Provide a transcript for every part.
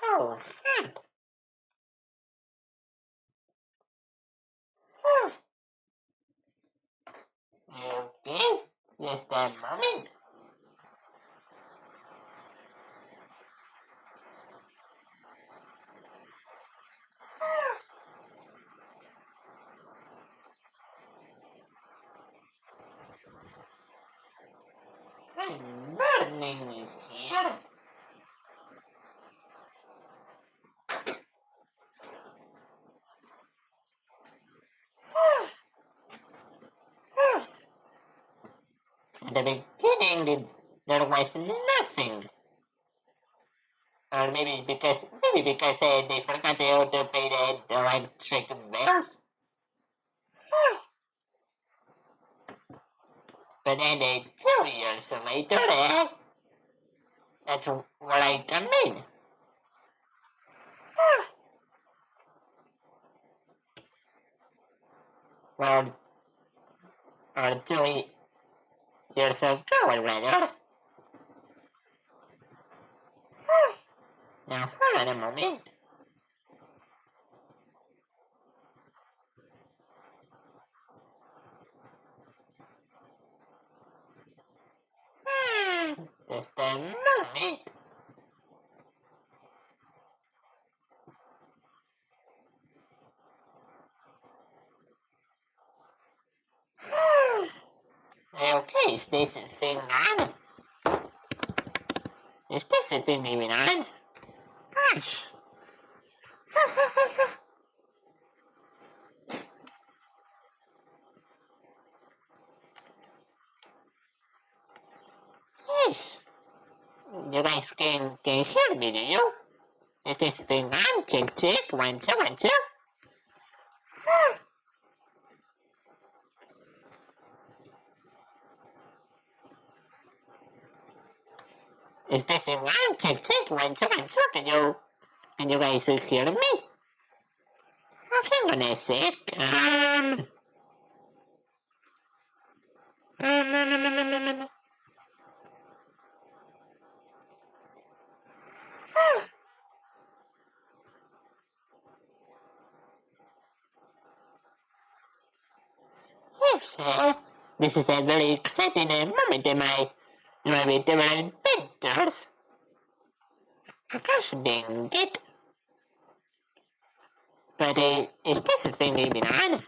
so sad. Okay, just a moment. Burning is here. At the beginning, there was nothing. Or maybe because they forgot to pay the electric bills. But then 2 years later, that's where I come in. Well, or 2 years ago, rather. Now, hold on a moment. Just a moment. Okay, is this thing on? Is this thing even on? Gosh. Yes. You guys can hear me, do you? Is this thing on? Check, 1, 2, 1, 2. Is this thing on? Check, 1, 2, 1, 2. Can you guys hear me? Hang on a sec. No. Yes, this is a very exciting moment in my VTUBER adventures. Gosh dang it. But is this thing even on?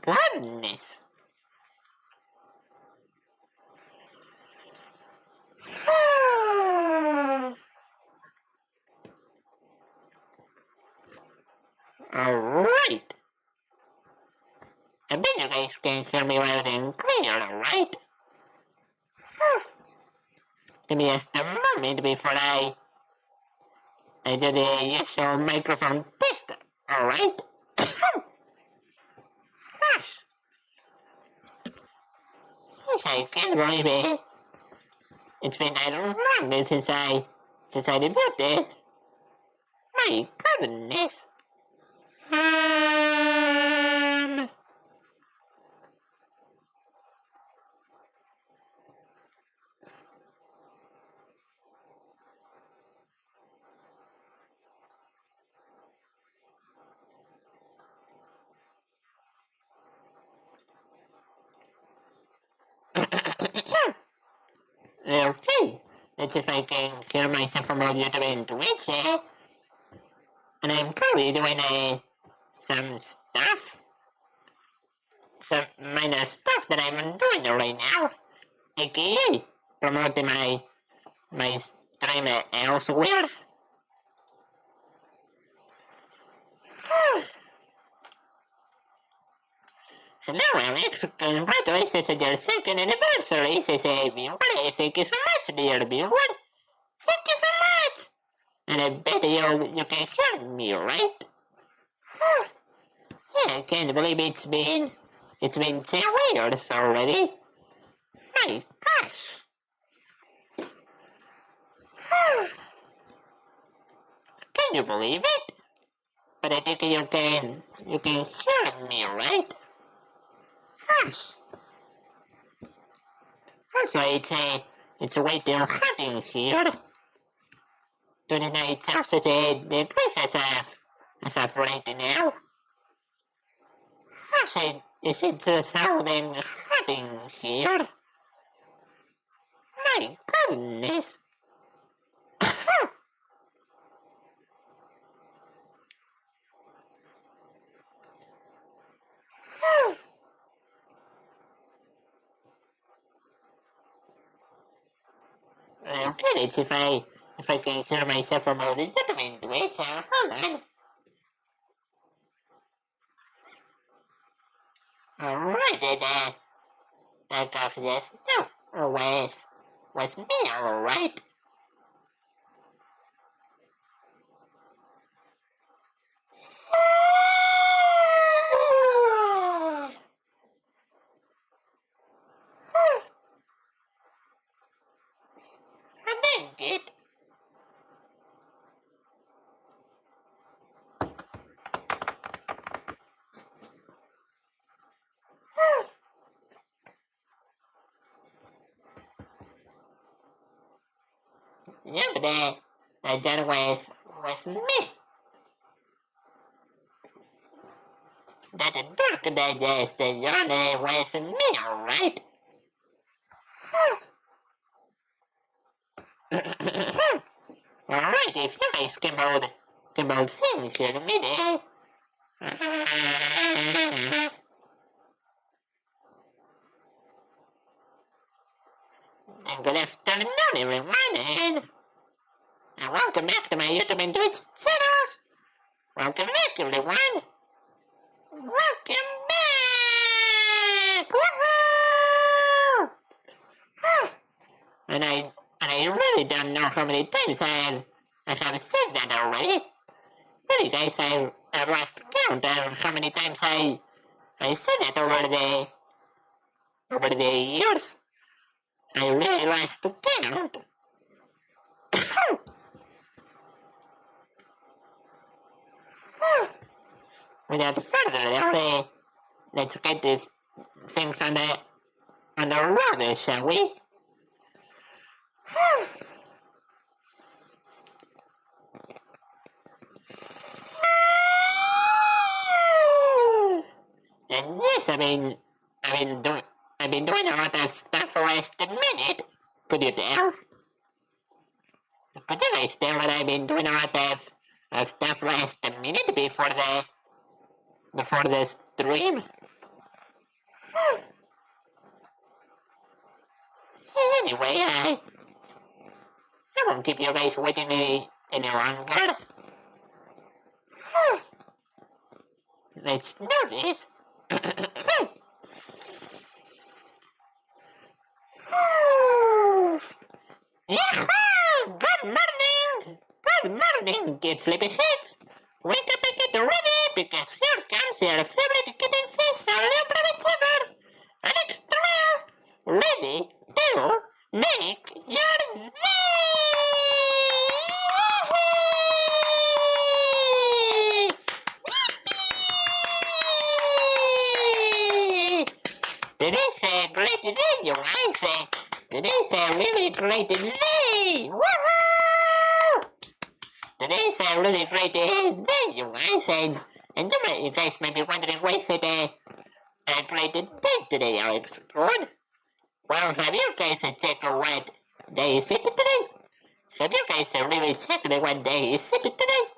Goodness. Alright. I bet you guys can hear me loud and clear, alright? Give me just a moment before I do the usual microphone test, alright? Gosh. Yes, I can't believe it. It's been that long since I debuted. My goodness. Okay, let's see if I can hear myself from YouTube and Twitch, And I'm currently doing some minor stuff that I'm doing right now, aka promoting my stream elsewhere. Hello Alex, congratulations on your second anniversary, says a viewer. Thank you so much, dear viewer. Thank you so much. And I bet you can hear me, right? Yeah, I can't believe it's been 10 years already. My gosh. Can you believe it? But I think you can hear me, right? Gosh. Also, It's way too hot in here. Tonight it's also the degrees as of right now. I said, is it so damn hot in here? My goodness. Okay, let's if I can hear myself about it, that means wait, hold on. Alright then, that got this. No, was me alright? I didn't get. Yeah, but that was me. That dark digest, your name was me, alright? Alright, if you guys come out sing here in a minute. And good afternoon, everyone, and welcome back to my YouTube and Twitch channels. Welcome back, everyone. Welcome back! Woohoo! And I really don't know how many times I have said that already. Really, guys, I lost count of how many times I said that over the years. I really lost count. Without further ado, let's get these things on the road, shall we? And yes, I've been doing a lot of stuff last minute. Could you tell? Could you guys tell that I've been doing a lot of stuff last minute before the stream? Anyway, I won't keep you guys waiting any longer. Let's do this. Yahoo! Good morning! Good morning, good sleepyheads! Wake up and get ready, because here comes your favorite kitten sis, VTUBER, Alex Turell, ready to make your day! Today's a great day, you guys. Today's a really great day! Woohoo! Today's a really great day, you guys. And you guys might be wondering why is it a great day today, Alex? Good. Well, have you guys checked what day is it today? Have you guys really checked what day is it today?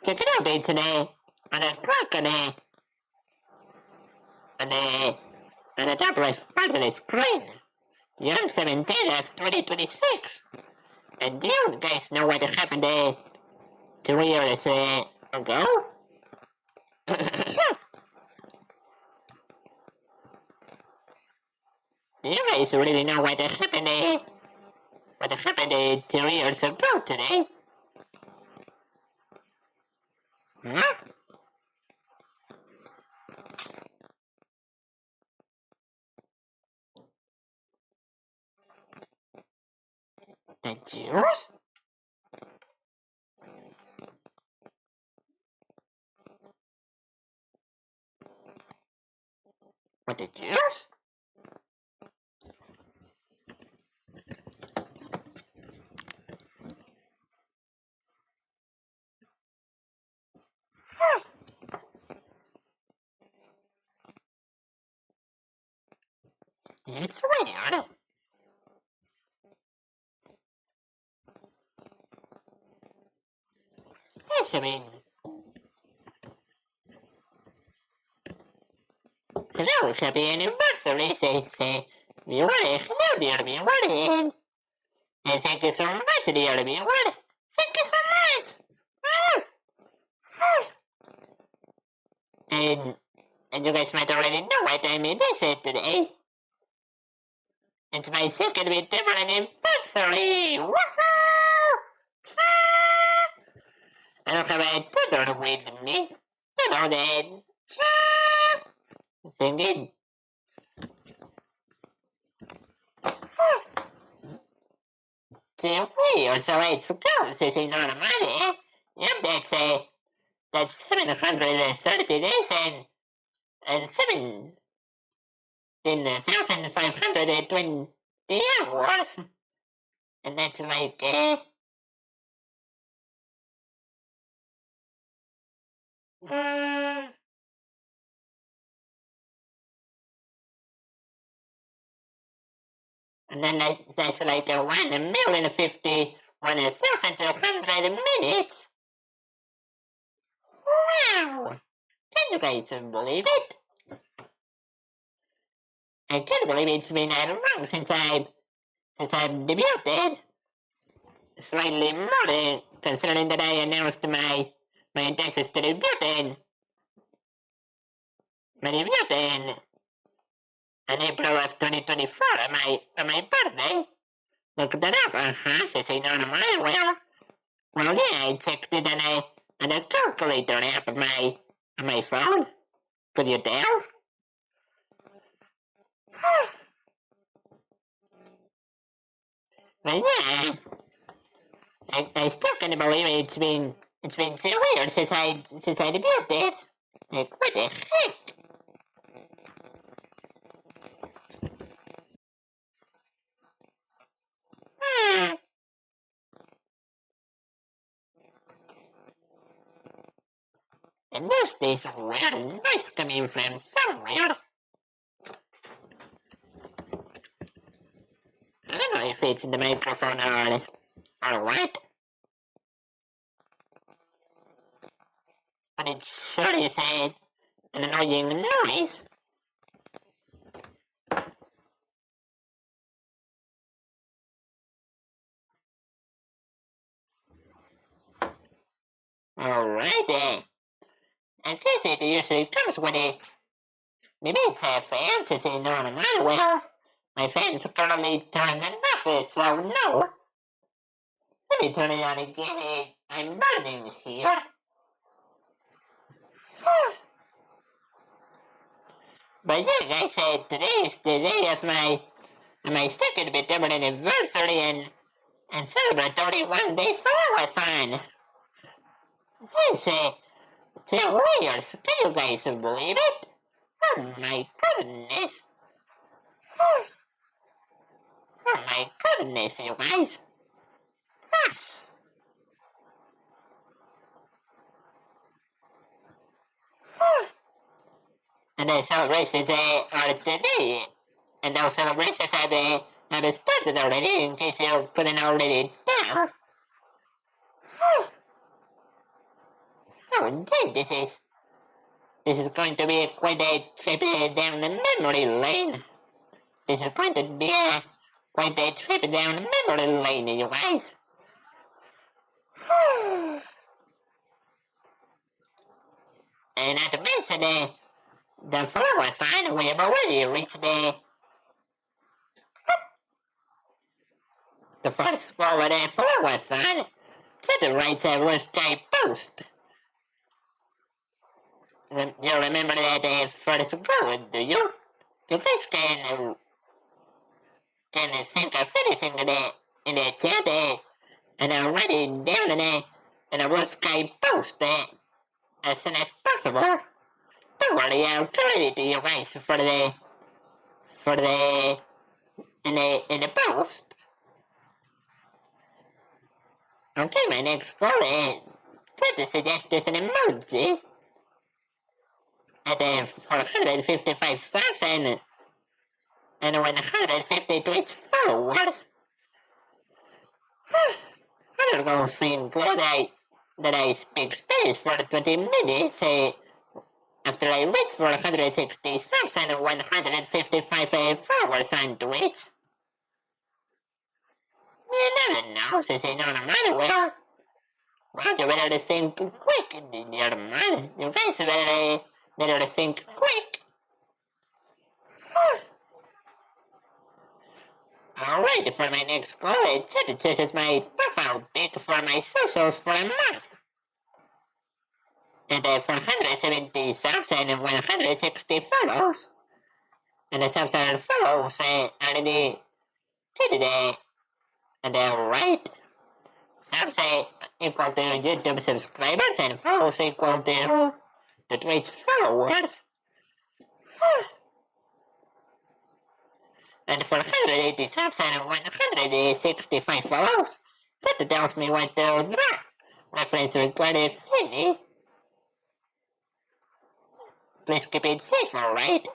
Check it out, it's on the clock on the top left part of the screen. June 17th of 2026. And do you guys know what happened 2 years ago? Do you guys really know what happened 2 years ago today? Huh? The Jews? What, the Jews? It's weird. Yes, I mean... Hello, happy anniversary, say viewer. Hello, dear viewer. And thank you so much, dear viewer. Thank you so much. And you guys might already know what time it is today. It's my second VTUBER anniversary. Woohoo! I don't have a tutor with me. You know that. Thinking. We or so it's go, says in on money. Yep, that's 730 days and 17,520 hours. And that's like and then that's like 1,051,200 minutes. Wow! Can you guys believe it? I can't believe it's been that long since I've debuted. Slightly more considering that I announced my intentions to debut in April of 2024 on my birthday. Look that up, says I know well, yeah, I checked it on a calculator app on my phone. Could you tell? But yeah, I still can't believe it's been so weird since I debuted. Like, what the heck? And there's this weird noise coming from somewhere. I don't know if it's the microphone or what. But it sure is an annoying noise. Alright, I guess it usually comes with it. Maybe it's a fan since it's not well. My fan's currently turned off, so no. Let me turn it on again. I'm burning here. But yeah, guys, today is the day of my second VTUBER anniversary and celebratory one-day follow-a-thon. Yes, it's weird. Can you guys believe it? Oh my goodness. Oh my goodness, you guys. Gosh. And the celebrations are today. And those celebrations have started already, in case you couldn't already tell. Oh, indeed, this is going to be quite a trip down the memory lane. This is going to be quite a trip down the memory lane, you guys. And not to mention the follow-a-thon, we have already reached the first goal of the follow-a-thon. To the right of the sky post. You remember that first goal, do you? You guys can think of anything in the chat and I'll write it down in a blue sky post as soon as possible. Don't worry, I'll credit you guys for the in the post. Okay, my next goal is to suggest is an emoji at 455 stars and 150 Twitch followers. Other goals include that I speak Spanish for 20 minutes after I reach 460 subs and 155 followers on Twitch. You never know, since I know no matter well, you better think quick, dear man. You guys better think quick. Alright, for my next goal, this is my profile pic for my socials for a month. And 470 subs and 160 follows. And the subs and follows already hit and right. Subs equal to YouTube subscribers and follows equal to the Twitch followers. And 480 subs and 165 follows. That tells me what to draw. Reference required fee. Please keep it safe, alright?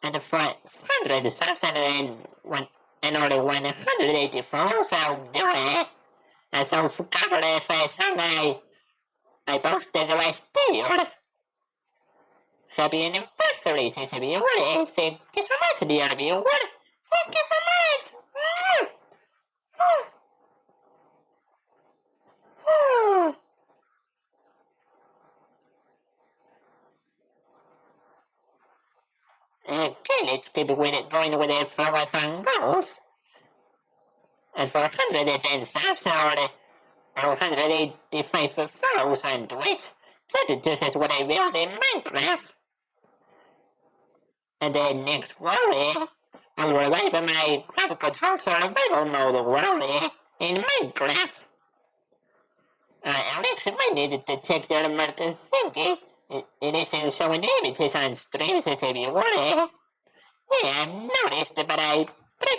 And 500 subs and only 180 follows, I'll do it. As I'll cover if I song I posted last year. Happy anniversary, says a viewer. Thank you so much, dear viewer. Thank you so much. Okay, let's keep going with the follow-thon goals. And 410 subs or 185 follows on Twitch. This is what I built in Minecraft. And then next world, I'll revive my graphical control survival mode world in Minecraft. Alex, I needed to check your market thingy. It isn't showing images on streams as if you were. Yeah, I noticed, but I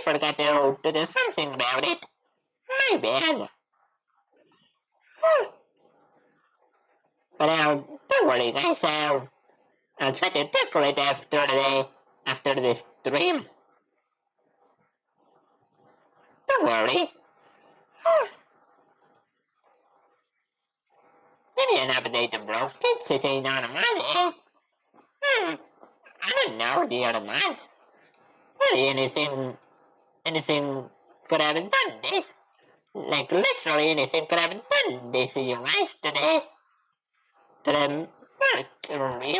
forgot to do something about it. My bad. But don't worry, guys. I'll try to tackle it after the stream. Don't worry. Maybe an update broke it, says a non-refundable. I don't know, dear man. Really, anything could have done this. Like, literally anything could have done this, you guys, today. To the Mercury.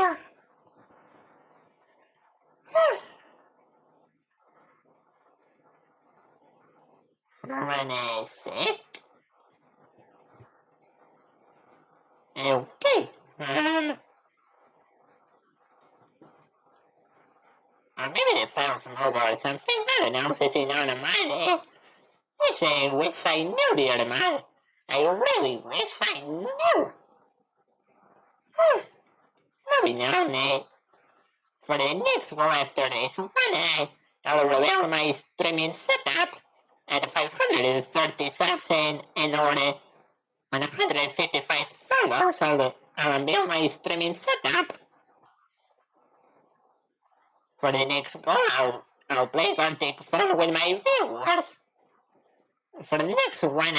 When I sick. Okay. Or maybe they found some over or something. I don't know. This is on a man. I wish I knew the other man. I really wish I knew. Maybe not, Nate. For the next one after this one, I'll reveal my streaming setup at 530 subs and order 155 follows. I'll unveil my streaming setup. For the next goal, I'll play Arctic Fun with my viewers. For the next one,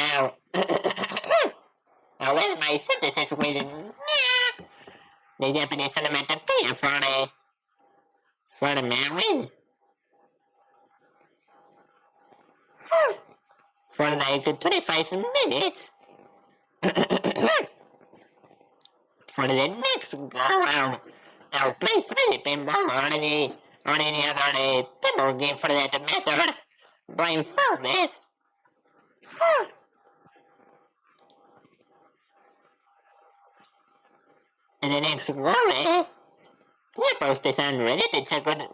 I'll end my sentences with the Japanese onomatopoeia for the married. For like 25 minutes. For the next goal, I'll play 3D pinball or any other pinball game for that matter. Blindfolded. And the next goal, you post this on Reddit. It's a good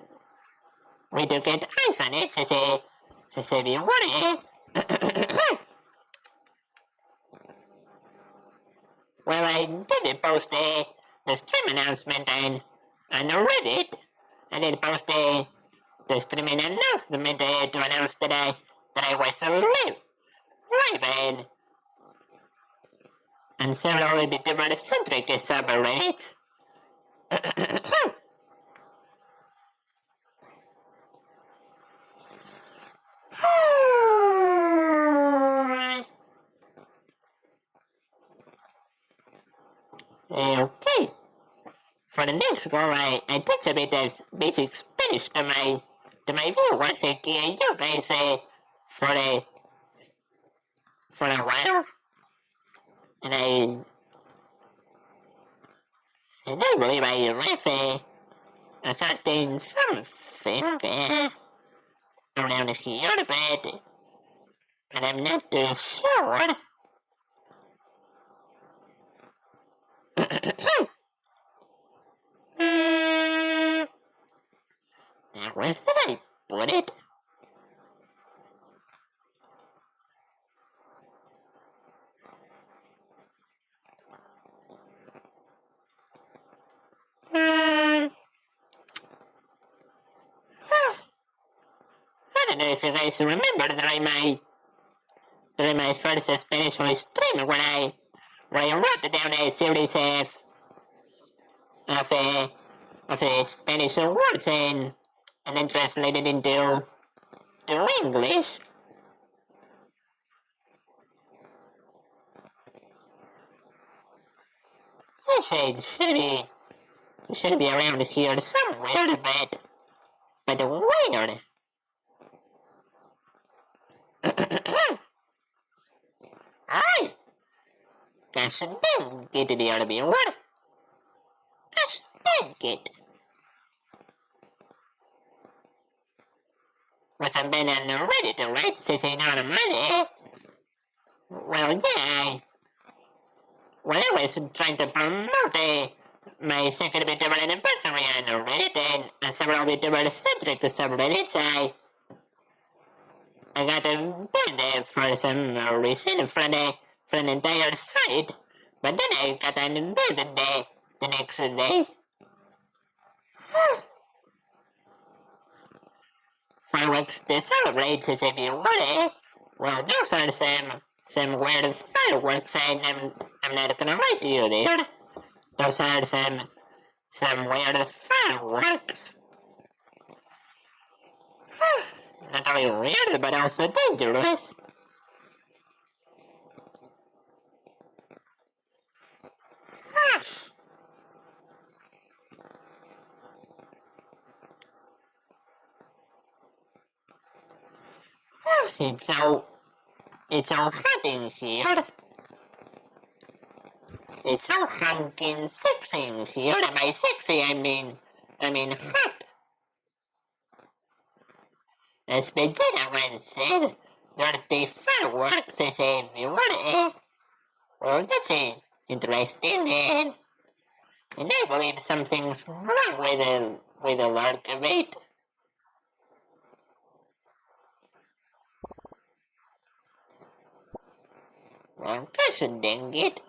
way to get eyes on it, says if you want it. Well, I did post the stream announcement on Reddit. I did post the streaming announcement to announce that I was live and several VTuber-centric subreddits. Okay. For the next goal, I teach a bit of basic Spanish to my viewers, you guys for a while, and I believe I left a certain something around here, but I'm not too sure. Now, where did I put it? I don't know if you guys remember during my first Spanish stream where I wrote down a series of Spanish words and then translated into English. I said it should be around here somewhere, but where? Ay! Gosh dang it, the other be what? Gosh dang it. Was I been on Reddit, right? Saying on Monday. Well, yeah, when I was trying to promote my second VTuber anniversary on Reddit and several VTuber-centric subreddits, I got banned for some reason from the entire site, but then I got unbanned the next day. Fireworks to celebrate, if you want. Well, those are some weird fireworks, and I'm not gonna lie to you there. Those are some weird fireworks. Not only weird, but also dangerous. It's all hot in here. It's all hunkin' sexy in here. And by sexy, I mean hot. As Vegeta once said, dirty fireworks is everywhere, eh? Well, that's interesting, eh? And I believe something's wrong with the Lord Debate. Well, gosh dang it.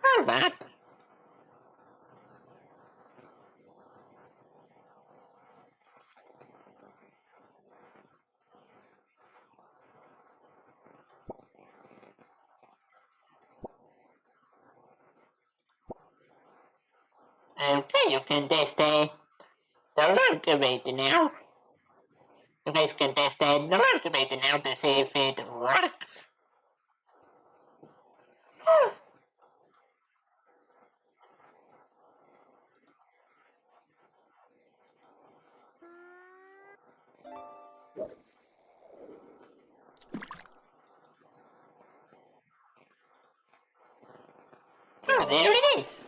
Hold up. Okay, you can test the Lord Debate now. You guys can test the Lord Debate now to see if it works. Oh, there it is.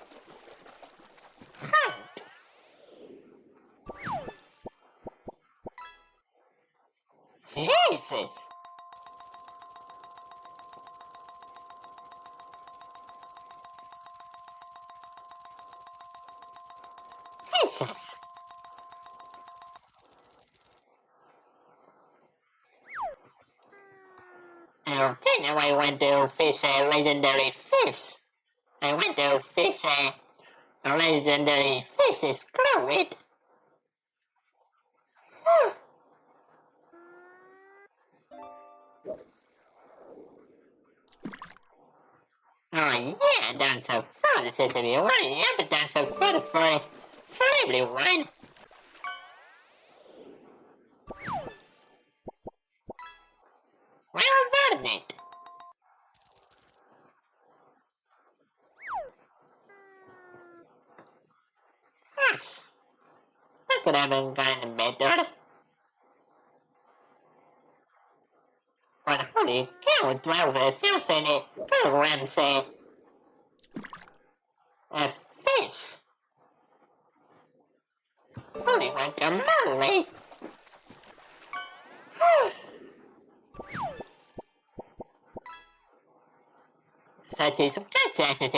Jesus. Jesus. Okay, now I want to fish a legendary fish. I want to fish a legendary fish. Screw it. Oh yeah, that's so fun, Sesame. What yeah, but that's so fun for everyone. Well done it. Gosh, that could have been kind of better. But holy cow, 12,000 kilograms of fish. Holy guacamole. Such is such as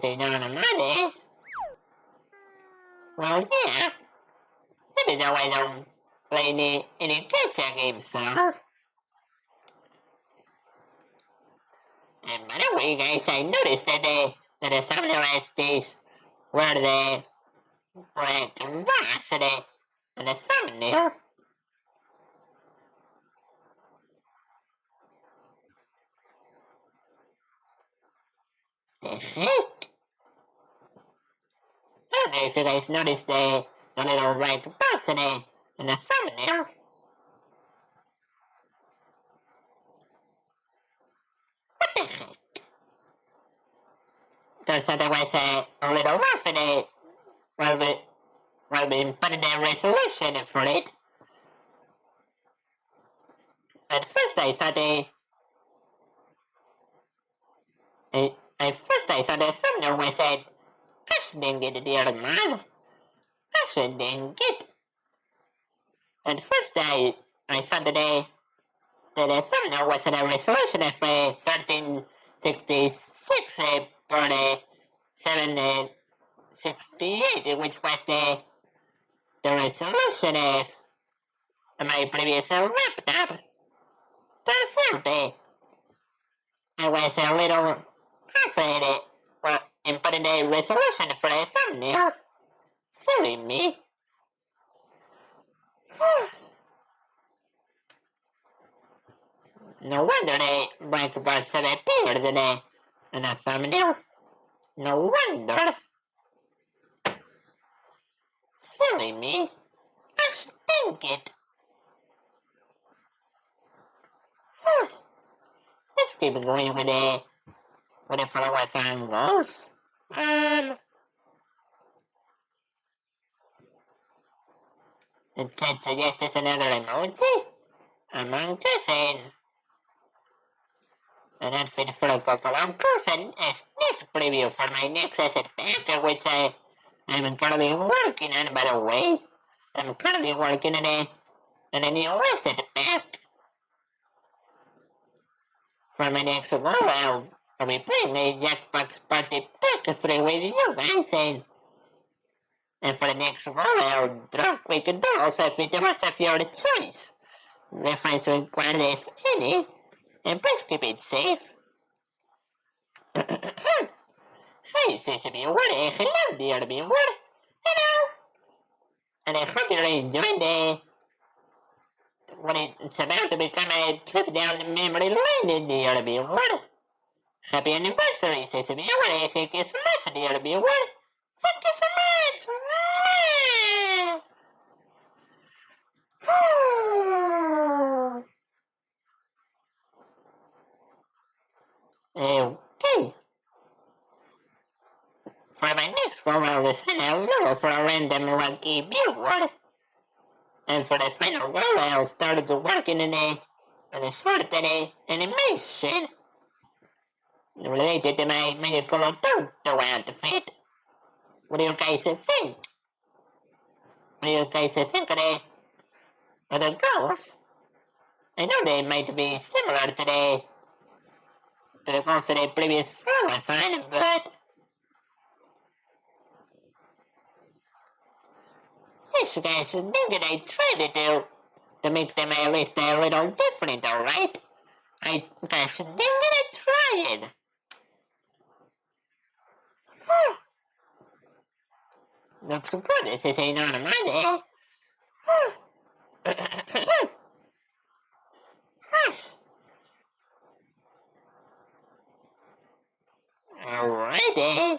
a non-money. Well, yeah. Even though I don't play any gacha games, so. And by the way, guys, I noticed that the thumbnail has these were the black bars and the thumbnail. The heck? I don't know if you guys noticed the little white bars in the thumbnail. What the heck? Turns out there was a little rough in it. Well, we put in a resolution for it. At first I thought the thumbnail was a gosh dang it, dear man. Gosh dang it. At first I thought that the thumbnail was at a resolution of 1366 per 768, which was the resolution of my previous laptop. Turns out I was a little half in it. Well, and putting the resolution for a thumbnail. Silly me. No wonder the black bars have appeared in a thumbnail. No wonder. Silly me. I stink it. Let's keep going with the follow-up angles. The chat suggests another emoji. Among Us an outfit for a cocolocos and a sneak preview for my next asset pack, which I'm currently working on, by the way. I'm currently working on a new asset pack. For my next role, I'll be playing a Jackbox Party Pack 3 with you guys, and for the next role, I'll drop wicked dolls of VTubers of your choice. Reference required if any, and please keep it safe. Hi, Sesame, hello, dear viewer. Hello. And I hope you're enjoying what it's about to become a trip down the memory lane, dear viewer. Happy anniversary, Sesame. Thank you so much, dear viewer. Thank you so much. Okay. For my next goal, I'll assign a role for a random lucky viewer. And for the final goal, I'll start working in a short animation related to my magical Toto outfit. What do you guys think? What do you guys think of the goals? I know they might be similar to the goals of the previous flow I find, but yes, guys, think that I tried to make them at least a little different, alright? I gosh dang it, I tried. Looks good, this is ain't on Monday. Alrighty.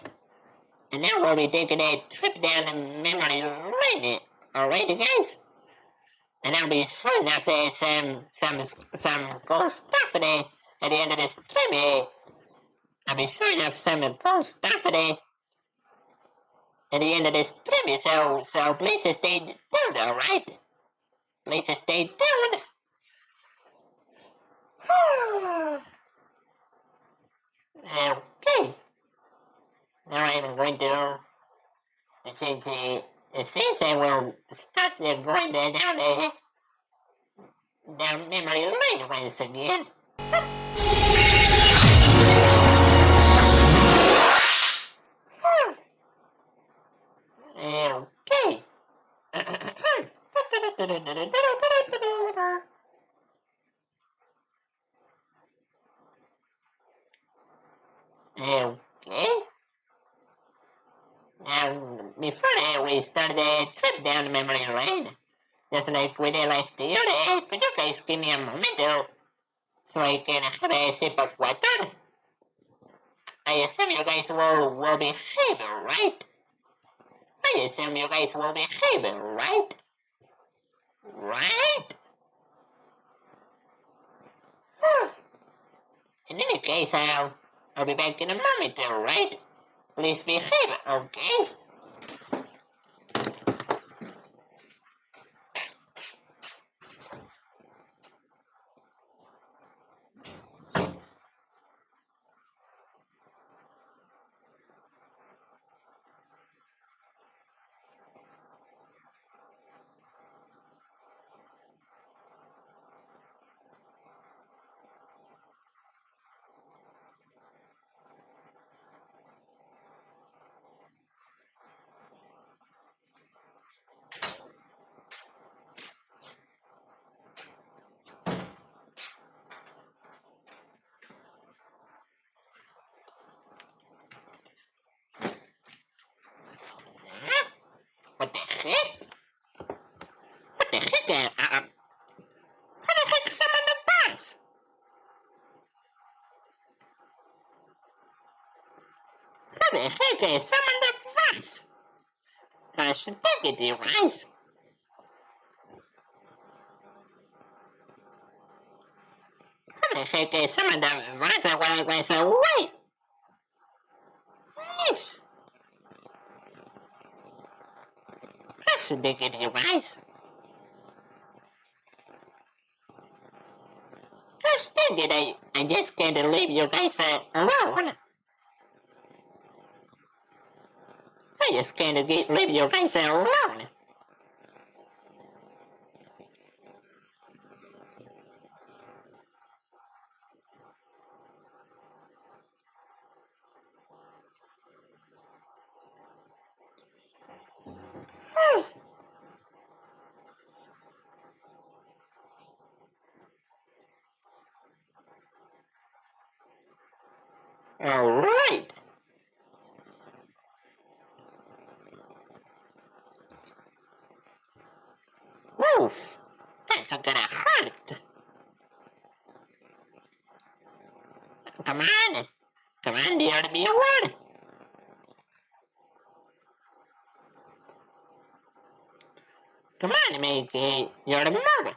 And now we'll be taking a trip down the memory lane. Alrighty, guys. And I'll be showing off some cool stuff today at the end of this stream. I'll be showing off some cool stuff today at the end of this stream. So please stay tuned, alright? Please stay tuned. Okay. Now I'm going to change the since I will start going down memory lane once again. Okay. Okay. Now, before we start the trip down memory lane, just like we did last year, could you guys give me a moment so I can have a sip of water? I assume you guys will behave, right? I assume you guys will behave, right? Right? In any case, I'll be back in a moment, right? Please behave, okay? What the heck? What the heck? How the heck summoned the boss? How the heck summoned the boss? I should take it, you guys. How the heck summoned the boss while I was away? Yes. I should take it, you guys. First thing that I just can't leave you guys alone. I just can't leave you guys alone. Alright. Oof. That's gonna hurt. Come on. Come on, dear, to be a word. Come on, make your move.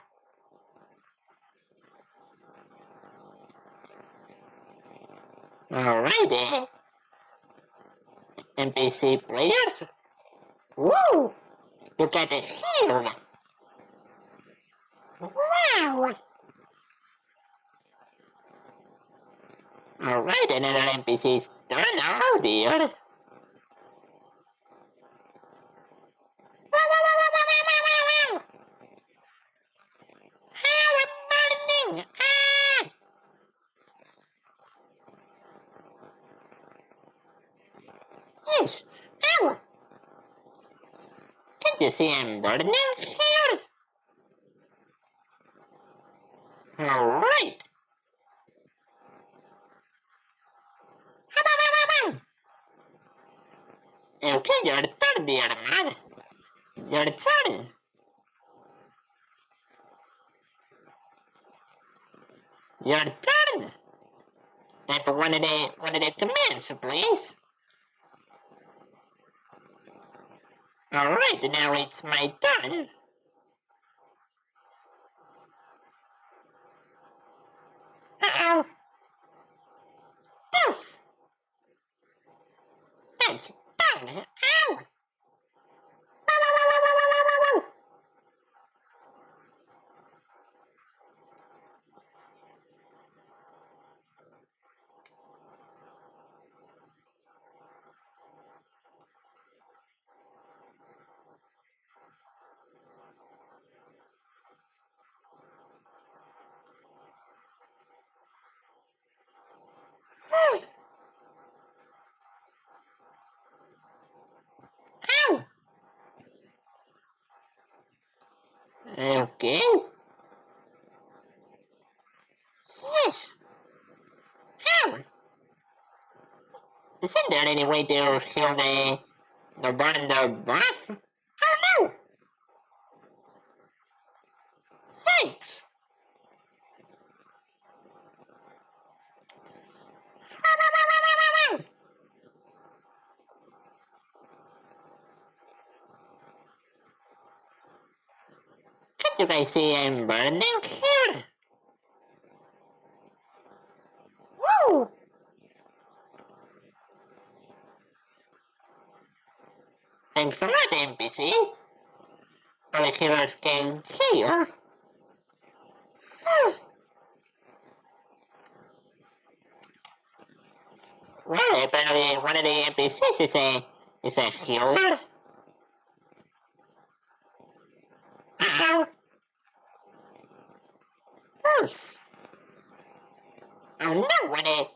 Alrighty. NPC players. Woo! You got a heal. Wow! Alright, another NPC's turn. Oh dear. How I'm burning! Ah! Yes. Ow! Can't you see I'm burning here? Alright. Okay, your turn, dear man. Your turn. Your turn. Type one of the commands, please. Alright, now it's my turn. Uh-oh. Poof. That's done. Ow. Ow. Okay. Yes. Ow. Isn't there any way to heal the burn the bath? Oh no! Thanks! Can't you guys see I'm burning here? Woo! Thanks a lot, NPC. All the healers can heal. Well, apparently one of the NPCs is a healer. Uh-oh. Oof. Oh no, when it...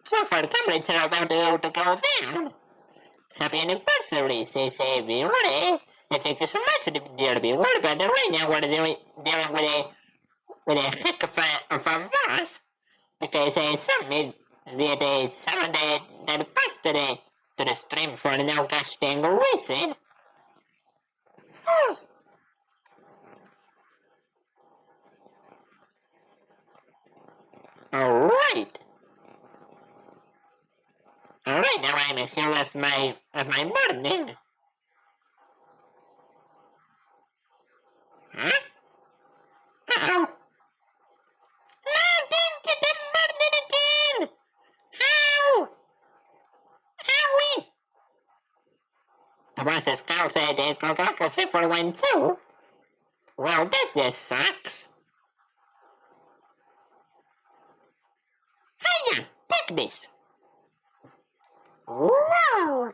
So far, comrades are about to go down. Happy anniversary, says everybody. Thank you so much, dear viewer, but right now we're dealing with a heck of a boss. Because some that passed to the stream for no gosh dang reason. Alright. Alright, now I'm here with my burning. Huh? Uh-oh. No, don't get them burning again! Ow! Owie! The boss's call said that cocolocos 341 too. Well, that just sucks. Hiya! Take this! Whoa!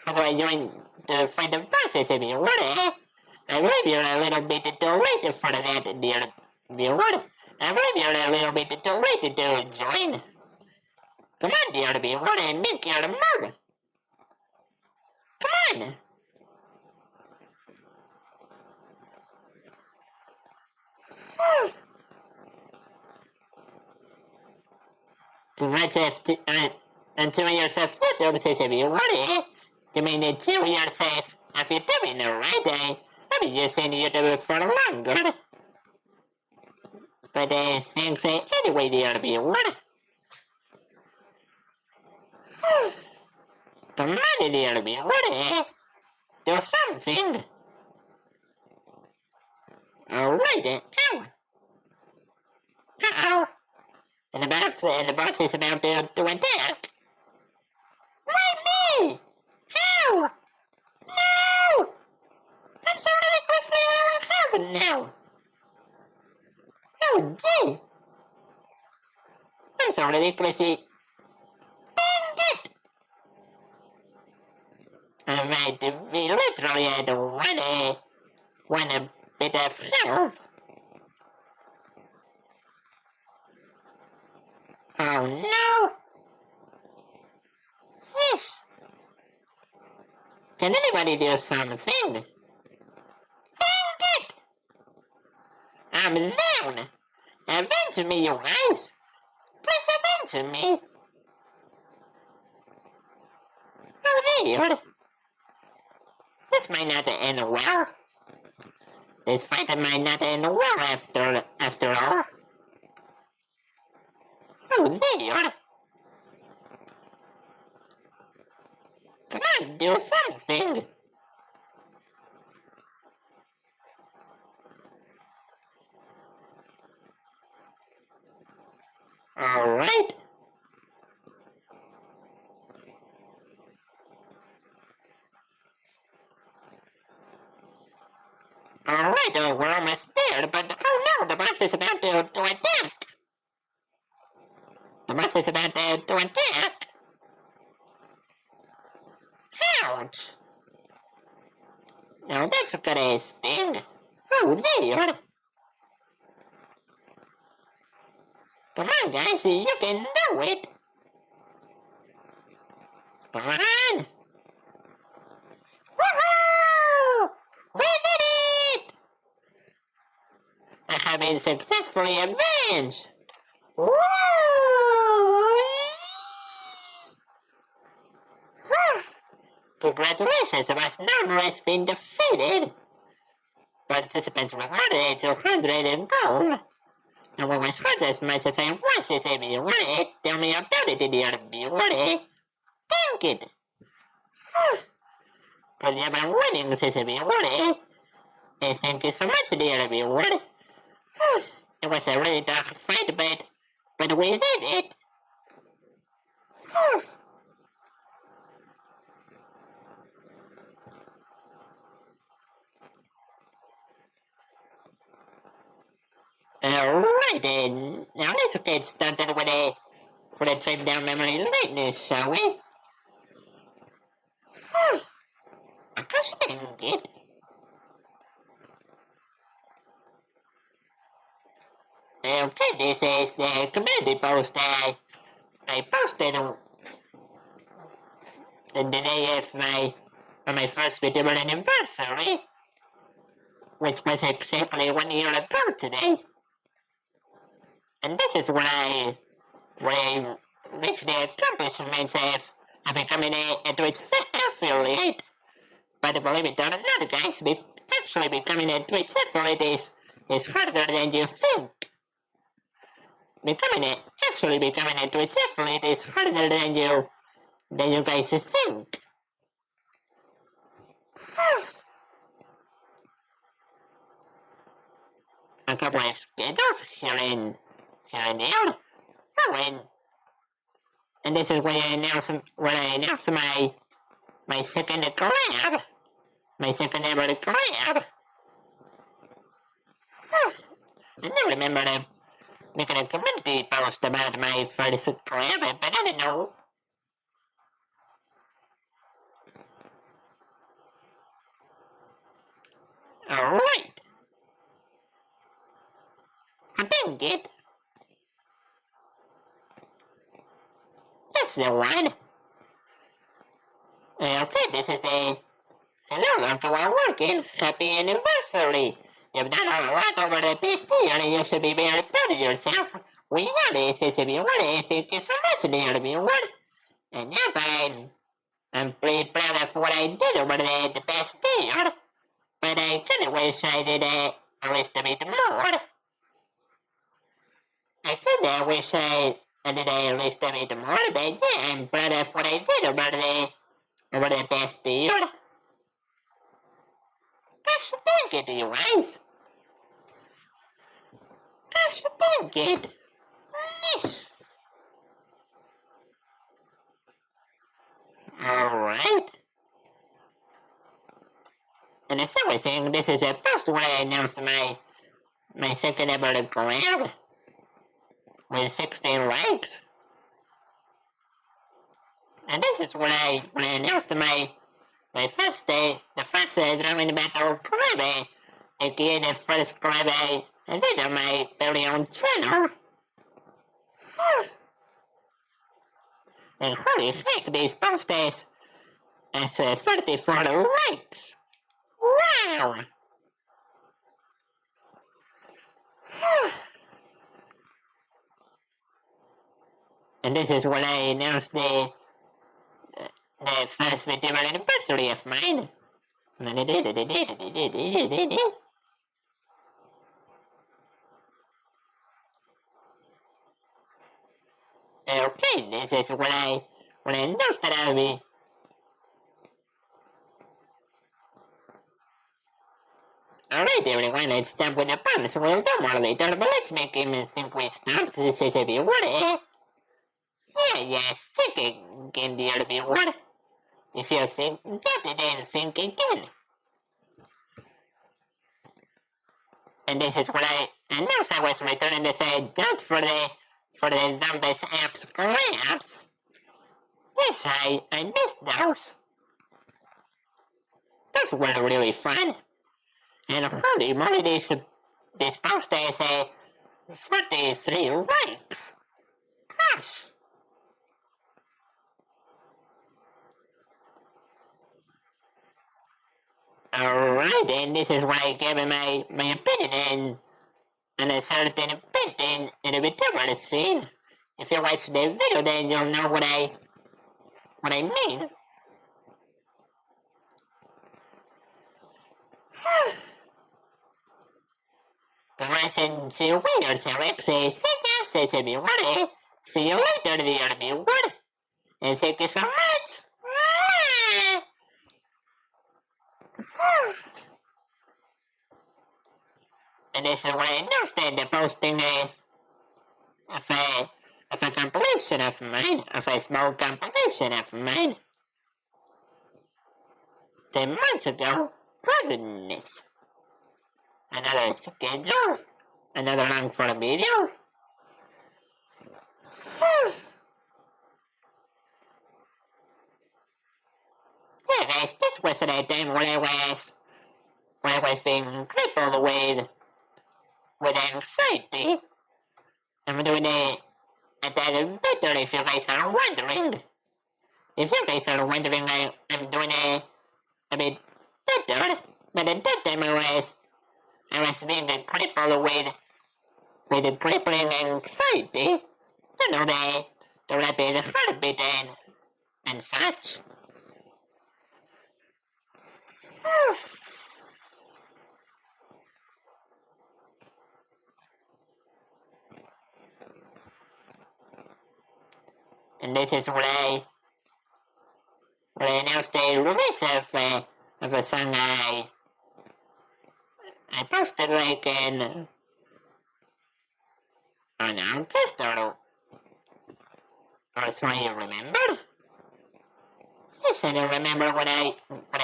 How do I join to find the bosses if you want it? I believe you're a little bit too late for that, dear viewer. I believe you're a little bit too late to join. Come on, dear viewer, and make your move. Come on. Congrats until yourself YouTube says if you want it. You mean until you're safe if you're doing the right day. I've been using YouTube for longer. But thanks anyway, dear viewer. Come on, dear viewer. Do something. Alright. Ow. Uh-oh. And the boss is about to attack. Why me? How? No! I'm so ridiculously now. Oh, gee. I'm so ridiculously... Dang it! I might be literally at one bit of health. Oh no! Yes. Can anybody do something? Dang it! I'm down! Avenge me, you guys! Please avenge me! dear. This might not end well. This fight might not end well after all. Oh dear. Come on, do something. Alright. Alright, we're almost there, but oh no, the boss is about to attack. The boss is about to attack. Ouch. Now that's gonna sting. Oh dear. Come on guys, you can do it. Come on. Woohoo! We did it! I have been successfully avenged. Woo! Congratulations, the boss normal has been defeated. Participants rewarded a 200 in gold. No one was hurt as much as I was, if you want it. Tell me about it, dear viewer. Thank it. But you have been winning, says if you want it. Thank you so much, dear viewer. It was a really tough fight, but we did it. Alright then, now let's get started with a trip down memory lane, shall we? Gosh dang it. Okay, this is the community post I posted on the day of my first VTUBER anniversary, which was exactly 1 year ago today. And this is where I reached the accomplishments of becoming a Twitch affiliate. But believe it or not, guys, actually becoming a Twitch affiliate is harder than you think. Actually becoming a Twitch affiliate is harder than you guys think. A couple of schedules here and there. Oh, and this is where I announced my second collab. My second ever collab. I never remember making a community post about my first collab, but I don't know. Alright. I think it. That's the one. Okay, this is hello, Uncle, while working. Happy anniversary. You've done a lot over the past year, and you should be very proud of yourself. We are this is if you want. Thank you so much, dear viewer. And yeah, I'm pretty proud of what I did over the past year. But I kinda wish I did at least a bit more. I kinda wish I did at least a bit more, but yeah, I'm proud of what I did over the past year. Gosh dang it, you guys. Gosh dang it. Yes. Alright. And as I was saying, this is a post where I announced my second ever collab with 16 likes. And this is when I announced my first day, the first drawing battle collab, aka the first collab I did on my very own channel. And holy heck, this post has 34 likes. Wow! And this is when I announced the first VTuber anniversary of mine. Okay, this is what I know that I'll be. Alright everyone, let's start with the puns. We'll do more later, but let's make him think we start. This is a viewer, eh? Yeah, think again, dear viewer. If you think that, then think again. And this is what I announced I was returning to say that's for the Zombies apps collabs. Yes, I missed those. Those were really fun. And holy moly, this post has 43 likes. Gosh. Alright, and this is what I gave my opinion on a certain event in the VTuber scene. If you watch the video, then you'll know what I mean. Congrats and see you later, Alex. Says everyone. See you later, dear viewer. And thank you so much. And this is what I understand the posting of a compilation of mine, of a small compilation of mine. 10 months ago, goodness. Another schedule, another long for a video. Yeah guys, this was the time when I was being crippled with anxiety. I'm doing a tad better if you guys are wondering. If you guys are wondering, I'm doing a bit better. But at that time I was being crippled with crippling anxiety. You know, the rapid heartbeat and such. And this is what I announced the release of a song I posted like in on August or so you remember? Yes, I don't remember when I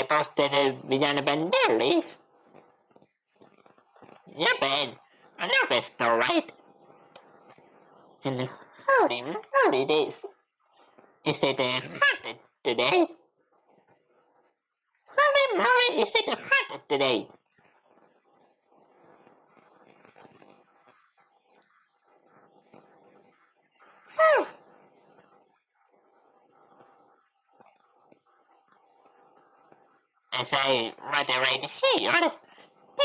posted Villana Banderas. Yep, and on August, alright. And holy moly, this is it hot today? Holy moly, is it hot today? As I write right here,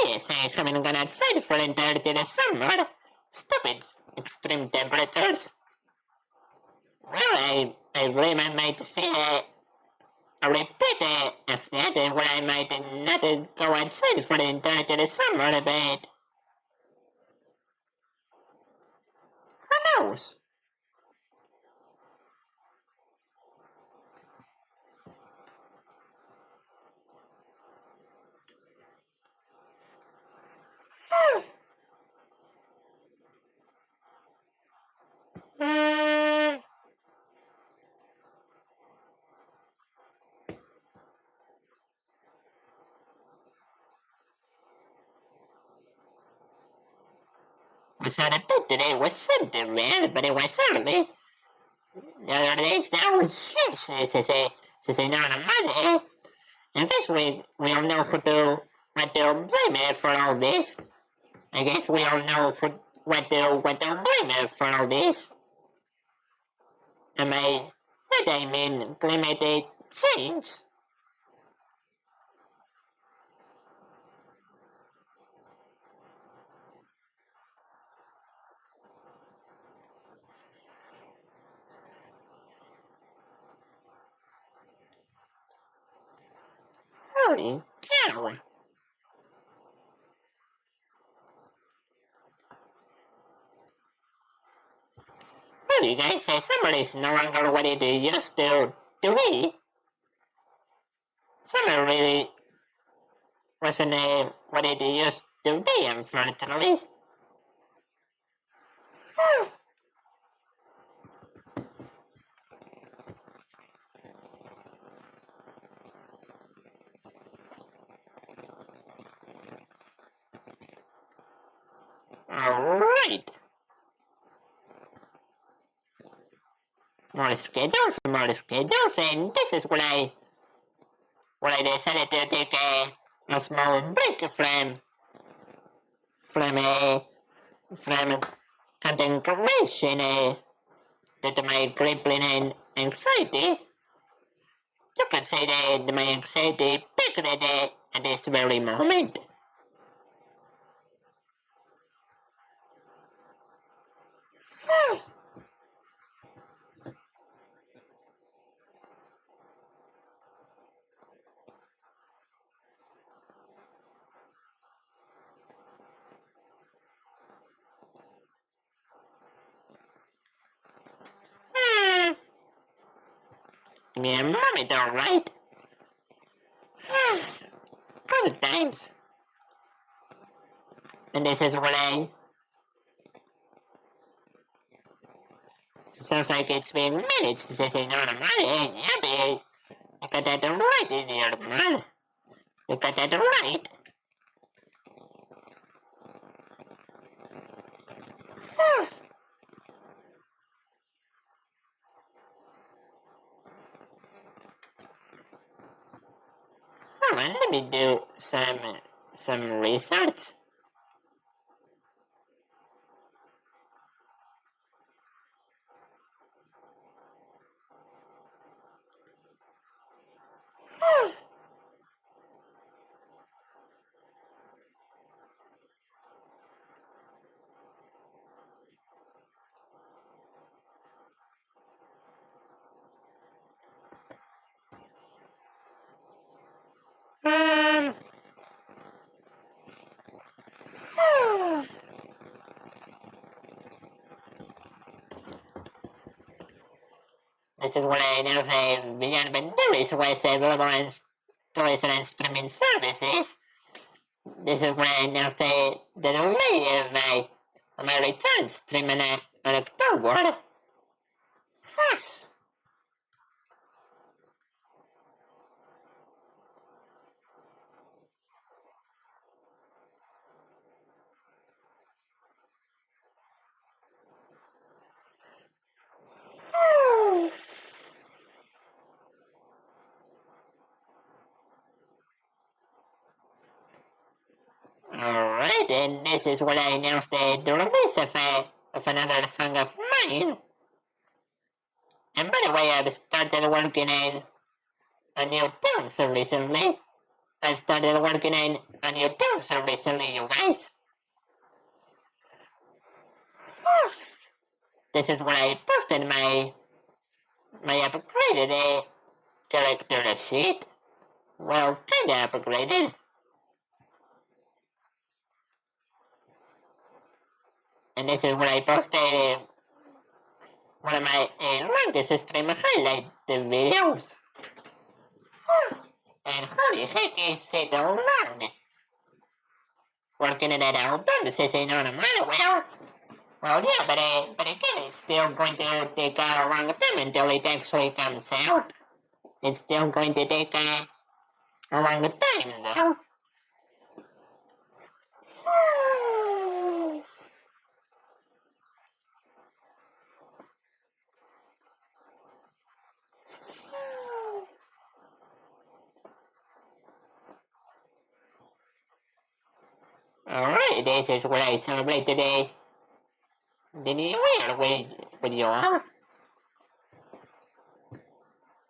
yes, I haven't gone outside for the entirety of the summer. Stupid extreme temperatures. Well, I blame I might say a repeat of that where I might not go outside for the entirety of the summer, but who knows? So the bed today was Sunday, man, but it was early. The other days now, yes, this is not a Monday. I guess we all know what to blame it for all this. I guess we all know what to blame it for all this. Am I what I mean climate change? Holy cow! Well, you guys say summer is no longer what it used to be. Summer really wasn't what it used to be, unfortunately. Alright. More schedules, and this is where I decided to take a small break from content creation due to my crippling anxiety. You could say that my anxiety peaked at this very moment. Give me a moment, alright? Good times. And this is what sounds like it's been minutes since I know the money. Happy. You got that right in your man. You got that right. Hold on, let me do some research. This is what I now say beyond boundaries where I say available on toys and streaming services. This is what I now say the delay of my return streaming on October. Alright, and this is what I announced the release of another song of mine. And by the way, I've started working on a new tune so recently. I've started working on a new tune so recently, you guys. This is where I posted my upgraded character sheet. Well, kinda upgraded. And this is where I posted one of my longest stream highlight videos. And holy heck, is it long? Working on it out done, this is not a matter. Well, yeah, but again, it's still going to take a long time until it actually comes out. It's still going to take a long time, though. Alright, this is where I celebrate today. The new year with you all.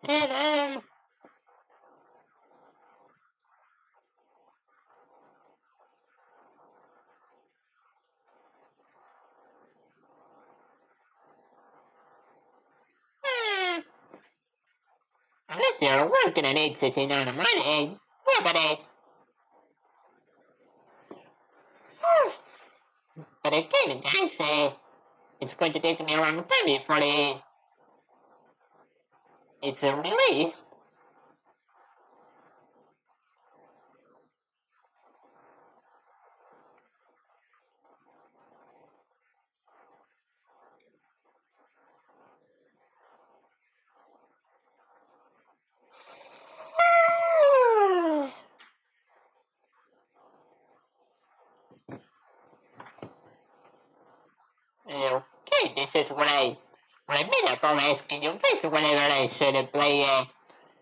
And, unless you're working on it, since you know the money, Yeah, but again, guys, it's going to take me a long time before it's released. Okay, this is what I made up. I'm asking you guys whenever I should play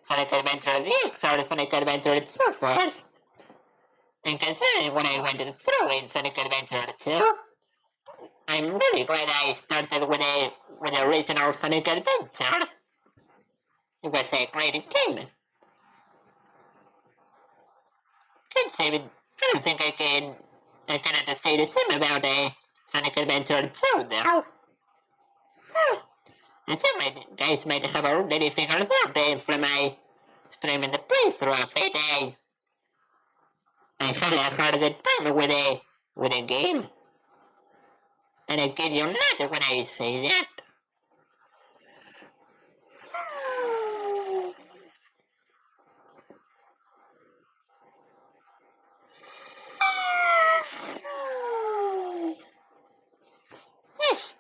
Sonic Adventure DX or Sonic Adventure 2 first. And considering what I went through in Sonic Adventure 2, I'm really glad I started with the original Sonic Adventure. It was a great game. Can't say it. I don't think I cannot say the same about Sonic Adventure 2 though. And some guys might have already figured out from my streaming the playthrough of it. I had a hard time with a game. And I kid you not when I say that. Yes.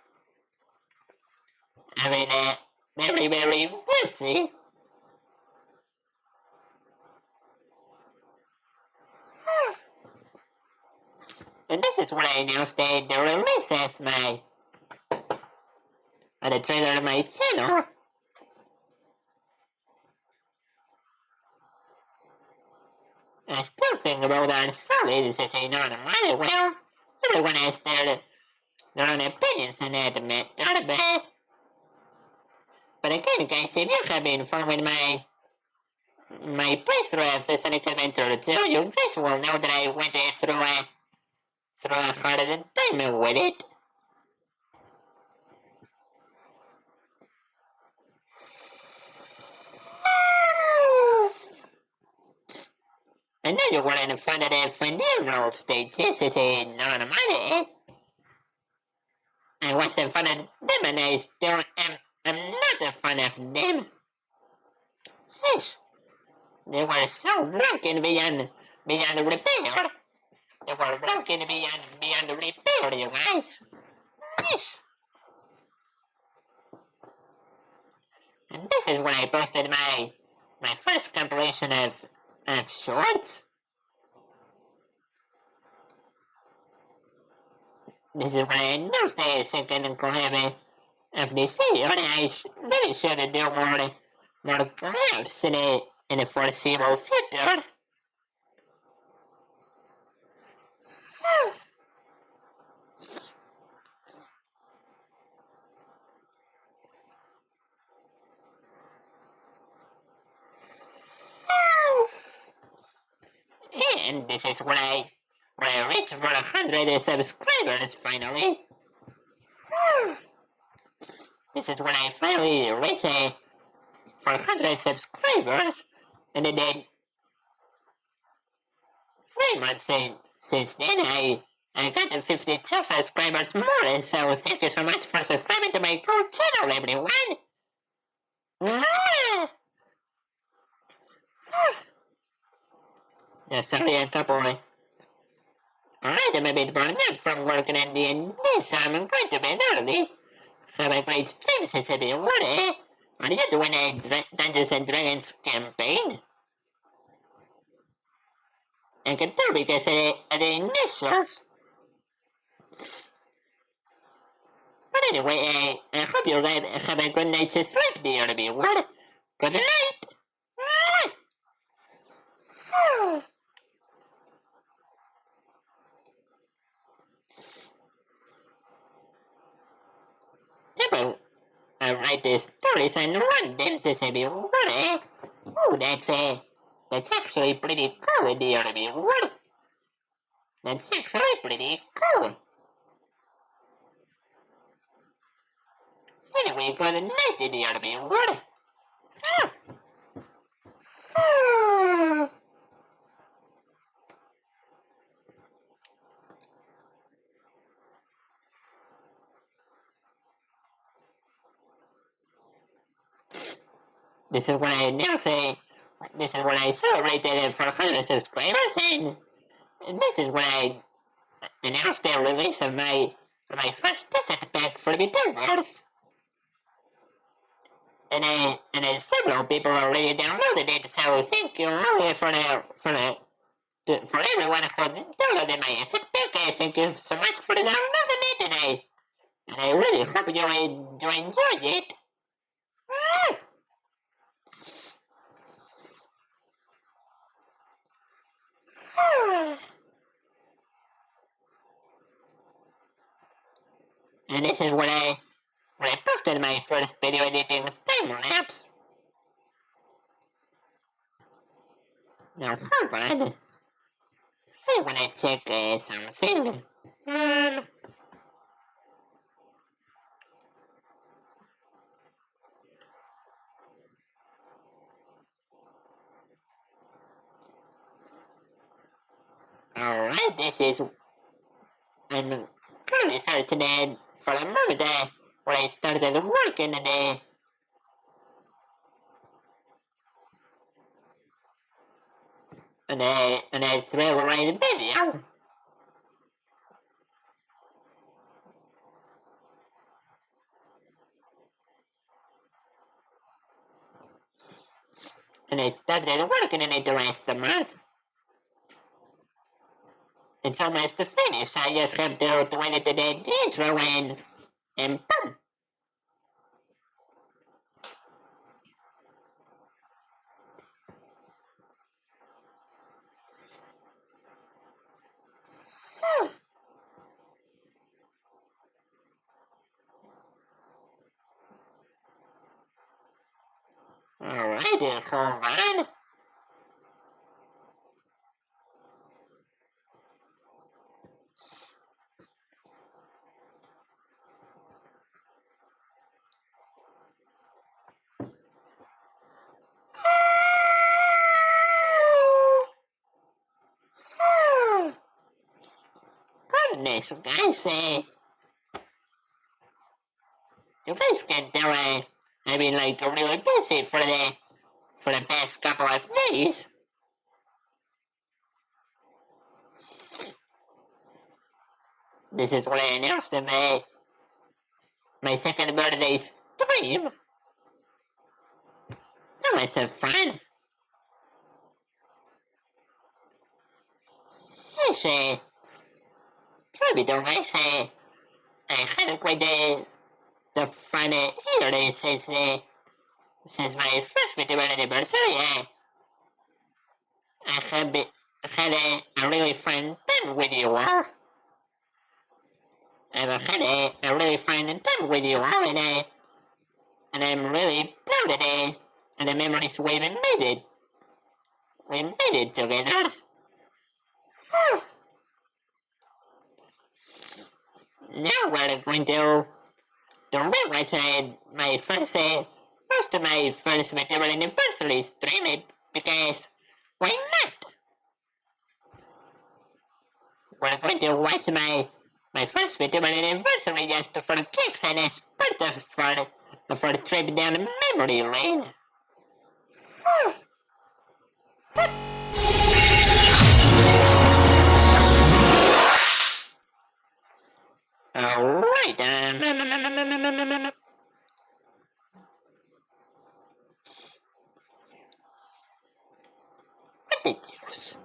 I mean, very, very messy. And this is what I announced the release of the trailer of my channel. I still think about our solids as a non-matter. Well, everyone has their own opinions on that matter, but again, guys, if you have been following my playthrough of Sonic Adventure 2, you guys will know that I went through a hard time with it. I know you weren't fond of the emerald stages as a non-matter. I wasn't fond of them, and I still am not a fan of them. Yes, they were so broken beyond repair. They were broken beyond repair, you guys. Yes. And this is when I posted my first compilation of shorts. This is when I announced the second collab of this year, and I really should do more collabs in the foreseeable future. And this is when I reached for 100 subscribers finally. This is when I finally reached 400 subscribers, and then 3 months since then I got 52 subscribers more, so thank you so much for subscribing to my cool channel, everyone! Yeah, sorry, a couple. Alright, I'm a bit burned out from working at D&D, so I'm going to bed early. Have a great stream, says everyone, eh? Are you doing a Dungeons and Dragons campaign? I can tell because of the initials. But anyway, I hope you guys have a good night's sleep, dear everyone. Good night! I write the stories and run them, says everyone, eh? Oh, that's actually pretty cool, dear everyone. That's actually pretty cool. Anyway, good night, dear everyone. this is when I now say, this is when I celebrated 400 subscribers, and this is when I announced the release of my first cassette pack for VTubers. And several people already downloaded it, so thank you all for everyone who downloaded my cassette pack. Thank you so much for downloading it, and I really hope you enjoyed it. And this is when I posted my first video editing time-lapse. Now hold on. I wanna check something. Alright, this is... I'm currently searching it for a moment when I started working today. And I threw right video. And I started working on it last month. It's almost finished, I just have to edit the intro and boom. Alright, hold on. Goodness, guys, you guys can tell I've been like really busy for the past couple of days. This is what I announced in my second birthday stream. That was so fun. Yes, probably don't I say I had quite the fun year since my first VTuber anniversary. I had a really fun time with you all. I've had a really fun time with you all, and I'm really proud of the memories we made it. We made it together. Now we're going to rewatch my first VTuber anniversary stream because why not? We're going to watch my first VTuber anniversary just for kicks and as part of our trip down memory lane. Alright, what did you use?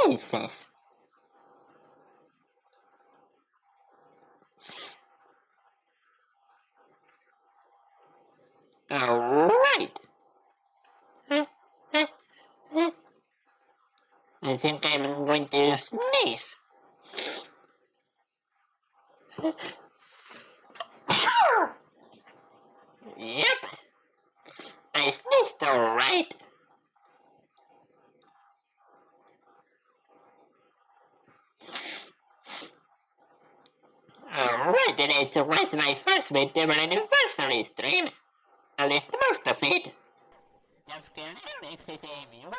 Jesus. Alright. I think I'm going to sneeze. Yep. I sneezed alright. Alright, then it was my first VTuber anniversary. anniversary stream. At least most of it. Jumpscare Alex is Amy. Well,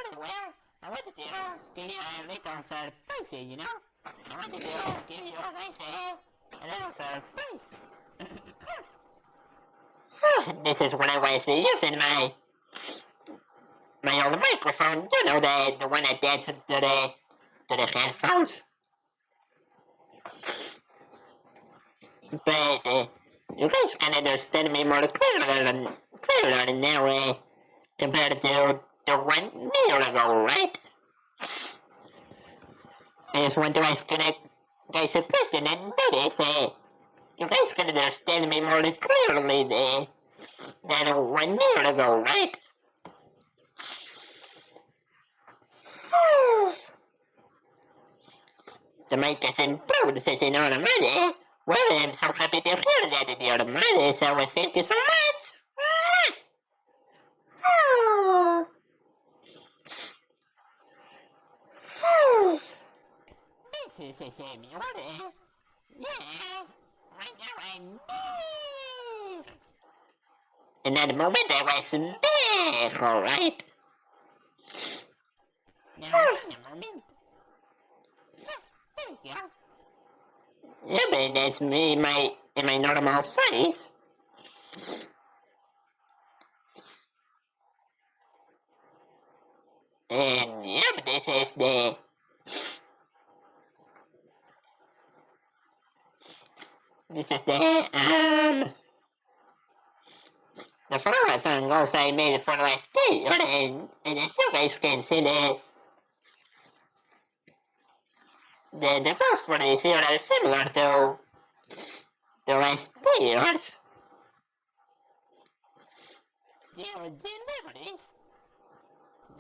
I wanted to give you a little surprise, you know? I wanted to give you guys a little surprise. This is when I was using my old microphone, you know, the one that adds to the headphones. But you guys can understand me more clearly now compared to 1 year ago, right? I just want to ask guys a question and do this. You guys can understand me more clearly than 1 year ago, right? The mic is improved, says in automatic. Well, I'm so happy to hear that in your money, so thank you so much. This is Amy, yeah, right now I'm big. In that moment I was big, alright? Now wait a moment. There we go. Yeah, but that's me in my normal size. And yep, this is the flower fungos I made for last year, and as you guys can see the goals for this year are similar to the last years. Your memories.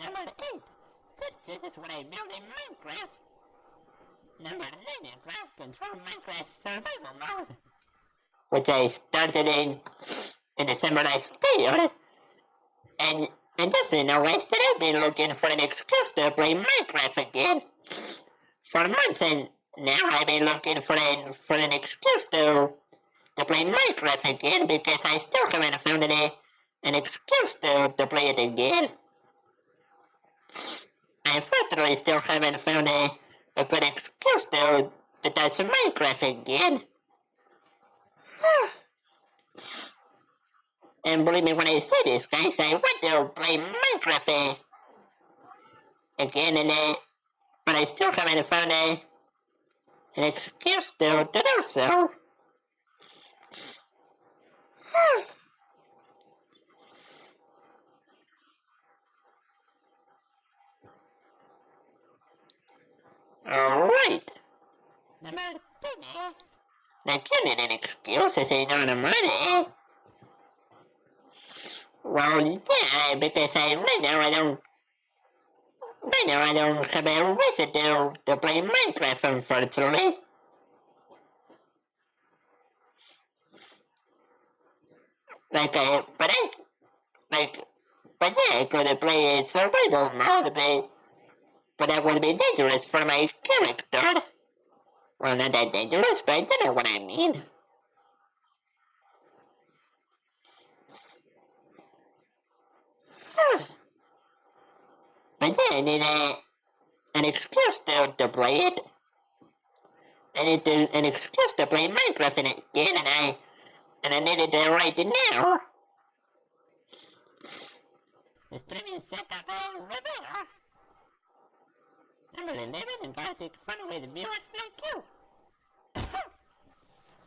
Number 8. This is what I built in Minecraft. Number 9 is Ground Control Minecraft Survival Mode, which I started in December last year. And just so you know, guys, that I've been looking for an excuse to play Minecraft again for months, and now I've been looking for an excuse to play Minecraft again because I still haven't found an excuse to play it again. I unfortunately still haven't found a good excuse to touch Minecraft again. And believe me when I say this, guys, I want to play Minecraft again, but I still haven't found an excuse to do so. Alright. Number 10. Like you need an excuse to say no to money. Well, yeah, because right now I don't have a reason to play Minecraft, unfortunately. But yeah, I could play a survival mode, but that would be dangerous for my character. Well, not that dangerous, but you know what I mean. But yeah, I need an excuse to play it. I need an excuse to play Minecraft again, and I need it right now. The stream is set up Rivera. Number 11 in Arctic fun with viewers like you.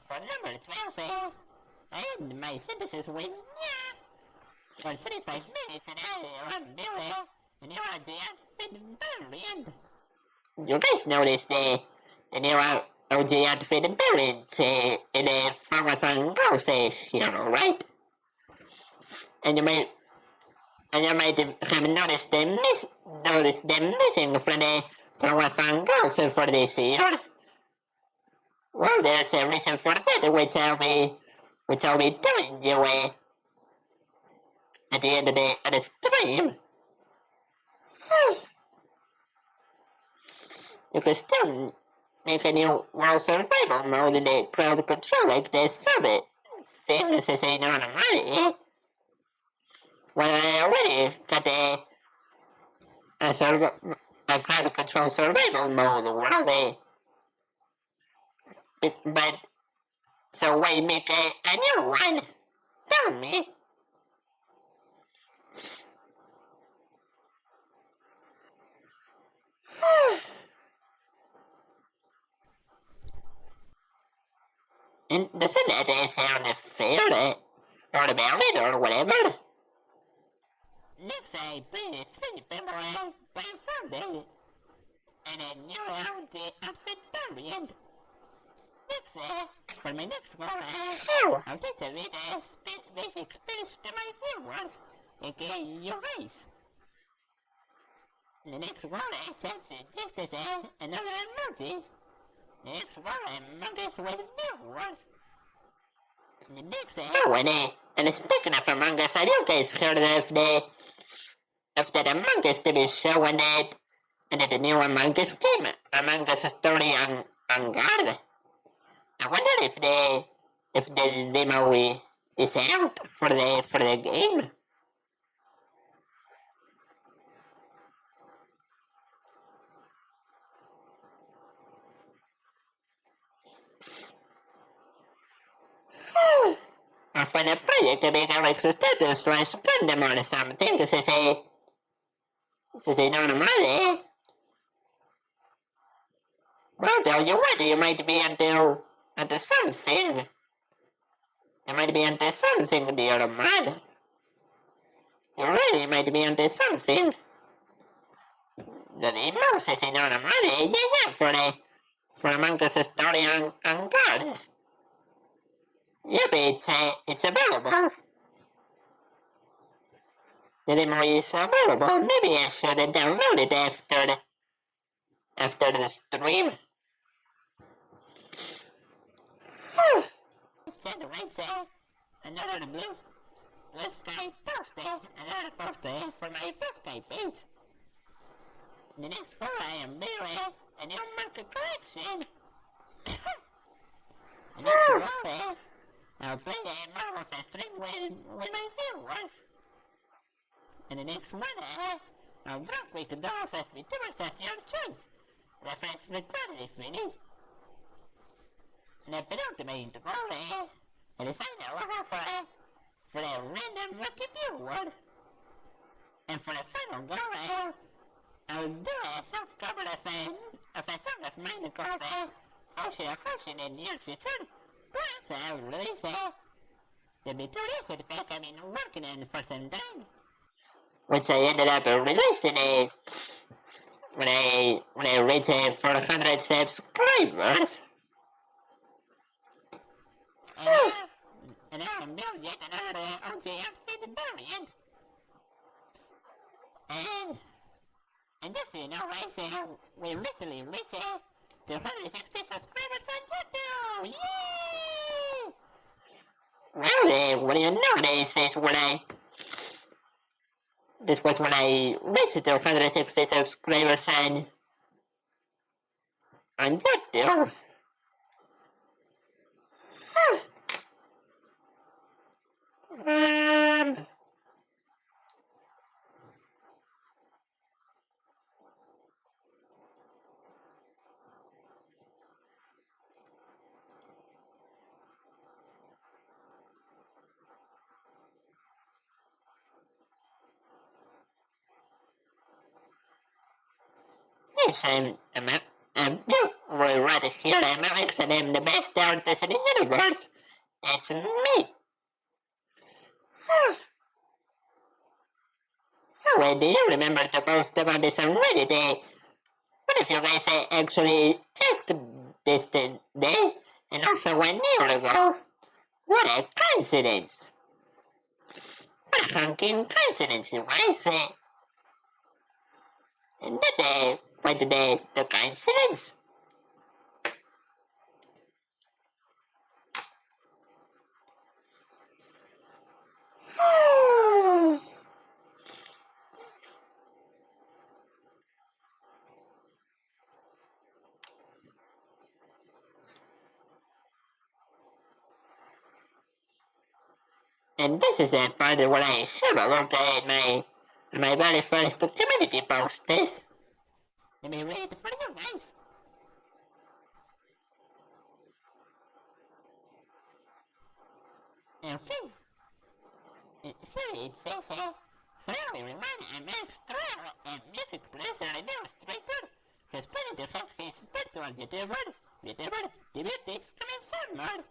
For number 12, I end my sentences with yeah. For 25 minutes and I am Billy, and you are the outfit variant. You guys noticed the new OG outfit variant in the Flower Song Girls hero, right? And you might have noticed them missing from the Flower Song Girls for this year. Well, there's a reason for that, which I'll be telling you at the end of the stream. You can still make a new world survival mode in the crowd control like this summit things to say no money. Well, I already got a crowd control survival mode world. But so why make a new one? Tell me. And doesn't that sound fair or valid or whatever? Next I play 3 people by Sunday and a new outfit variant. Next, for my next goal, I'll teach a bit basic Spanish to my viewers, aka you guys. The next goal, chance just as another emoji. The next goal, mangas with viewers. The next, and speaking of Among Us, have you guys heard of that Among Us TV show and that the new Among Us game, Among Us Story on Guard? I wonder if the demo is out for the game. Or for the project to make Alex status / Gundam or something, to say no money. Well, tell you what, you might be into something. You might be into something, dear man. You really might be into something. The most is no money, yeah, for Among Us Story on Guard. Yep, it's available. The demo is available. Maybe I should download it after the stream. Generates another blue sky poster, another poster for my blue sky page. The next one I am doing a new market collection. The next one I'll play a Marvel's stream with my viewers. And the next one I'll drop with dolls as VTubers of your choice. Reference required if we need. And the penultimate goal I decided a logo for a random lucky viewer. And for the final goal I'll do a self-cover of a song of mine called Ocean in the near future. Plus, I'll release the VTUBER pack I've been working on for some time. Which I ended up releasing when I reached 400 subscribers. And now I'm building yet another OG outfit variant. And just so you know, guys, we recently reached 260 subscribers on YouTube! Yay! Well, what do you know? This was when I reached 260 subscribers on YouTube. Yes, I'm right here. I'm Alex, and I'm the best artist in the universe. It's me. Oh, do you remember to post about this on Reddit? What if you guys actually asked this today, and also 1 year ago? What a coincidence! What a honking coincidence, you guys! And that quite the coincidence. And this is a part where I have a look at my very first community post this. Let me read it for you guys. Okay. Here it says, friendly reminder, I'm Max Turell, a music producer and illustrator, who's planning to have his virtual VTuber debuts coming soon more,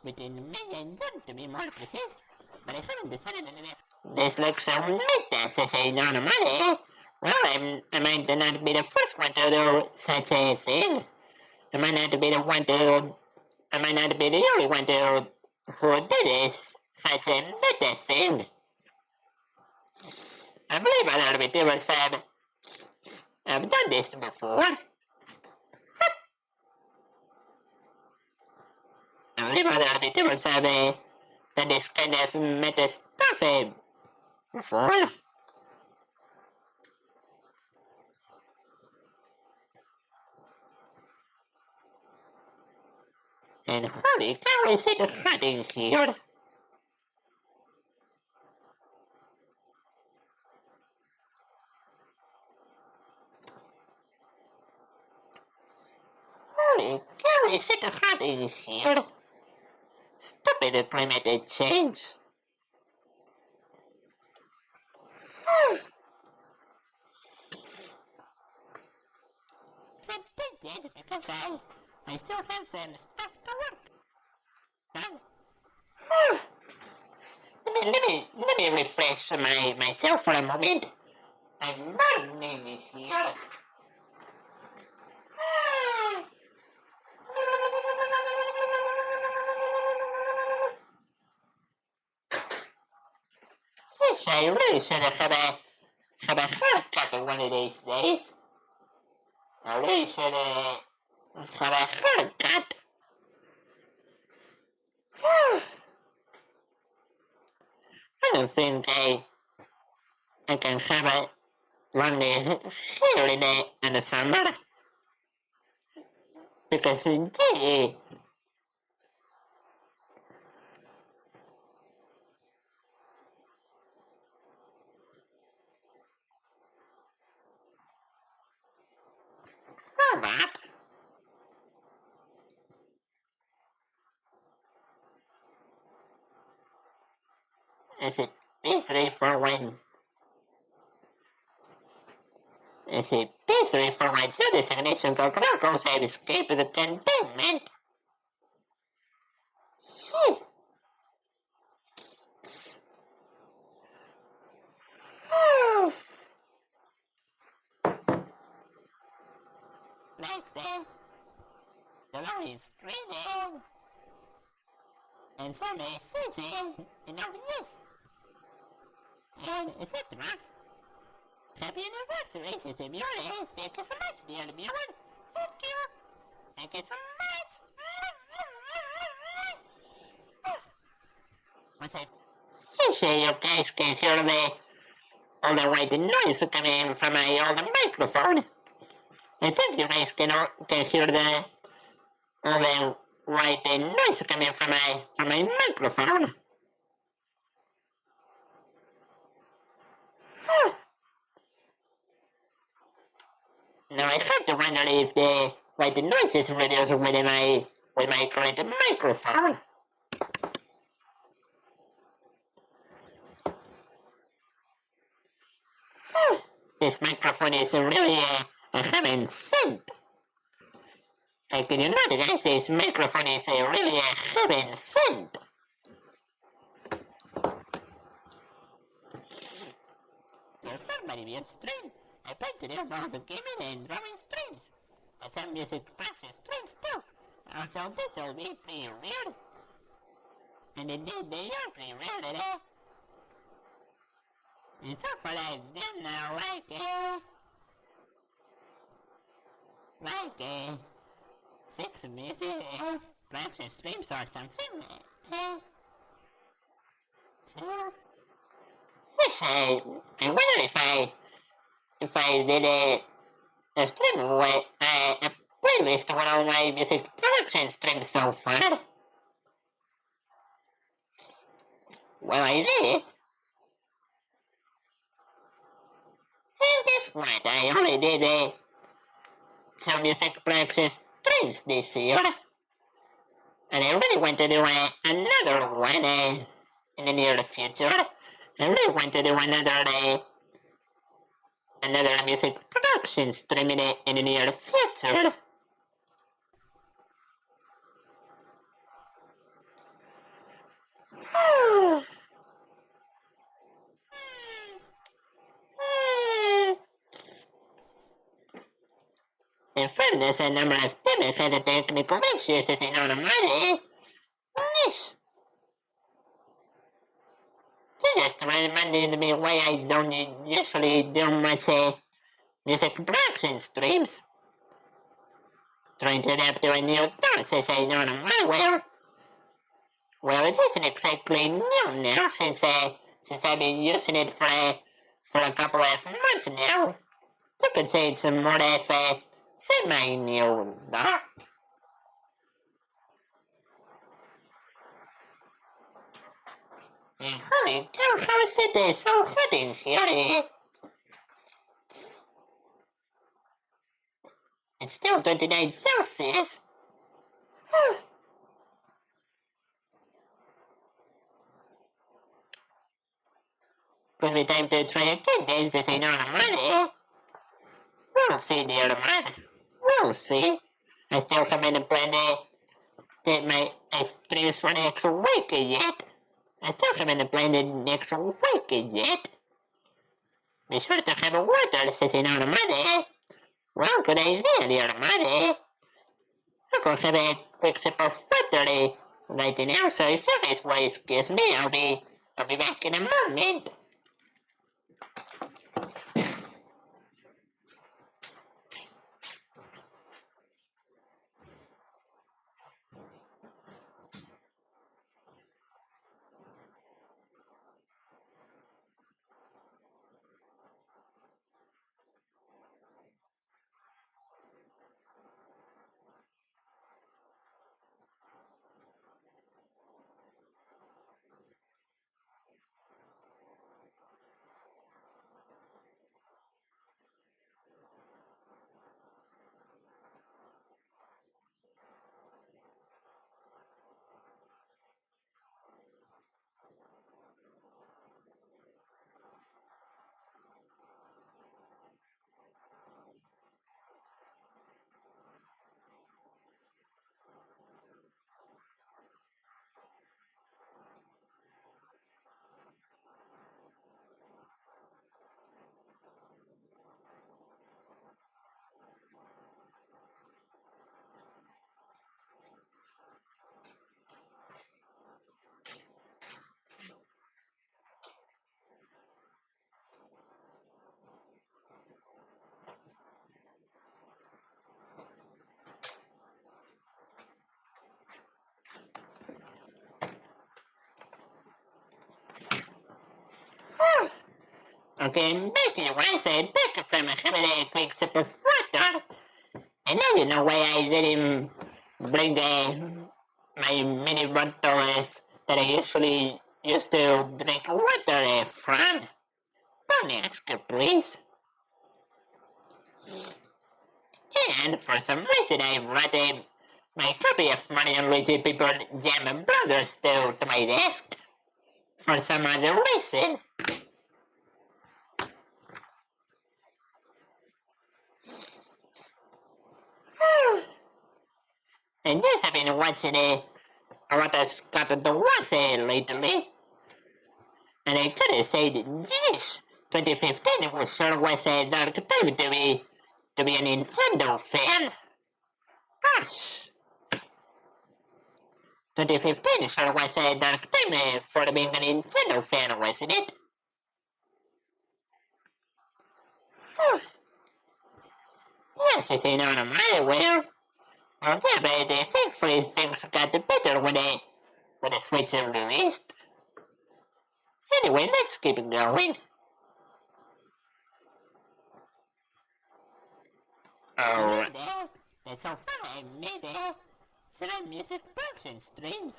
between May and June to be more precise, but I haven't decided on it. This looks so meta, says I don't know money. Well, I might not be the first one to do such a thing. I might not be the only one who did this, such a meta thing. I believe other VTubers have done this before. I believe other VTubers have done this kind of meta stuff before. And holy cow, is it hot in here? Holy cow, is it hot in here? Stupid climate change. I'm tempted because I still have some stuff to work on. Let me refresh myself for a moment. I'm burning here. Yes, I really should have a haircut one of these days. I really should have a haircut. I don't think I can have a long hair in the summer. Because gee, hold up. Is it P341? Is it P341? So designation cocolocos have escaped the containment. Like that, the law is screaming, and some is seizing, and nothing else. And etc. Happy anniversary, says the viewer. Thank you so much, dear viewer. Thank you. Thank you so much. What's that? You say you guys can hear all the white noise coming from my old microphone. I think you guys can hear all the white noise coming from my microphone. Now I have to wonder if the white noise is reduced with my current microphone. This microphone is really a heaven sent. I can you know, guys, this microphone is really a heaven sent. There's somebody weird stream. I plan to do both gaming and drawing streams. And some music practice streams too. Also, this will be pretty weird. And indeed, they are pretty weird at all. And so far I don't know, like 6 music practice streams or something. So, yes, I wonder if I did a stream with a playlist with all my music production streams so far. Well, I did. And guess what? I only did some music practice streams this year. And I really want to do another one in the near future. I really want to do another music production stream in the near future. In fairness, a number of people had technical issues as in on money. Yes. They just reminded me why I don't usually do much music production streams. Trying to adapt to a new task as I don't know well, it isn't exactly new now since I've been using it for a couple of months now. You could say it's more of semi-new, though. Holy cow, how is it so hot in here? It's still 29 Celsius. Could be time to try again, then, since I know the money. We'll see, dear man. We'll see. I still haven't planned that my streams for next week yet. I still haven't planned it next week yet. Be sure to have water, since I know the money. Well, good idea, dear man. I'm gonna have a quick sip of water right now, so if you guys will excuse me, I'll be back in a moment. Okay, back you I said back from having a quick sip of water. And now you know why I didn't bring my mini bottle that I usually used to drink water from. Don't ask, please. And for some reason I brought my copy of Mario and Luigi Paper Jam Brothers to my desk. For some other reason. And yes, I've been watching a lot of Scott the Watch lately. And I gotta say that yes, 2015 was a dark time to be a Nintendo fan. Gosh. 2015 sure was a dark time for being a Nintendo fan, wasn't it? Yes, I say no, no matter where. Well, yeah, but thankfully things got better when the Switch released. Anyway, let's keep it going. Alright. That's how far I made some music production streams.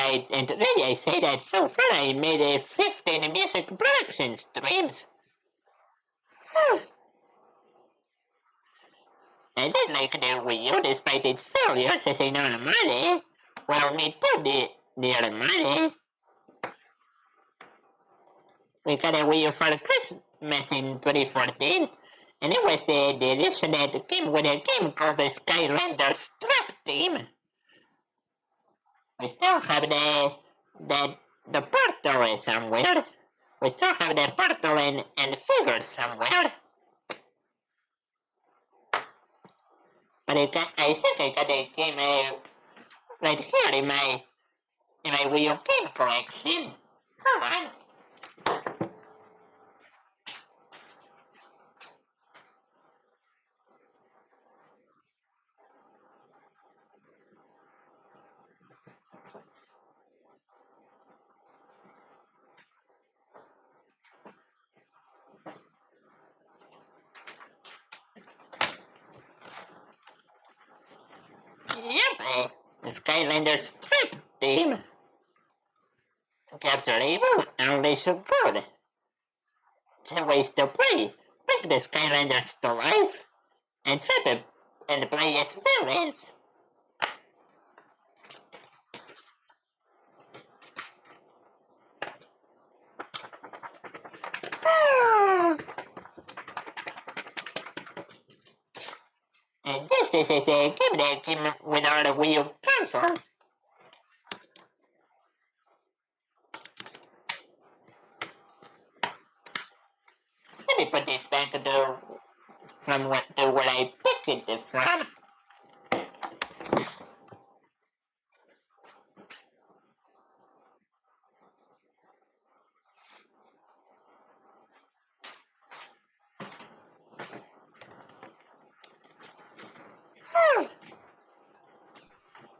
Right, and today I say that so far I made 15 music production streams. I did like the Wii U despite its failures as a non-money. Well, me too, dear money. We got a Wii U for Christmas in 2014, and it was the edition that came with a game called the Skylanders Trap Team. We still have the portal somewhere. We still have the portal and figures somewhere. But I think I got a game right here in my Wii U game collection. Hold on. Yep, the Skylanders Trap Team. Capture evil, unleash good. 10 ways to play. Bring the Skylanders to life. And trap it and play as villains. And this is a game that came with our Wii U console. Let me put this back to where I picked it from.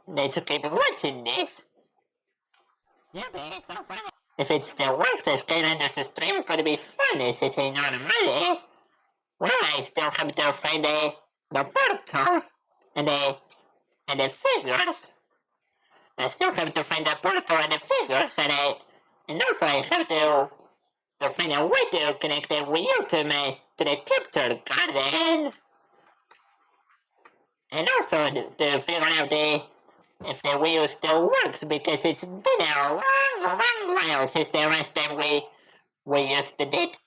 Let's keep watching this. Yeah, it's so fun. If it still works, the Skylanders stream could be fun. This is a non-money. Well, I still have to find the portal and the figures. I still have to find the portal and the figures, and also I have to find a way to connect the Wii U to the capture card and also to figure out if the Wii U still works, because it's been a long while since the last time we used it.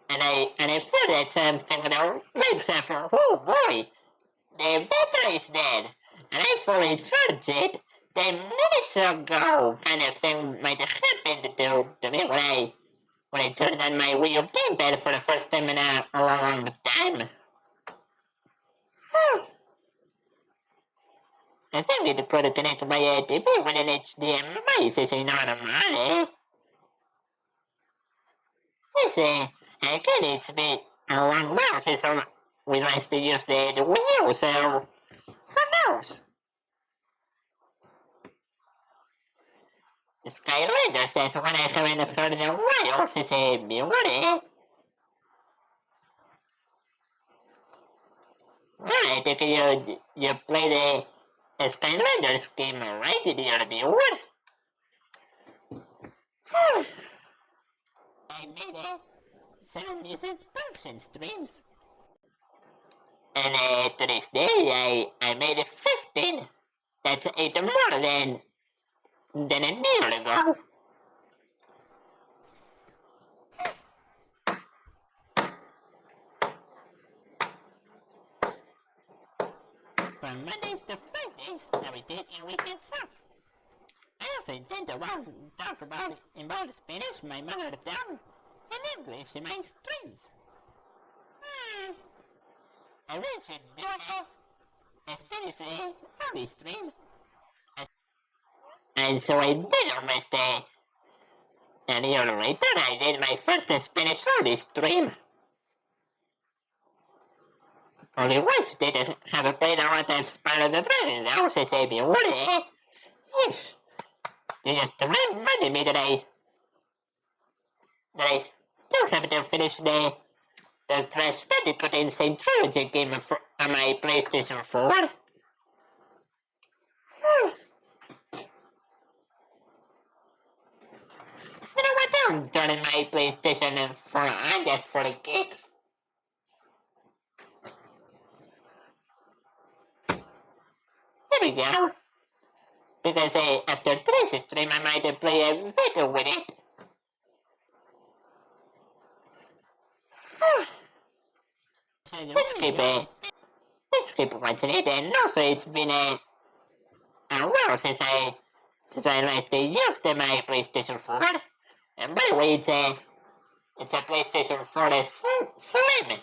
And I feel that something like something. Oh boy, the battery's dead, and I fully charged it 10 minutes ago. Kind of thing might have happened to me when I turned on my Wii U gamepad for the first time in a long time. I think it could connect my TV with an HDMI, since I know the money. Yes, again, it's been a long while since we last used the Wii U, so who knows? Skylander says when I haven't heard in a while since I've been worried. Well, I think you play the Skylanders game, right, dear viewer? I made 7 music function streams. And to this day, I made 15. That's 8 more than a year ago. From Mondays to Fridays, I'll be taking weekends off. I also intend to talk about in both Spanish, my mother tongue, and English in my streams. I really should do a Spanish only stream. And so I did almost a year later. I did my first Spanish only stream. Only once did I have played a lot of Spyro the Dragon. I was a baby. What? Yes. You just reminded me that I still have to finish the the Crash Bandicoot Insane Trilogy game on my PlayStation 4. You know what? I'm turning my PlayStation 4 on just for the kicks. There we go. Because after today's stream, I might play a bit with it. Let's keep watching it, and also it's been a while since I last used my PlayStation 4. And by the way, it's a PlayStation 4 Slim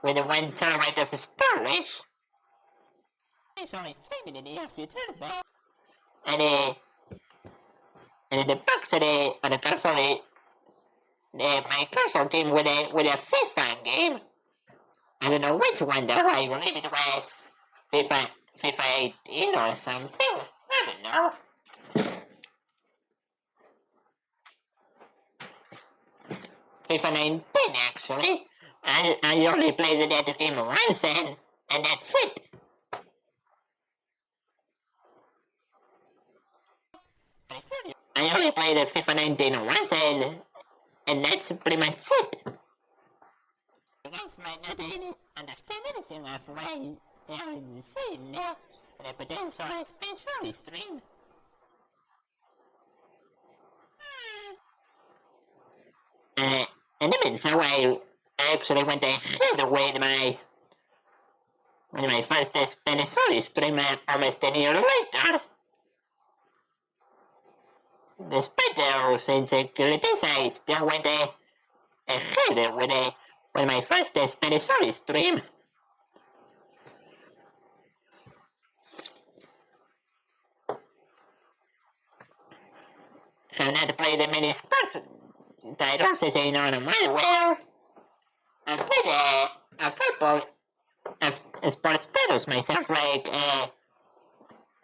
with 1 terabyte of storage. It's only streaming in the near future, but and in the box of the console, my console came with a FIFA game. I don't know which one though. I believe it was FIFA 18 or something. I don't know. FIFA 19 actually. I only played that game once and that's it. I only played FIFA 19 once and that's pretty much it. You guys might not understand anything of what I'm saying now, but I potential especially stream. And even so, I actually went ahead with my first Spanish stream almost a year later. Despite those insecurities, I still went ahead with my first Spanish stream. Have not played many sports titles as I normally will. I've played a couple of sports titles myself, like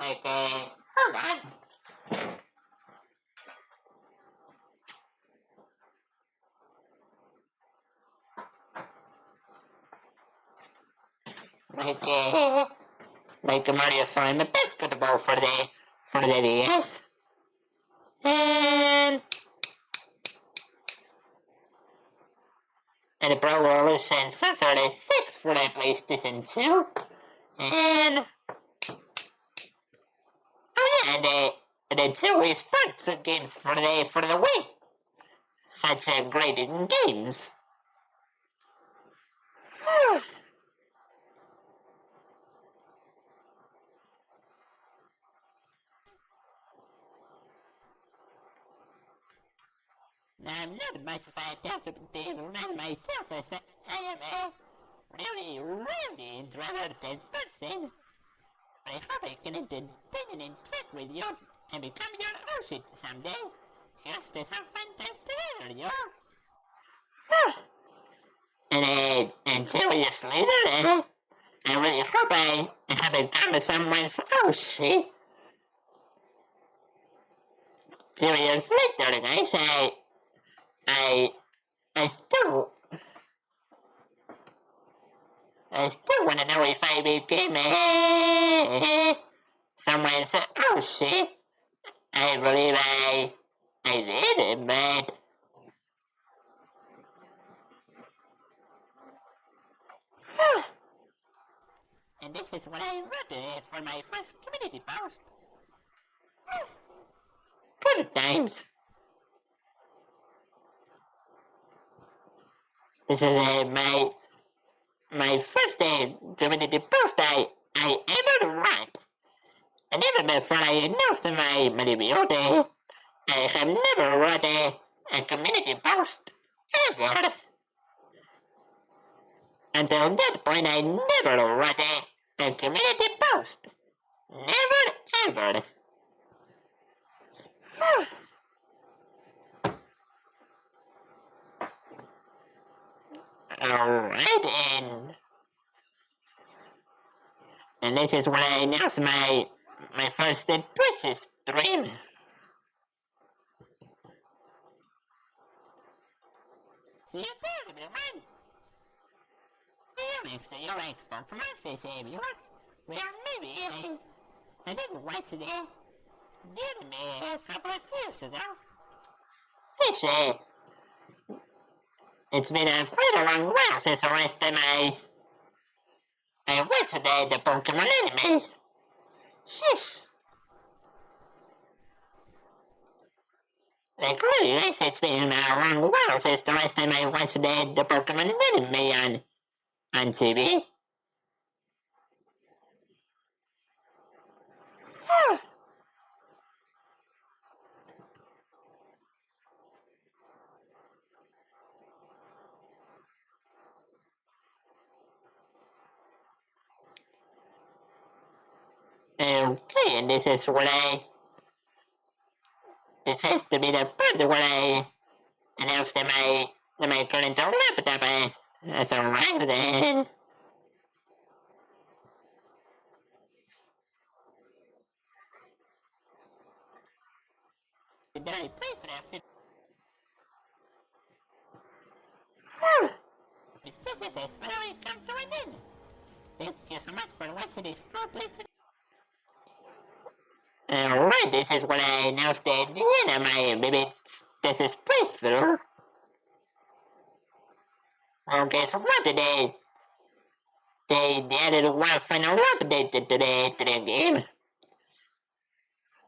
hold on. Like Mario Slime Basketball for the DS. And the Pro Evolution Soccer 6 for the PlayStation 2. And oh yeah, and the 2 Wii Sports games for the Wii. Such great games. I'm not much of a talkative man myself, as I am a really introverted person. I hope I can entertain and interact with you and become your host someday. Here's to some fun times together, yo. And 2 years later, I really hope I have become someone's host. 2 years later, guys, I still want to know if I became someone's host. I believe I did, but and this is what I wrote for my first community post. Good times. This is my first community post I ever wrote. And even before I announced my debut, I have never wrote a community post ever. Until that point, I never wrote a community post. Never ever. Alright, and this is when I announced my first Twitch stream. See you there, everyone. Remix that you like Pokemon, says everyone. Well, maybe I didn't watch the anime a couple of years ago. Yes, it's been quite a long while since the last time I watched the Pokemon anime. Sheesh. Like really, yes, it's been a long while since the last time I watched the Pokemon anime on TV. Okay, and this has to be the part where I announced that my current laptop has arrived in. Did I play for that? This has finally come to an end. Thank you so much for watching this complete video. Alright, this is what I announced at the end of my this is playthrough. Well, guess what? They added one final update to the game.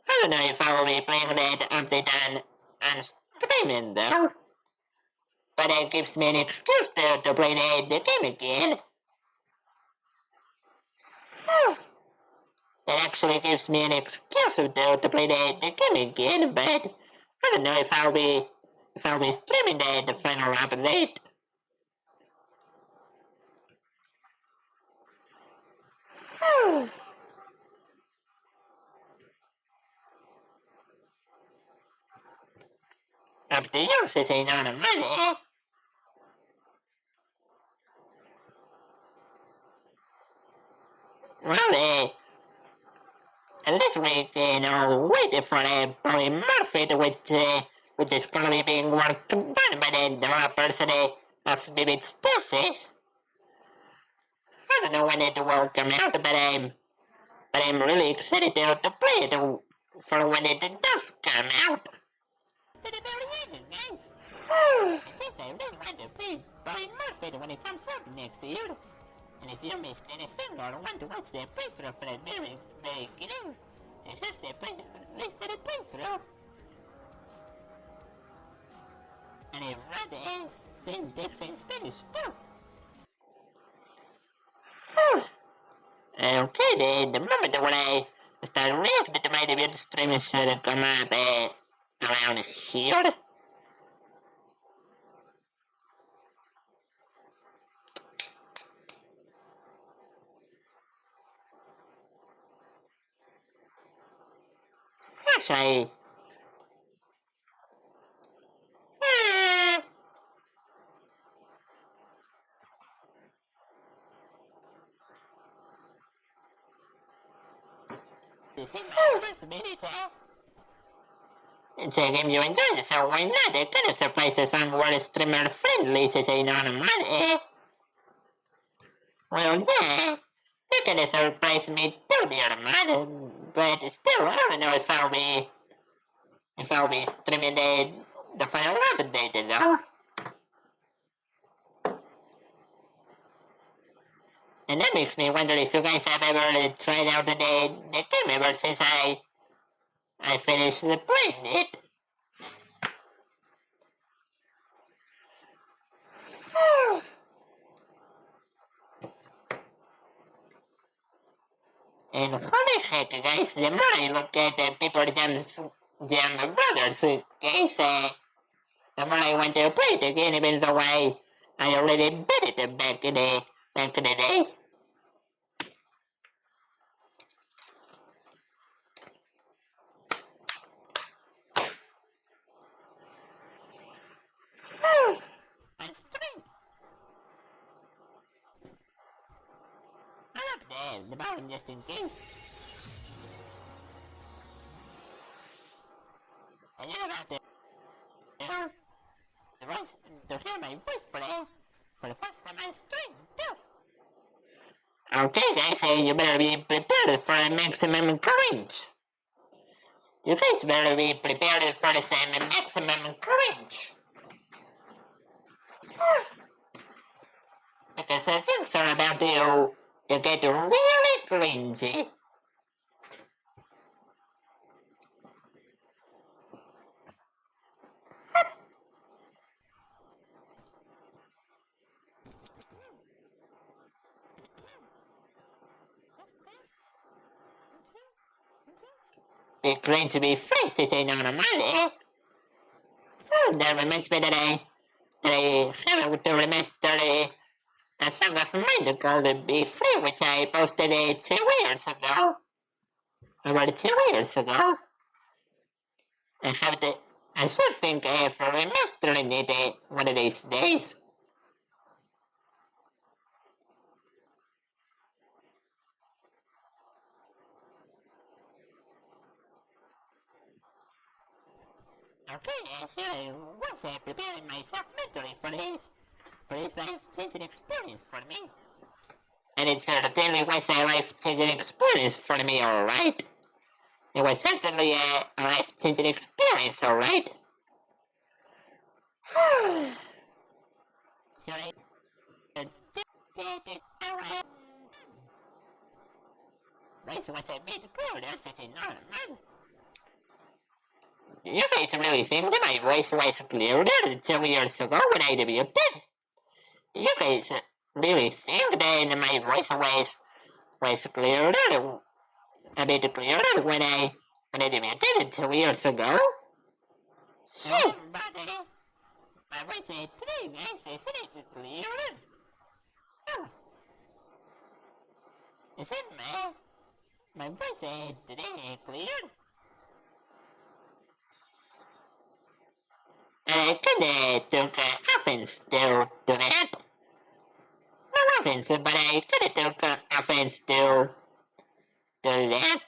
I don't know if I will be playing that update on streaming though. But it gives me an excuse to play the game again. That actually gives me an excuse to play the game again, but I don't know if I'll be streaming the final update. Up to you, says ain't on the money. Well, this week, waiting for a polymorphic which is currently being worked on by the developers of Vivid Stasis. I don't know when it will come out, but I'm really excited to play it for when it does come out. To the very end, guys. I guess I really want to play polymorphic when it comes out next year. And if you missed anything or want to watch the playthrough for the very beginning, then here's the list of the playthrough. And it runs syntax in Spanish too. Okay, the moment when I start reacting to my debut stream should come up around here. Yes, I... This is my first minute, It's a game you enjoyed, so why not? The kind of surprises on word streamer friendly, says Anonymous, Well, yeah, that kind of surprised me too, dear man. But still, I don't know if I'll be streaming the final update, though. And that makes me wonder if you guys have ever tried out the game ever since I finished playing it. And holy heck, guys, the more I look at the Paper Jam Brothers games, the more I want to play it again, even though I already did it back in the day. On stream. I love the button just in case. And you know about the to hear my voice for the first time on stream, too. Okay, guys, you better be prepared for a maximum cringe. You guys better be prepared for the same maximum cringe. Because things are about to get really cringy. The cringy phrase is normally. That reminds me that I have to remaster a song of mine called Be Free, which I posted 2 years ago. About 2 years ago. I should think of remastering it one of these days. Okay, here I was preparing myself mentally for this life-changing experience for me. And it certainly was a life-changing experience for me, alright? It was certainly a life-changing experience, alright? Voice was a bit clearer, since it's normal. You guys really think that my voice was clearer 2 years ago when I debuted? You guys really think that my voice was clearer, a bit clearer when I debuted 2 years ago? Shit! My voice today, guys, isn't it clearer? Oh. Isn't my voice today clear? I could took offense to that. No offense, but I could took offense to that.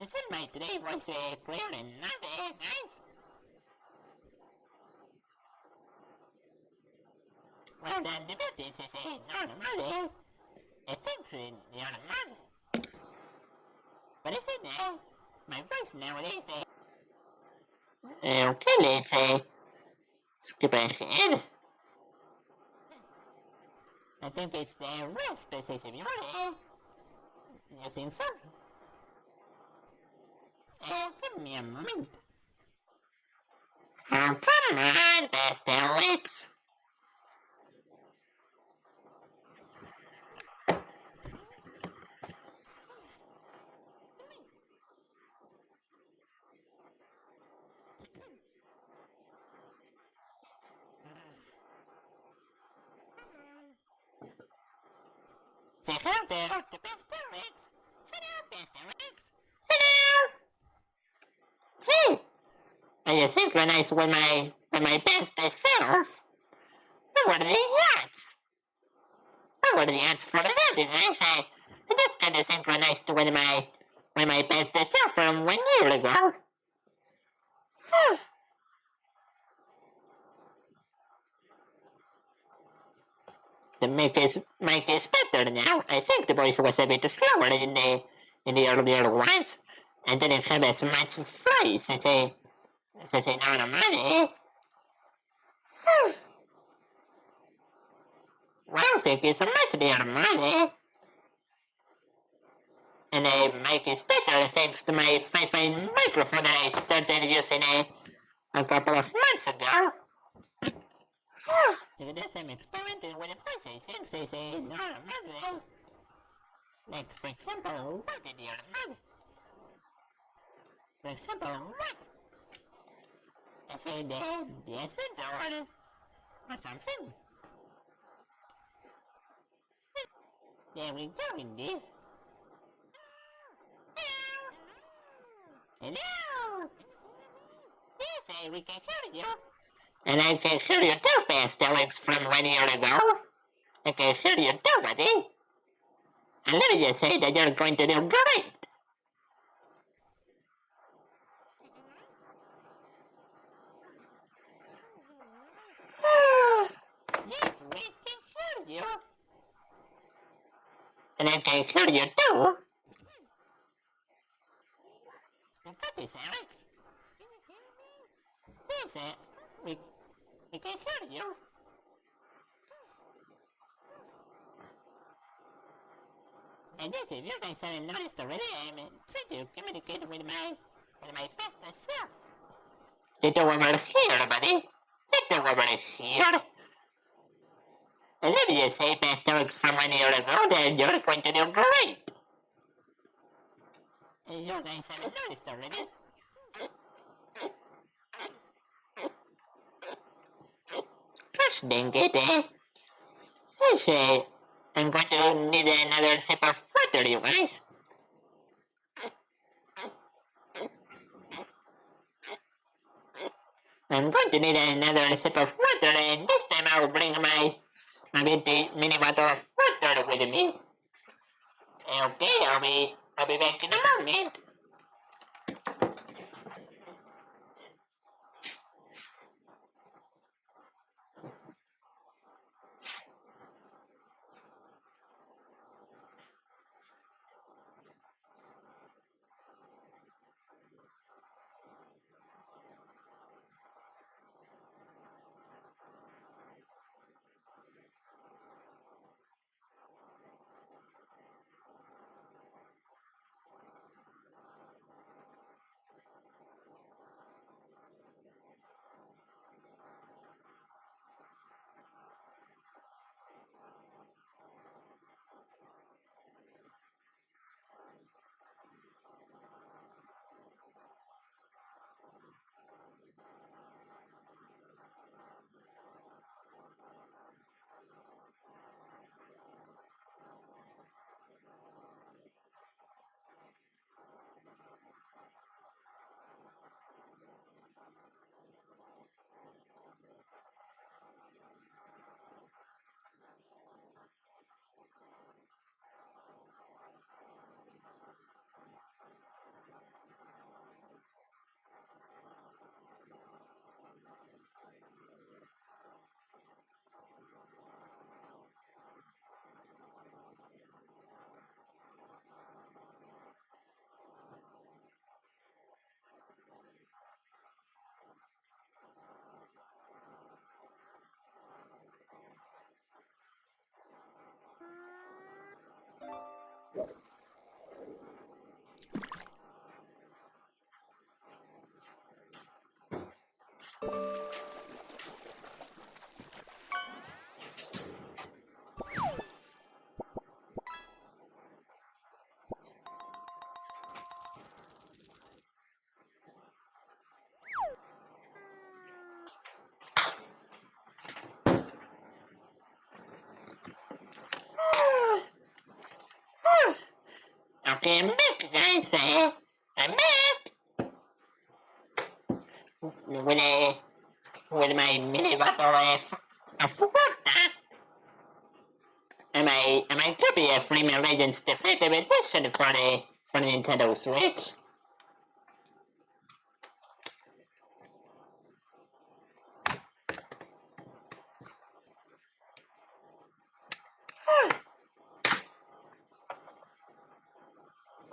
Isn't my today voice clear enough, guys? Well, the difference is normal. It thinks normal. But isn't my voice nowadays okay, let's skip ahead. I think it's the responsibly. You think so? Give me a moment. Oh, come on, best Alex. Say hello there, the best Alex. Hello, best Alex. Hello. Hey, are you synchronized with my best self? What are the odds? What are the odds for that? Did I say? I just kind of synchronized with my best self from 1 year ago. The mic is better now. I think the voice was a bit slower in the earlier ones, and didn't have as much phrase as I normally. Well, thank you so much, dear money. And the mic is better thanks to my fine microphone that I started using a couple of months ago. This I'm experimenting with the voices since they say normal. Like, for example, what did you remember? For example, what? I said, yes, or something. There we go, indeed. Hello! Yes, we can hear you. And I can hear you too, past Alex from 1 year ago. I can hear you too, buddy. And let me just say that you're going to do great. Yes, we can hear you. And I can hear you too. You got this, Alex. Can you hear me? Yes, we can hear you. And yes, if you guys haven't noticed already, I'm trying to communicate with my past self. Little over here, buddy. Little over here. And let me just say, past jokes from 1 year ago, that you're going to do great. You guys haven't noticed already. Gosh dang it, eh? I say, I'm going to need another sip of water, you guys. I'm going to need another sip of water, and this time I'll bring my mini bottle of water with me. Okay, I'll be back in a moment. Okay, I'm back, guys. I'm back with my mini bottle of water. And my copy of Freeman Legends Definitive Edition for the Nintendo Switch.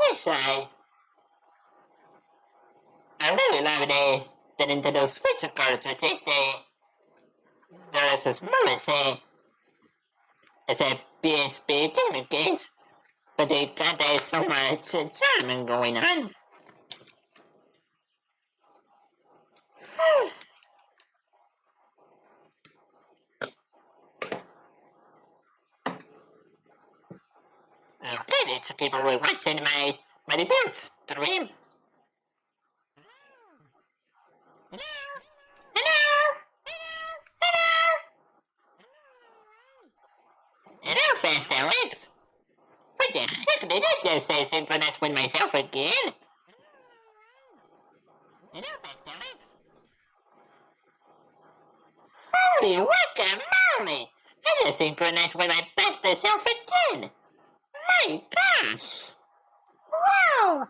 Yes, I really love the Nintendo Switch cartridges. They're as small as a PSP gaming case, but they got so much charming going on. Okay, let's keep watching my debut stream. Hello? Hello? Hello, Past Alex? What the heck did I just say synchronize with myself again? Hello, Past Alex? Holy guacamole! I just synchronized with my best self again! My gosh! Wow!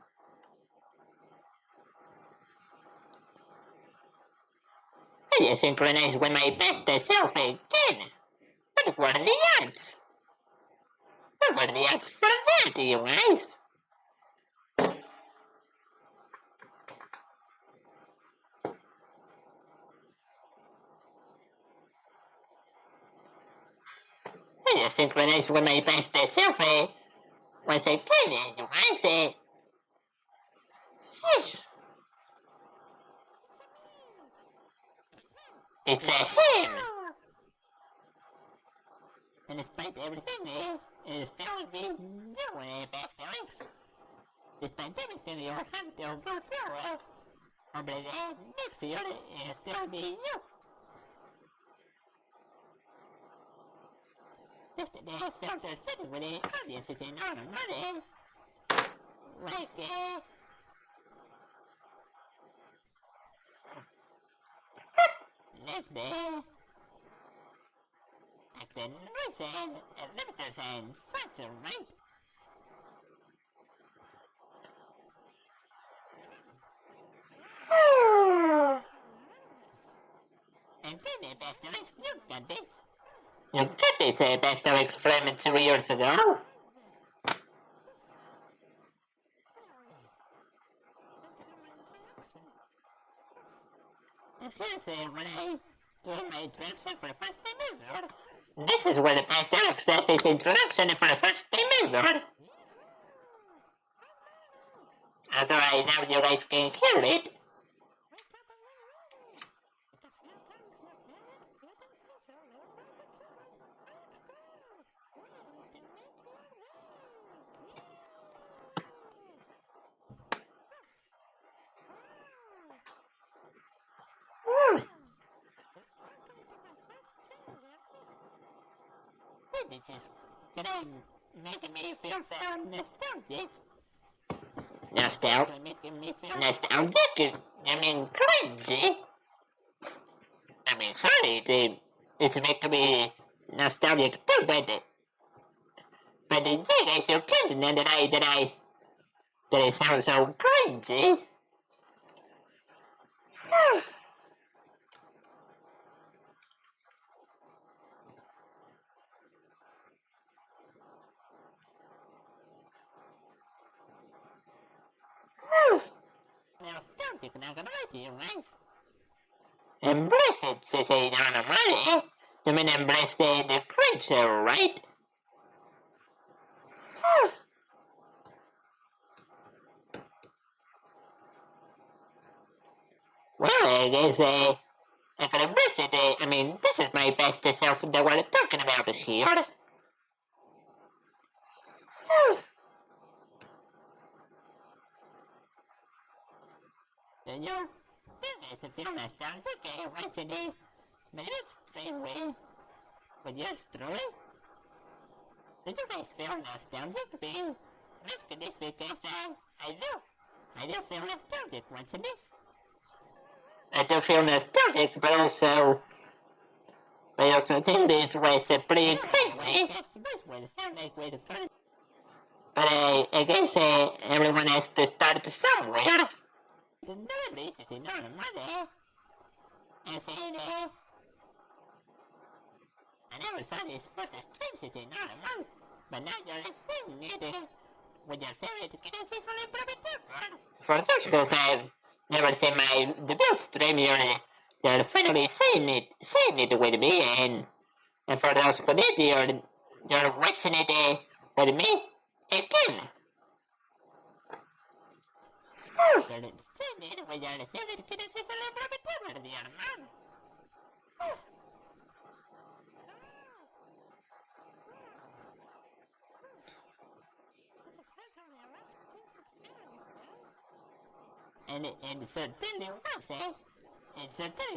I just synchronized with my best self again! What were the odds? What were the odds for that, you guys? I just synchronized with my best self once again, you guys. Yes. It's a him! And despite everything, it's still being new, best Alex. Despite everything you have to go through, over the next year, it'll still be you. Yesterday, I felt sitting with the audience in all the money. Like, left there. Like the noise and limiters and such, right? And then the best Alex, you got this. You got this best Alex from 2 years ago. Here's when I do my introduction for the first time ever. This is where the best Alex does his introduction for the first time ever. Although I know you guys can hear it. This is gonna make me feel so nostalgic. Nostalgic? I mean, cringy. I mean, sorry, it's making me nostalgic too, but you guys still can't deny that it sounds so cringy. Nostalgic, not gonna lie to you guys. Embrace it, say Donna Money. You mean embrace the cringe, right? Well, I guess I can embrace it. I mean, this is my best self that we're talking about here. You guys feel nostalgic once a day, but it's straight way with yours truly. Did you guys feel nostalgic being risk this because I do feel nostalgic once a day. I do feel nostalgic, but also think this was pretty crazy. But I guess everyone has to start somewhere. The nowadays is enormous money. And saying I never saw this first streams is enormous, but now you're seeing it with your favorite seasonal PIGGY. For those who have never seen my debut stream, you're finally seeing it with me, and for those who did, you're watching it with me again. You're seeing it with your favorite seasonal PIGGY, dear man. And it certainly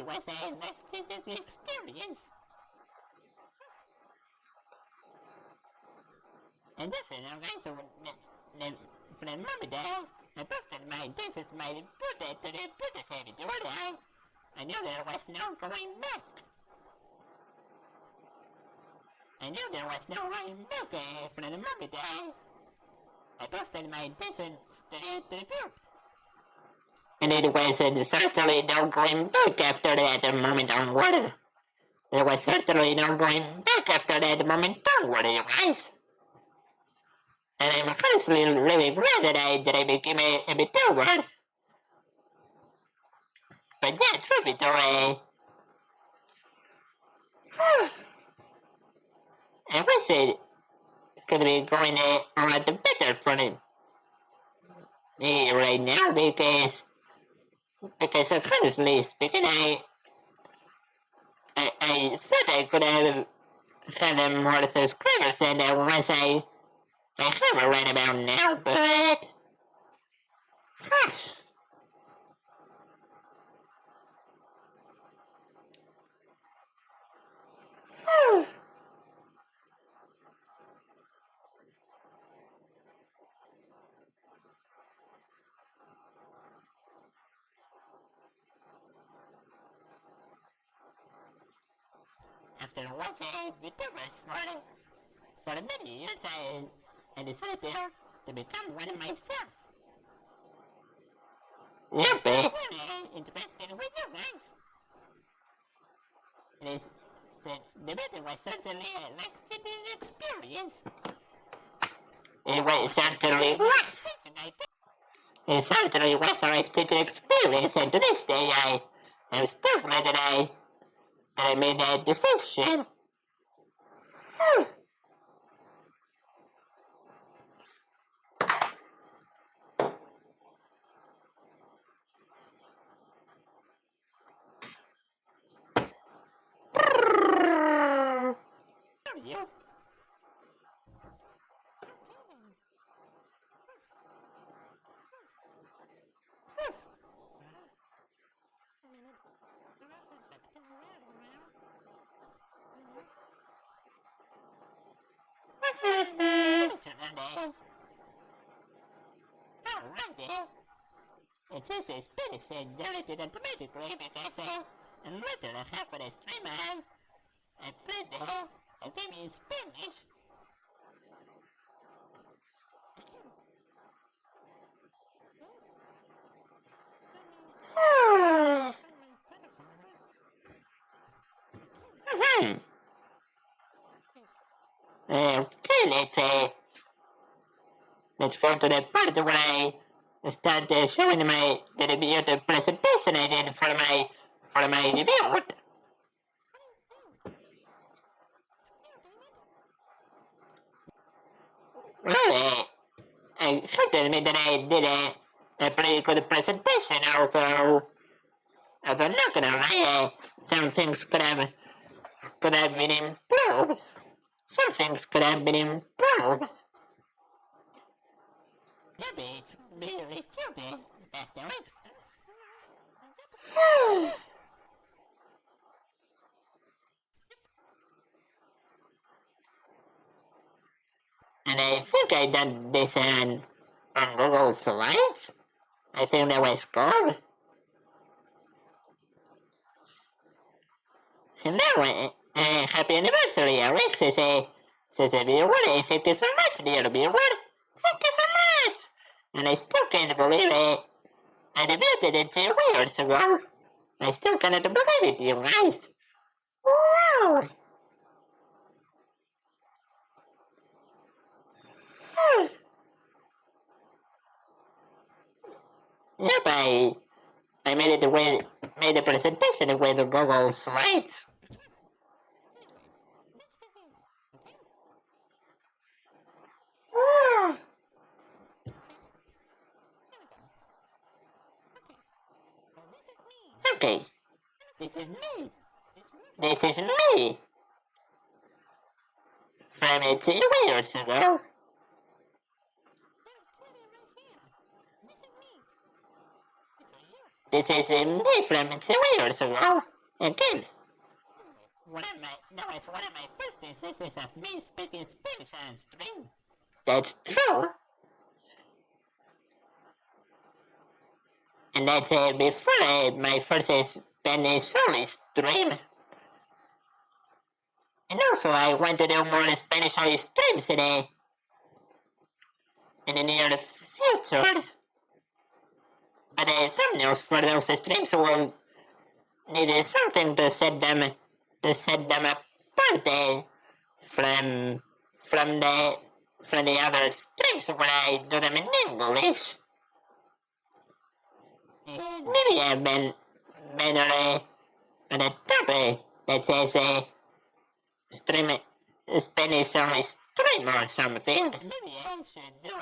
was a life-changing experience. And just guys, from the moment that I posted this is my birthday to the birthday ceremony, I knew there was no going back. I knew there was no warm milk from the moment I posted my intentions to the group. And it was certainly no going back after that moment onward. There was certainly no going back after that moment onward, you guys. And I'm honestly really glad that I became a VTuber. But yeah, truth be told, I wish it could be going a lot better for me right now because honestly speaking, I thought I could have had more subscribers than the ones I have right about now, but gosh. After watching VTubers for many years, I decided to become one of myself. Yep, interacting with you guys. The video was certainly a life-changing experience. It was certainly was. It certainly was a life-changing experience, and to this day, I'm still glad that I made that decision. You. Alrighty. It says it's finished and deleted automatically because later half of the stream I played the game in Spanish. Okay, let's go to the part where I start showing the review, the presentation I did for my review. Well, I have to admit that I did a pretty good presentation, although not gonna lie, some things could have been improved. Some things could have been improved. Maybe it's really cute, that's the way. And I think I done this on Google Slides. I think that was called. Hello, happy anniversary, Alex. Says everyone, thank you so much, dear viewer. Thank you so much. And I still can't believe it. I debuted it 2 years ago. I still cannot believe it, you guys. Wow. Yep, I made the presentation with Google Slides. Okay, this is me. This is me. From 2 years ago. This is me from 2 years ago. Again. That was one of my first instances of me speaking Spanish on stream. That's true. And that's before my first Spanish only stream. And also, I want to do more Spanish streams today in the near future. But the thumbnails for those streams will need something to set them apart from the other streams when I do them in English. Maybe I've been on a top that says stream Spanish only stream or something. Maybe I should do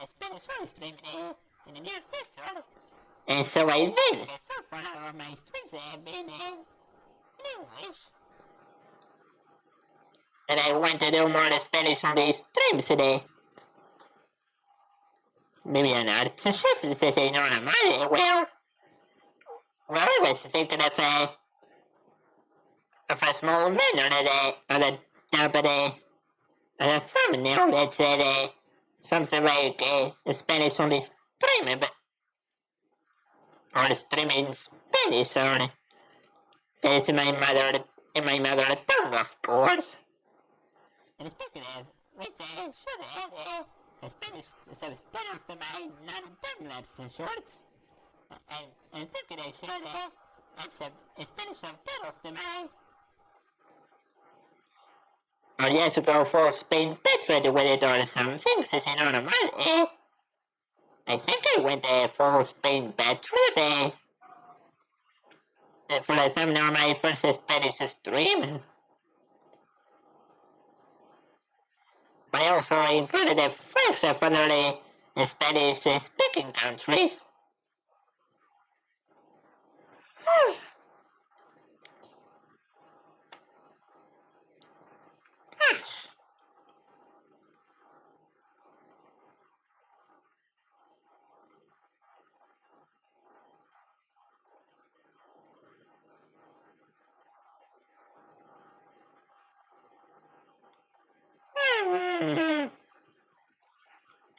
a Spanish only stream in the near future. And so I did. So far all of my streams have been in English. And I want to do more Spanish only streams today. Maybe an artist says no on my well, I was thinking of a small banner on the top of the thumbnail that said something like Spanish only stream, or streaming Spanish, or that is in my mother tongue, of course. And speaking of which, I should add a Spanish subtitles to my non-time-lapse shorts. And thinking I should add some Spanish subtitles to my... Or yes, go full Spain portrait with it or something, since I don't know I think I went full Spain portrait for the thumbnail of my first Spanish stream. But I also included the flags of other Spanish-speaking countries. Gosh.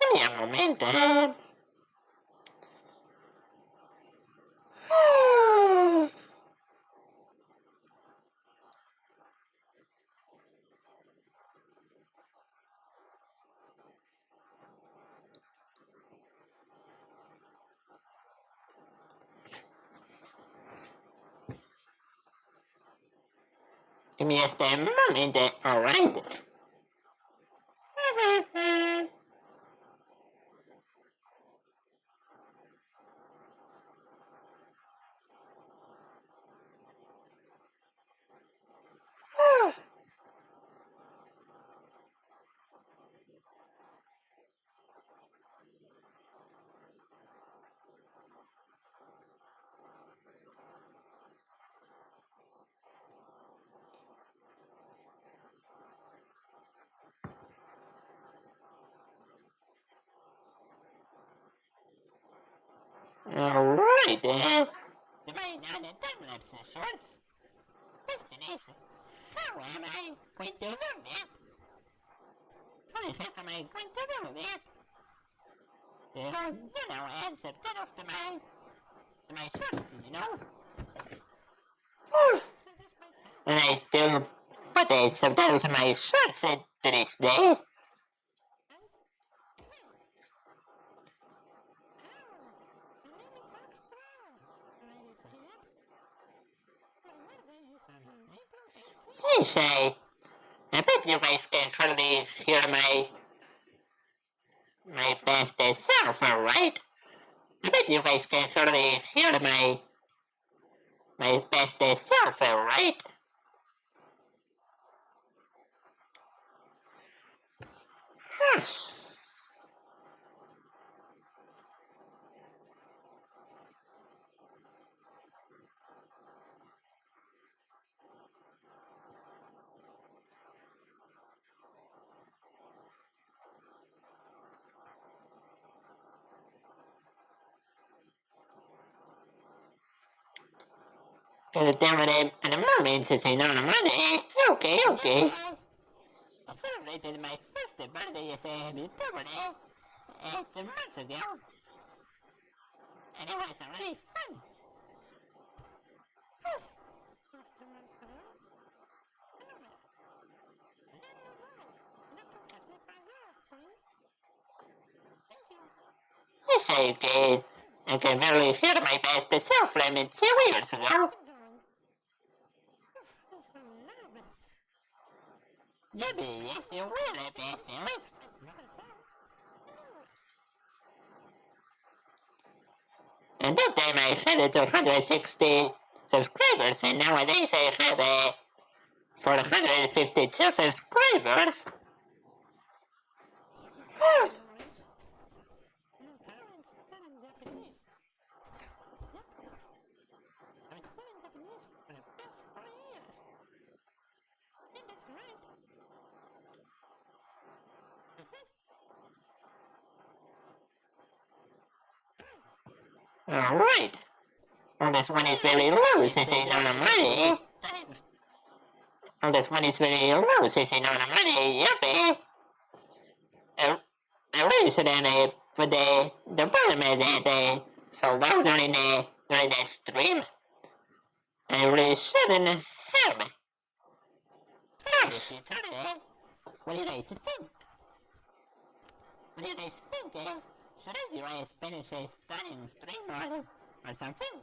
Give me a moment. Give me just a moment, alright? Alright, the main on the time-lapse shorts. Question is, how am I going to do that? How the heck am I going to do that? Add subtitles to my shorts, you know? And I still put the subtitles in my shorts to this day. Hey, say, I bet you guys can hardly hear my best self, alright? I bet you guys can hardly hear my best self, alright? Yes. Gonna down it at the moment since I know I'm on it. Okay. I celebrated my first birthday as a VTuber 8 months ago. And it was really fun. say I can barely hear my best self from 2 years ago. Maybe yes, you will at best, Alex. At that time I had 260 subscribers, and nowadays I have 452 subscribers. Alright. Well, this one is very low since I don't have money. Well, this one is very low since I don't have money. Yuppie. I really should have put the problem is that so loud during that stream. I really shouldn't have. Gosh, what do you guys think? What do you guys think, eh? Should I do a Spanish studying stream or something?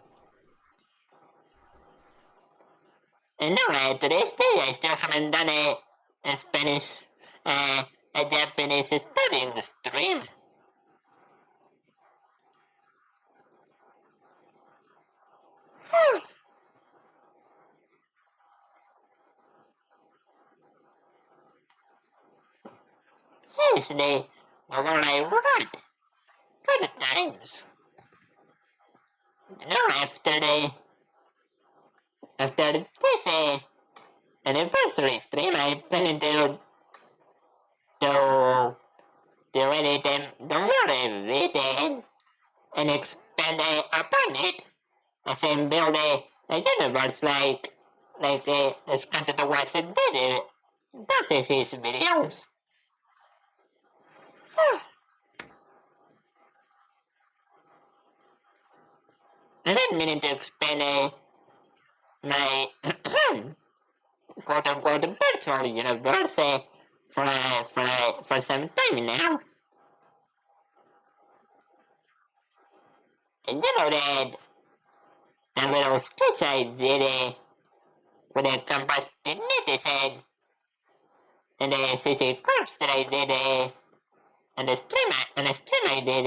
And no, today's day I still haven't done a Spanish, a Japanese studying stream. Seriously, the Lord I wrote. Good times. Now after this anniversary stream, I plan to edit the Lord of it and expand upon it, as in build a universe like the Scott was did does in his videos. I've been meaning to expand my quote-unquote virtual universe for some time now. And you know that little sketch I did with the combusted netizen and the CC course that I did on the stream I did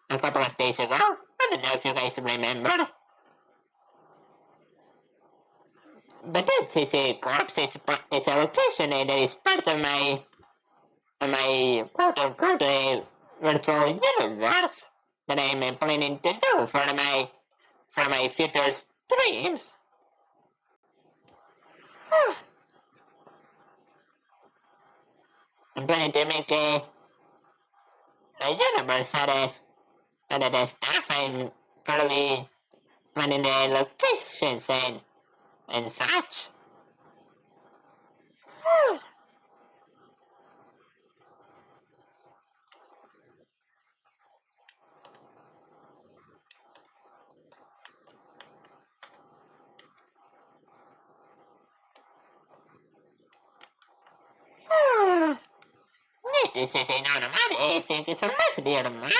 a couple of days ago. I don't know if you guys remember. But that CC Corps is a location that is part of my quote-unquote virtual universe that I'm planning to do for my future streams. I'm planning to make a universe out of the stuff. I'm currently planning the locations and such. This is another money. Thank you so much, dear money.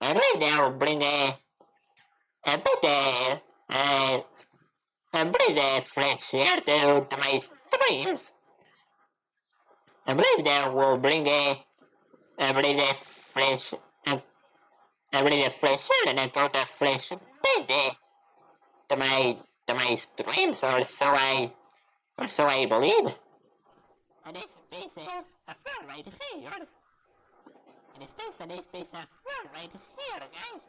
I believe they will bring a bring the fresh air to my streams. I believe they will bring bring the fresh air and I got a fresh bed to my streams, or so I believe. And this piece of floor right here. And this piece of floor right here, guys.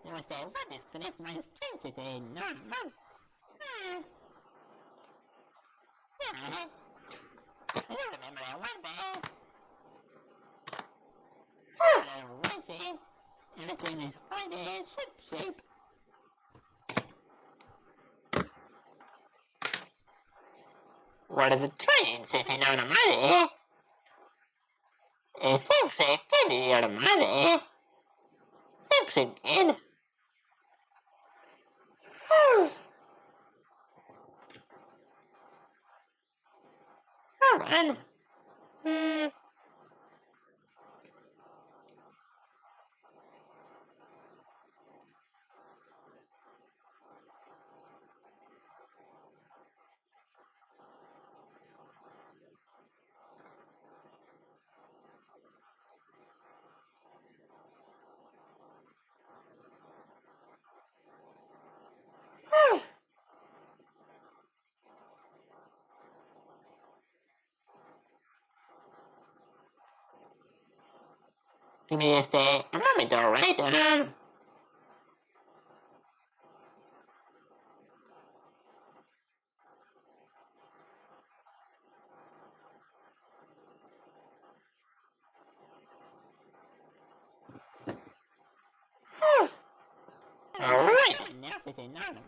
There was that one disconnect my streams is a normal. Yeah. I don't remember that one, but I see. Everything is quite a shape. What are the trains? Is it not money? Thanks again, your money. Thanks again. Hold on. Give me just a moment, alright? Alright. Now this is normal.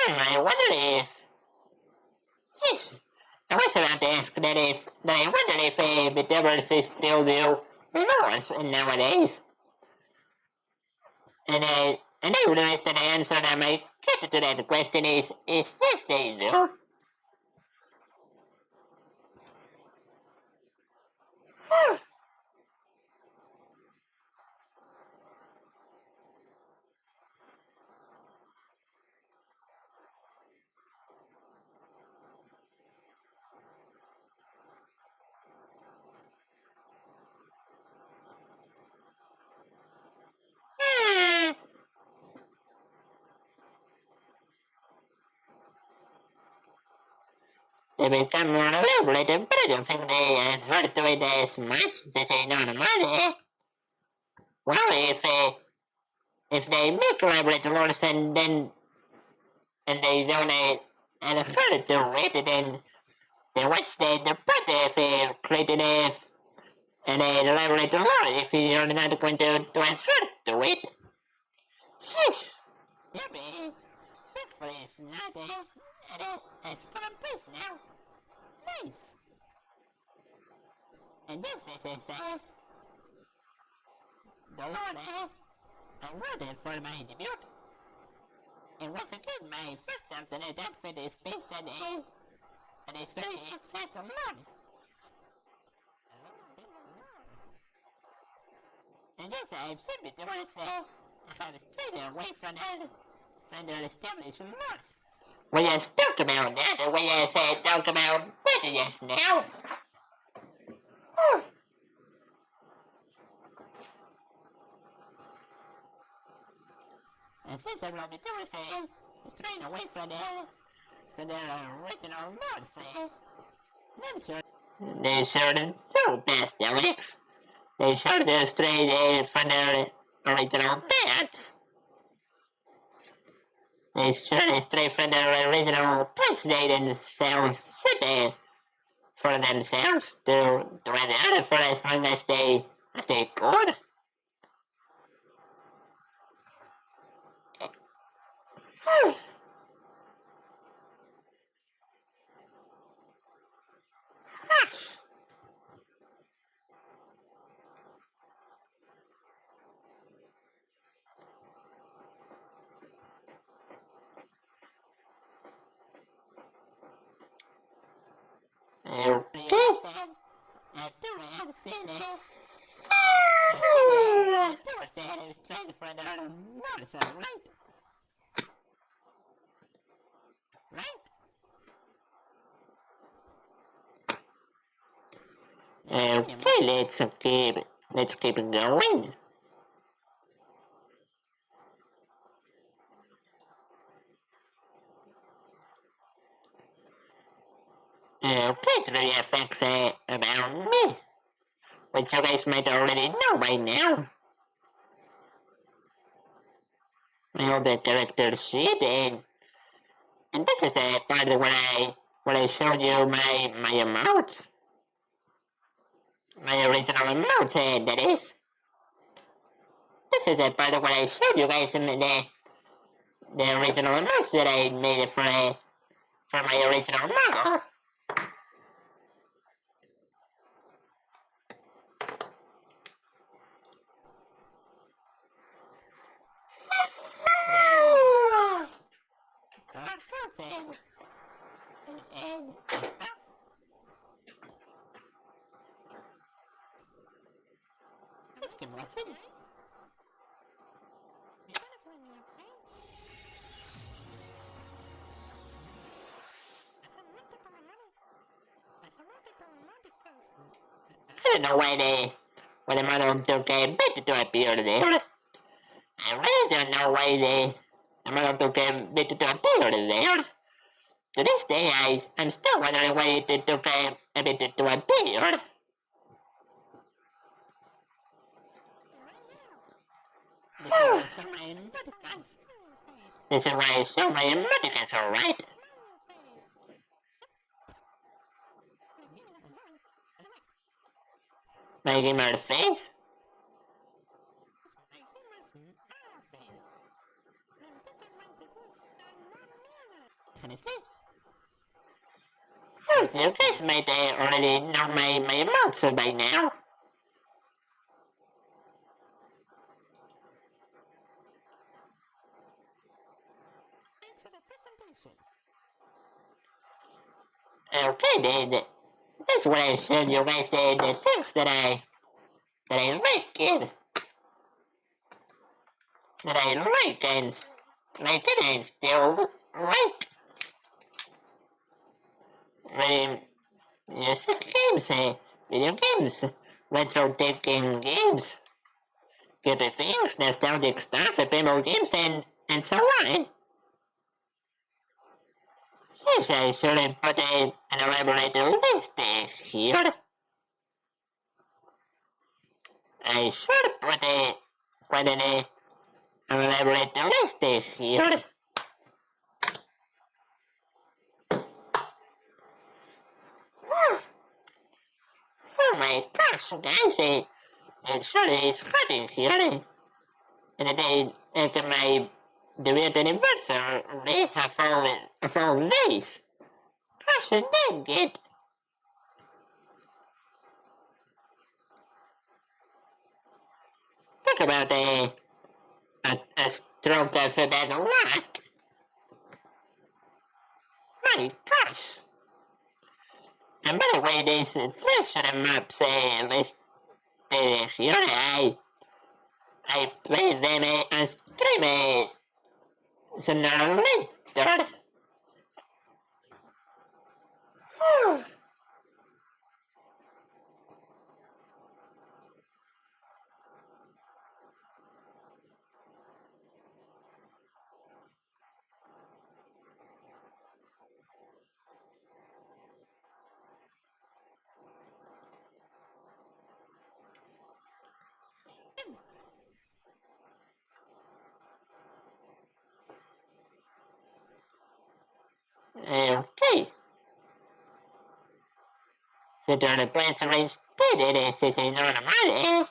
I wonder if... Yes. I was about to ask that I wonder if VTubers still do lures nowadays. And I realized that the answer that my get to that question is yes, they do. They become more elaborate, but I don't think they hurt to it as much as they normally. Well, if they make elaborate lures and they don't hurt to it, then what's the point of creating an elaborate lure if you're not going to hurt to it? Yes. Maybe. Thankfully, it's not it's commonplace now. Nice. And this is the Lord I wrote it for my debut. And once again, my first alternate outfit is based on this very exact Lord. And yes, I've seen it once have strayed away from their established laws. We just talk about that, we just talk about that just now. And since I'm not the tourists, straying away from their original laws, they sort of do past Alex. They sort of strayed from their original paths. They sort of stray from their original paths they themselves set for themselves to run out for as long as they could. Okay, let's keep going. Okay, 3 facts about me, which you guys might already know by now. Well, the character sheet, and this is a part where I showed you my emotes. My original emotes, that is. This is a part where I showed you guys the original emotes that I made for my original model. Let's get what's in it. I don't know why the model took a bit to appear there. I really don't know why the model took a bit to appear there. To this day, I'm still wondering why it took a bit to appear. This is where I show my emoticons, alright? My gamer face? You guys might already know my emotes by now. Okay then, that's what I showed you guys the things that I like it. That I like and still like. Music games, video games, retro taking games, good things, nostalgic stuff, pinball games, and so on. Yes, I should have put an elaborate list here. I should put quite an elaborate list here. Oh my gosh, guys, it surely is hot in here. And they, my the anniversary have all days. Gosh, dang it. Talk about a stroke of bad luck. My gosh. And by the way, this threshold maps list here, I play them and stream sooner or later. Okay. Return the plants arranged this is normal.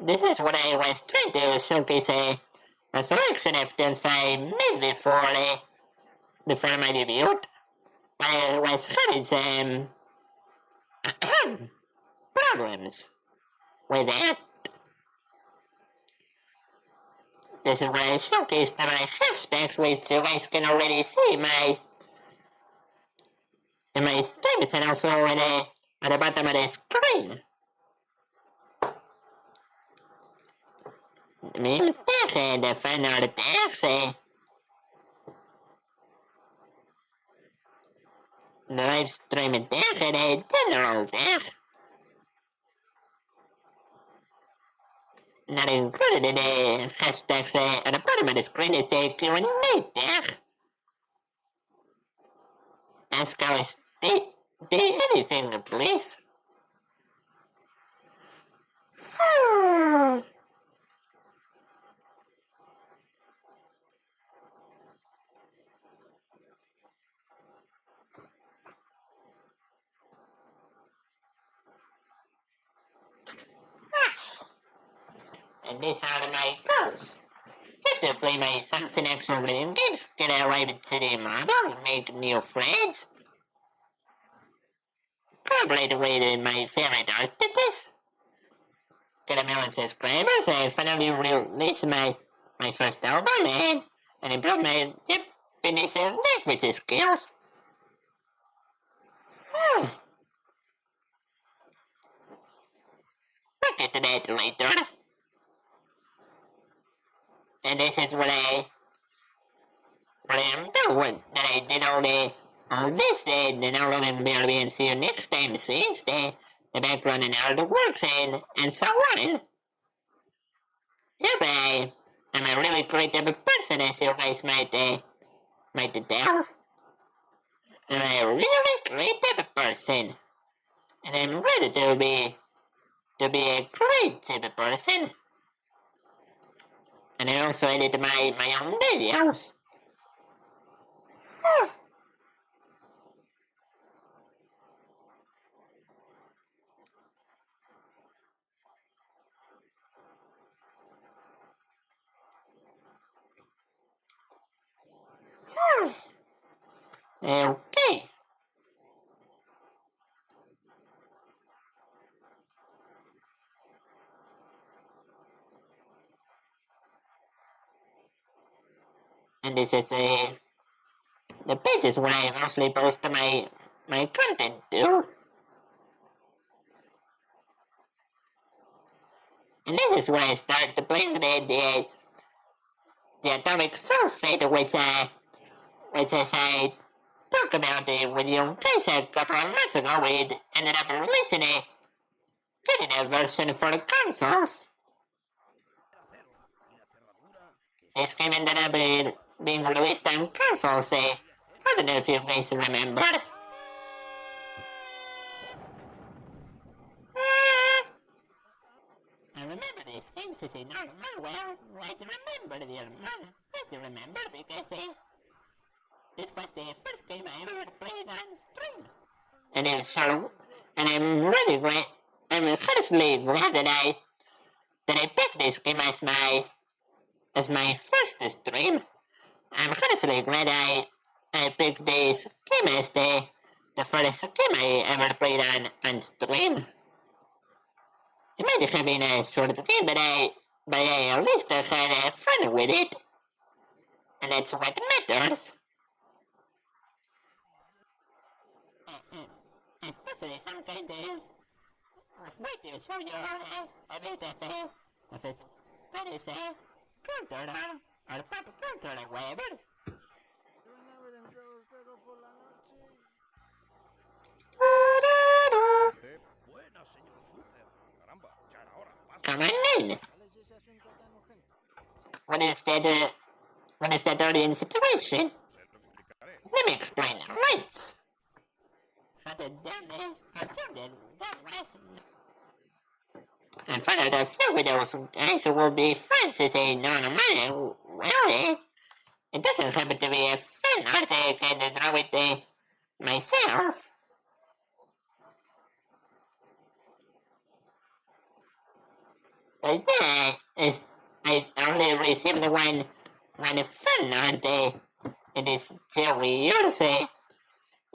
This is what I was trying to showcase a selection of things I made before my debut. I was having some problems with that. This is where I showcased my hashtags, which you guys can already see in my streams and also at the bottom of the screen. Meme tag, the fan art tags, the live stream tag, and a general tag. Not included in the hashtags at the bottom of the screen is a Q&A tag. Ask us anything, please. And these are my goals. Get to play my songs in action video games, get a live city model, make new friends, collaborate with my favorite artists, get a million subscribers, and finally release my first album and improve my Japanese language skills. We'll get to that later. And this is what I am doing. That I did all this, and all of them barely, and see you next time, sis. the background and artworks and so on. Yeah, I'm a really creative person, as you guys might tell. I'm a really creative person, and I'm ready to be a creative person. And I also edit my own videos. Okay. And this is the page is where I mostly post my content to. And this is where I start playing the atomic sulfate, which as I talked about with you guys a couple of months ago, we ended up releasing getting a version for consoles. This game ended up being released on consoles. I don't know if you guys remember. I remember these games as a normal well. I remember because this was the first game I ever played on stream. And I'm really glad. I'm honestly glad that I picked this game as my first stream. I'm honestly glad I picked this game as the first game I ever played on stream. It might have been a short game, but I at least had fun with it. And that's what matters. Especially some kind of way to show you a bit of a Spanish culture or pop culture or whatever. Come on in. What is that audience situation? Let me explain. Right. And find out a few of those guys will be friends as a non-money. Well, it doesn't happen to be a fan art I can draw with myself. But yeah, I only received one fan art. It is 2 years.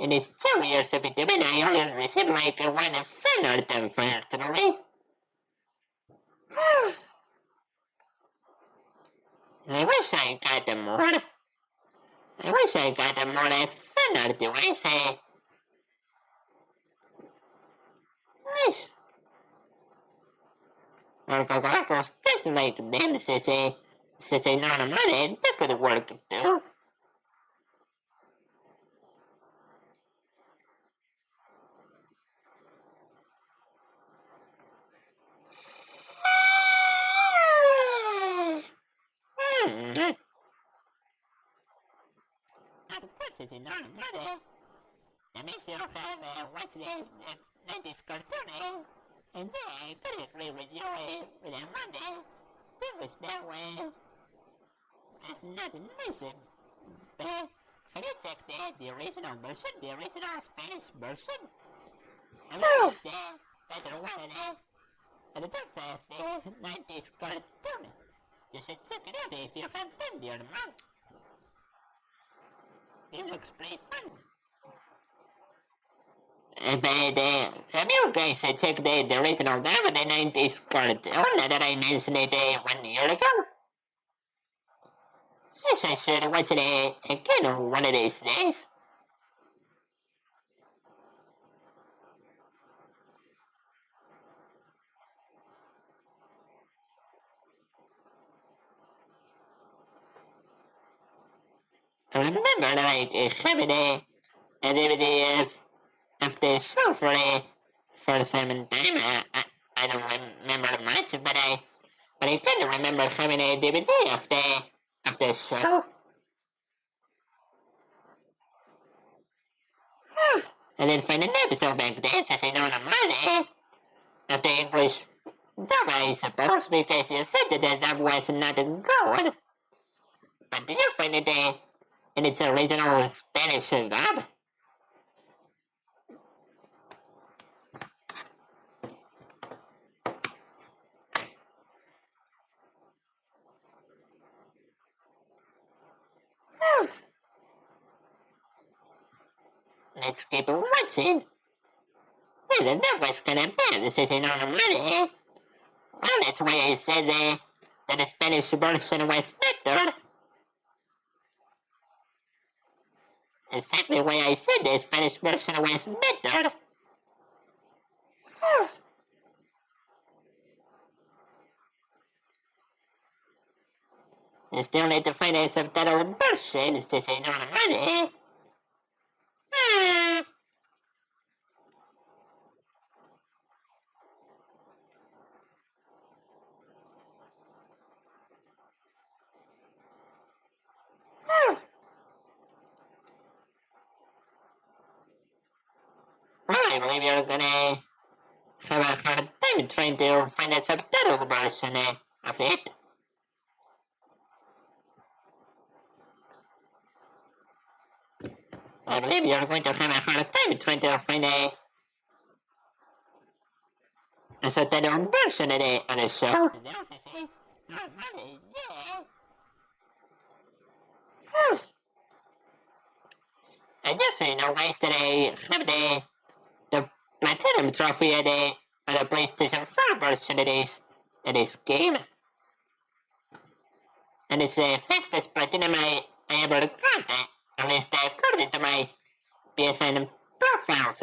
It is 2 years of it, and I only received like one fan art, unfortunately. I wish I got more. I wish I got more fan art, do I say? Nice. Or cocolocos, just like them, says a non-money, that could work too. Of course, it's a non-money. That means you don't have watched the 90s cartoon, and I could agree with you with that Monday. That was that way. That's not nice. But have you checked the original version, the original Spanish version? I watched better one at the top of the 90s cartoon. You should check it out if you have time, dear man. It looks pretty fun. But have you guys checked the original demo of the 90s cartoon that I mentioned it 1 year ago? Yes, I should watch it again one of these days. I remember like having a DVD of the show for for some time. I don't remember much, but I kind of remember having a DVD of the show. I didn't find an episode back then, since I know normally of the English dub, I suppose, because you said that the dub was not good. But did you find it in its original Spanish dub? Let's keep watching. Yeah, the dub was kind of bad, since I know normally. Well, that's why I said that the Spanish version was better. Exactly why I said the Spanish version was better. I still need to find a subtitled version, since I know normally. Well, I believe you're gonna have a hard time trying to find a subtitled version of it. I believe you're going to have a hard time trying to find a subtitled version of the show. I just so you know, guys, that I have the Platinum Trophy of the PlayStation 4 version of this game. And it's the fastest Platinum I ever got, at least according to my PSN profile.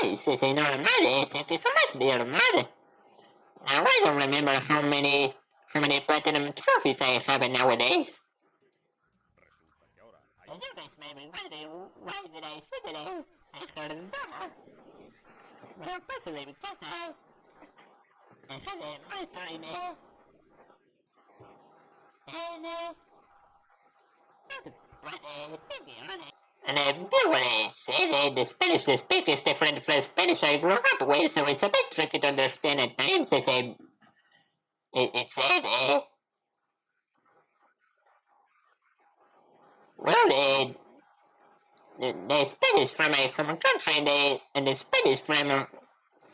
Nice, I know Armada. Thank you so much, dear Armada. Now I don't remember how many platinum trophies I have nowadays. And you guys may be wondering why did I say that I heard double? Well, possibly because I had a monitor in there. And thinking on it. And viewer said the Spanish they speak is different from Spanish I grew up with, so it's a bit tricky to understand at times. It said, well, the Spanish from my home country and the Spanish from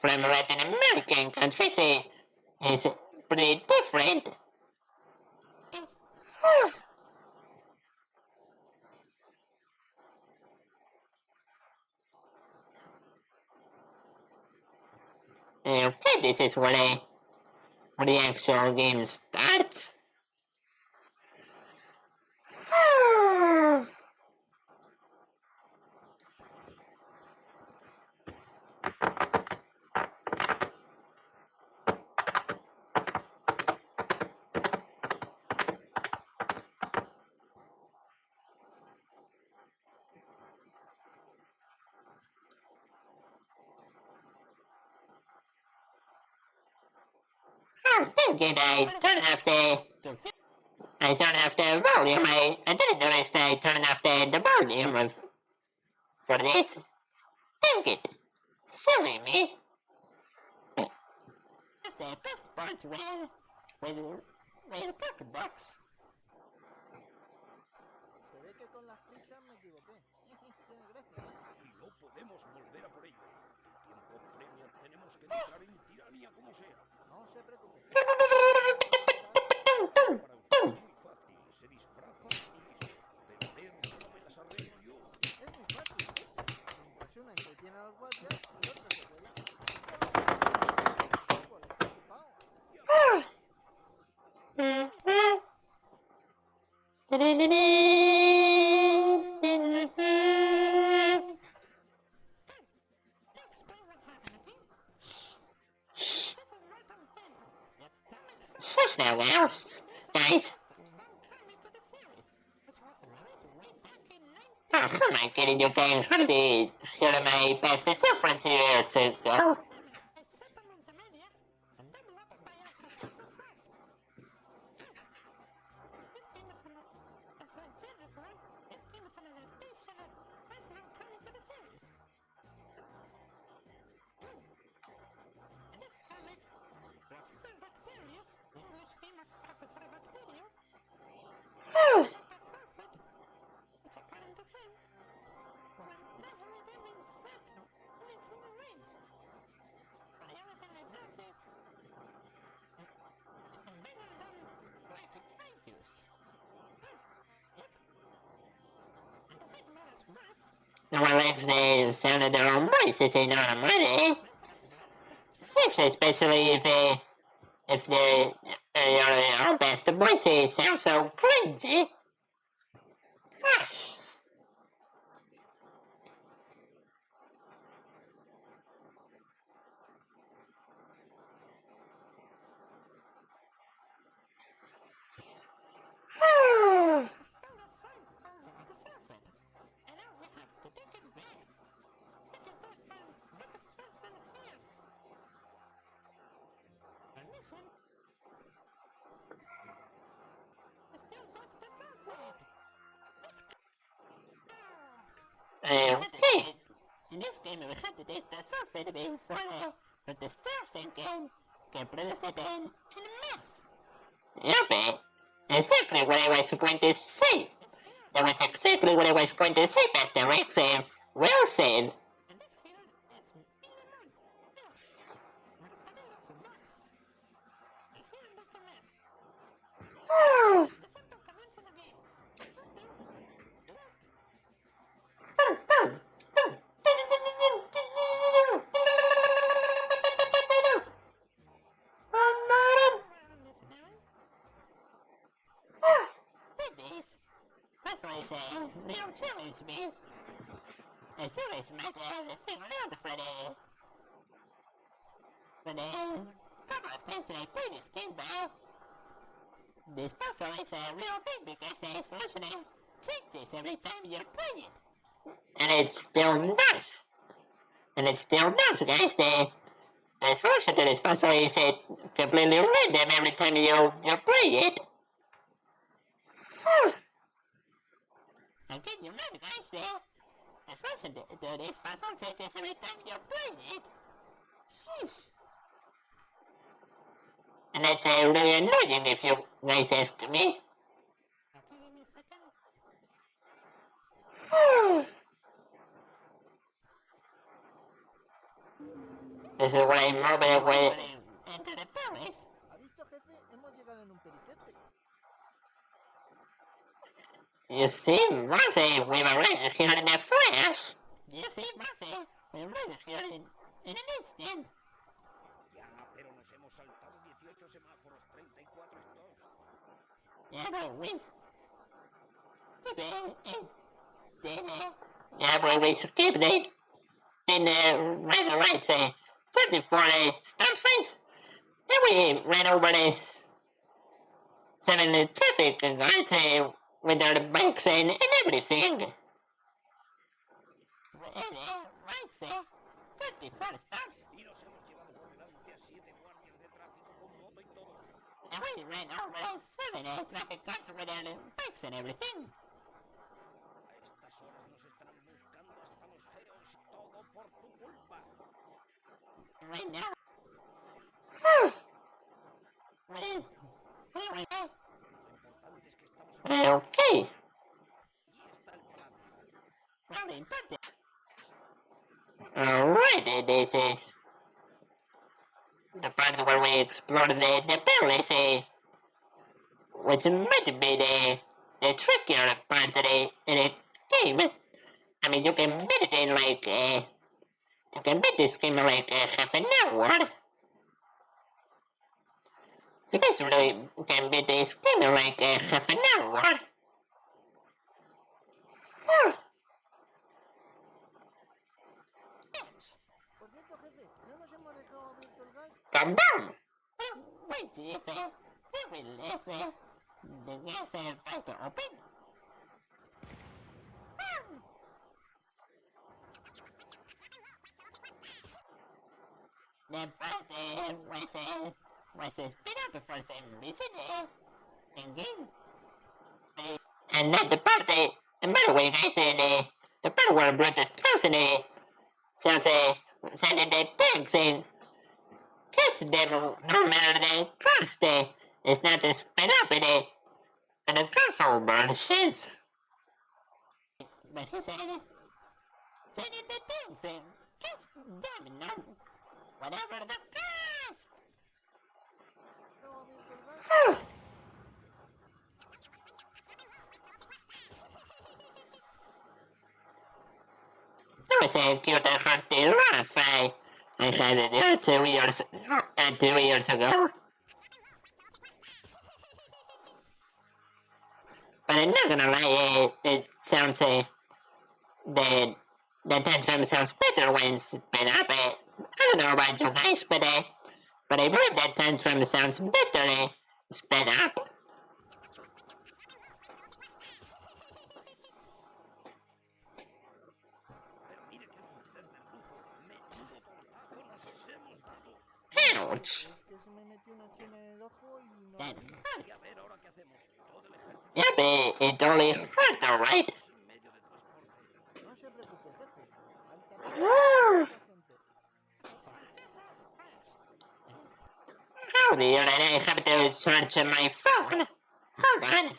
Latin American countries is pretty different. Okay, this is where the actual game starts. Did I turn off the volume? I didn't notice that I turned off the volume for this. Dang it. Silly me. That's the best part with cocolocos. Se ve que con las prisas me equivoqué. Tiene gracia, ¿eh? Y no podemos volver a por ellos. El tiempo premia, tenemos que entrar en tiranía como sea. No se preocupe. Para usted es muy fácil, se disfraza y listo. Pero cómo me las arreglo yo. Es muy fácil. Una entretiene a los guardias y otra se queda. ¿Cuál está ocupado? Da-da-da-da. house, guys. Oh, come on, kidding, you can hardly hear my best self 2 years ago. No one likes the sound of their own voices in money. Yes, especially if your own best voices sound so cringy. Gosh. Okay. In this game, we have to take the sulfate for the stars and can produce it in a mess. Yep, exactly what I was going to say. That was exactly what I was going to say, Pastor Rex. Well said. That's what I say. They don't challenge me. As soon as my dad figure out for the couple of times that I play this game though, this puzzle is a real thing because the solution changes every time you play it. And it still does. And it still does, guys. The solution to this puzzle is completely random every time you play it. Again, you know, guys, the solution to this puzzle changes every time you play it. Sheesh. And that's really annoying if you guys ask me. Okay, give me a second. This is what I'm moving with into the palace. ¿Ha visto, jefe? Hemos llegado en un periquete. You see, Marcy, we were right here in a flash. You see, Marcy, we were right here in an instant. Ya, pero nos hemos saltado 18 semáforos, 34 stops. Yeah, but we skipped it. Then right, say 34 stop signs. Then we ran over the 7 traffic guards with our bikes and everything. Right, say 34 stops. Y nos hemos llevado por delante a 7 guardias de tráfico con moto y todo. And we ran over 7 traffic guards with our bikes and everything. A estas horas nos estarán buscando hasta los feos, todo por tu culpa. Right now. Well, okay. Well, important. Alright, this is the part where we explore the palace, which might be the trickier part of the game. I mean, you can beat it in like, you can beat this game in like half an hour. You guys really can beat this game in like half an hour. Por cierto, jefe, no nos hemos dejado abierto el gas. Calm down. Wait, if Then we left the gas pipe open. The part was sped up for some reason, again. And not the part and by the way, guys, the part where Brutus Carlson sounds sending the tanks and catch them no matter the cost. It's not sped up and the console burns since. But he said, sending the tanks and catch them no whatever the cost. That was a cute and hearty laugh I had it there 2 years ago. But I'm not gonna lie, it sounds the tantrum sounds better when sped up. I don't know about you guys, but I believe that tantrum sounds better sped up. Ouch. That hurt. Yeah, but it only hurt, alright? How did I have to search my phone? Hold on.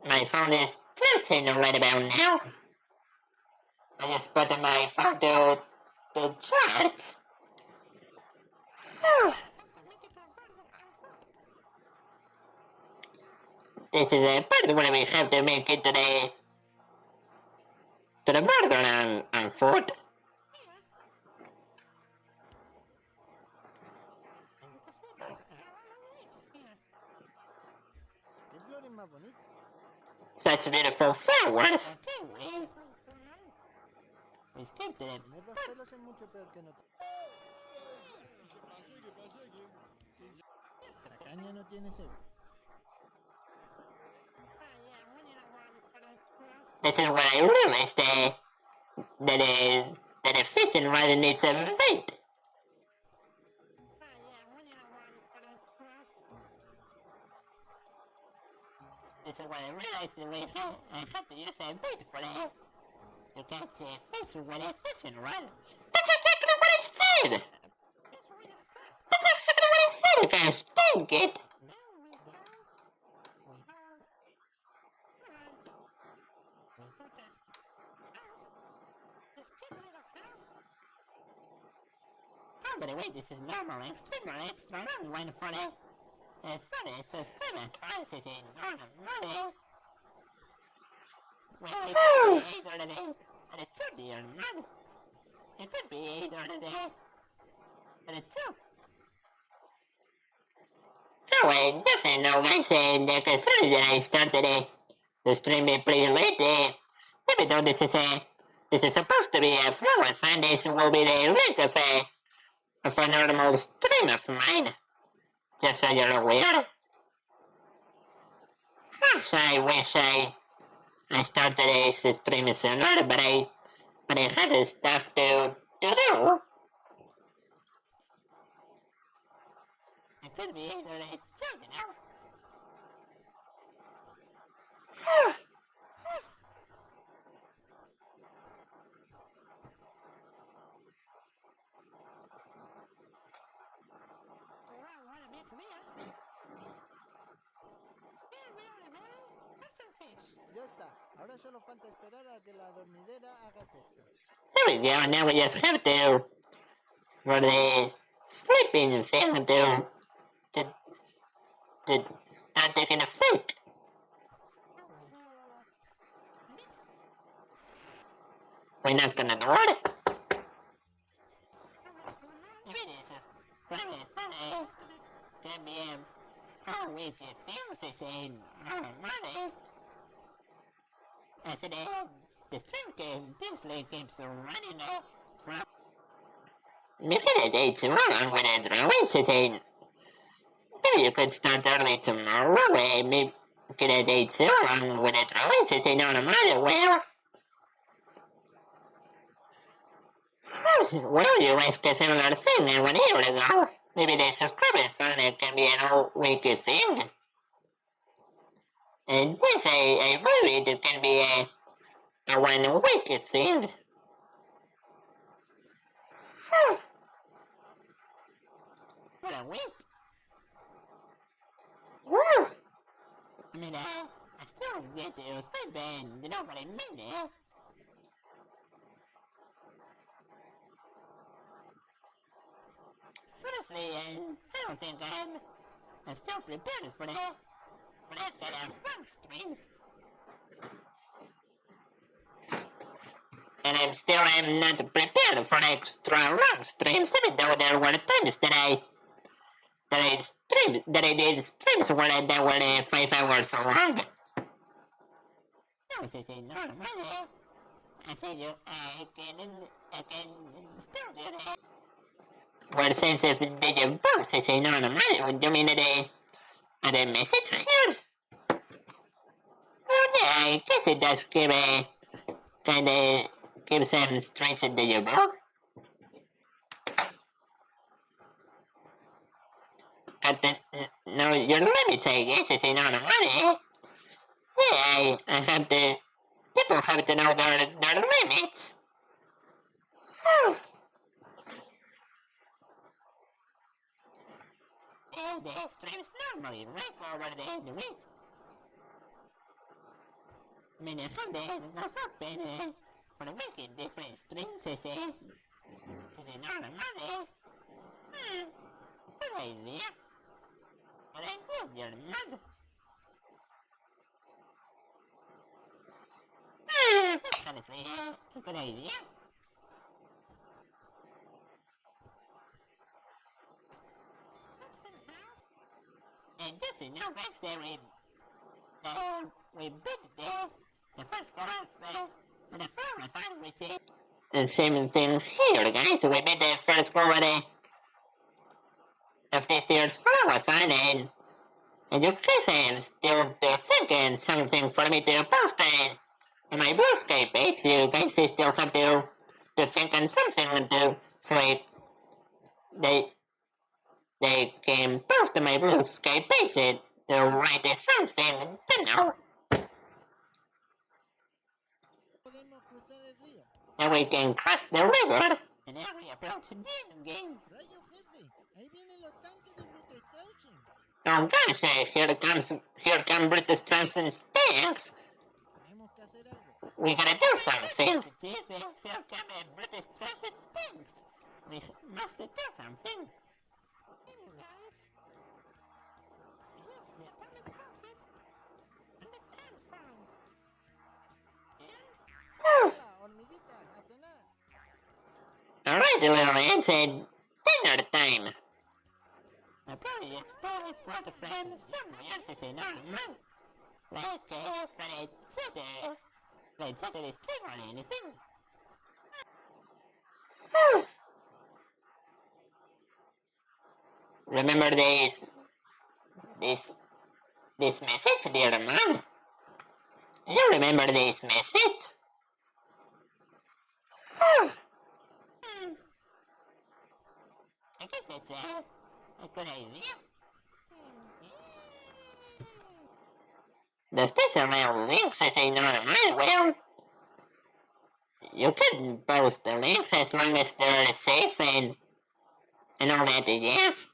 My phone is tilting right about now. I just put my phone to the charge. This is a part where we have to make it to the border on foot. Such beautiful flowers. We skipped it. This is when I realized that a fishing rod needs a bait. This is when I realized that I had to use a bait for that. You can't see a fish with a fishing rod. That's exactly what I said! That's exactly what I said! You can't stink it! Oh, by the way, this is normal, extreme, or extra long one for the funny subscriber prices in normal. Well, it could be either the 30 or not. It could be either the 2. Anyway, just so you know, guys, the concern that I started the stream pretty late, even though this is supposed to be a flower fan, this will be the length of a normal stream of mine. Just so you're aware. So I wish I started this stream sooner, but I had stuff to do. It could be either a joke, you know? Ya está. Ahora solo falta esperar a que la dormidera haga efecto. There we go, now we just have to, for the sleeping thing, to start taking effect. We're not gonna do it. If it is, it's probably funny. Can be a whole week today, the stream keeps running from... Because the day too long when I draw in, maybe you could start early tomorrow, maybe the day too long when I draw in, no matter where. Well, you asked a similar thing 1 year ago. Maybe the subscriber fund can be an all-week thing. And this, I believe it can be a 1 week thing. What a week? Woo! I mean, I still get to sleep and you know what I mean, Honestly, I don't think I'm still prepared for that kind of fun streams. And I'm not prepared for extra long streams, even though there were times that I did streams that were 5 hours long. No, I say no, I said I can still do that. Well, since if they did both, I say no, you mean the message here? Well, yeah, I guess it does give some strange deja vu. But no, your limits, I guess, I say no, Yeah, I have to, people have to know their limits. Yeah, the streams normally rank over the end of the week. I mean, how the end goes up for the week in different streams, I say. I say, no, good idea. But I feel your mother. That's honestly a good idea. And just to know, guys, that we beat the first goal of the flower farm, which is the same thing here, guys. We beat the first goal of this year's flower farm, and you guys are still thinking something for me to post on my Blue Sky page. You guys still have to think on something to so they can post on my Blue Sky page to write something, you know. Podemos cruzar el río. And we can cross the river. And now we approach the demon game. Rayo jefe, ahí vienen los tanques de Brutus Straussen. Oh gosh, here come British Strauss's tanks. Tenemos que hacer algo. We gotta do something. Here come British Strauss's tanks. We must do something. Alright, little man said dinner time. I probably just brought a friend somewhere to say no, like Friday, Saturday stream or anything. Remember this message, dear man? You remember this message? I guess it's a good idea. The station mail links, I say no, well, you can post the links as long as they're safe and all that, yes.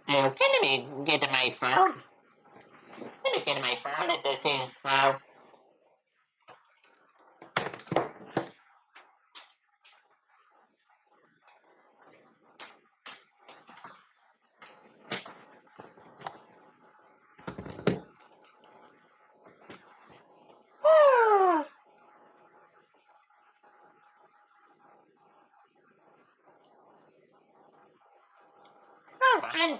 Okay, let me get my phone. Let me get my phone at the same phone. hold on.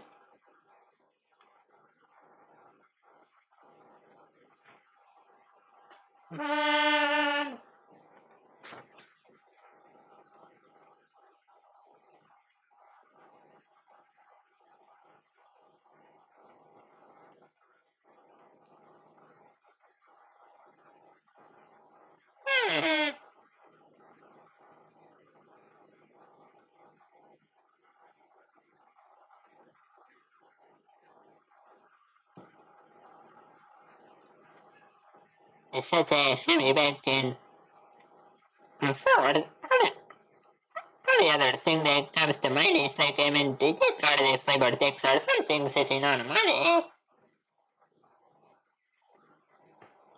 It's such a heavy bacon. And forward, only other thing that comes to mind is like I'm in the card of flavor text or something says on money.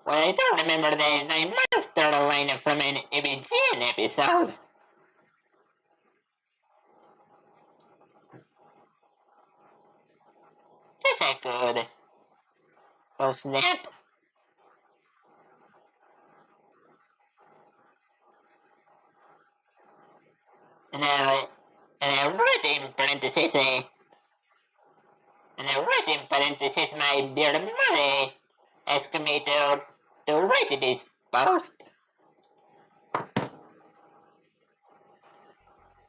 Well, I don't remember the nine monster line from an EVTuber episode. Yes, I could. Oh, snap. And I wrote in parentheses, my dear mother asked me to write this post.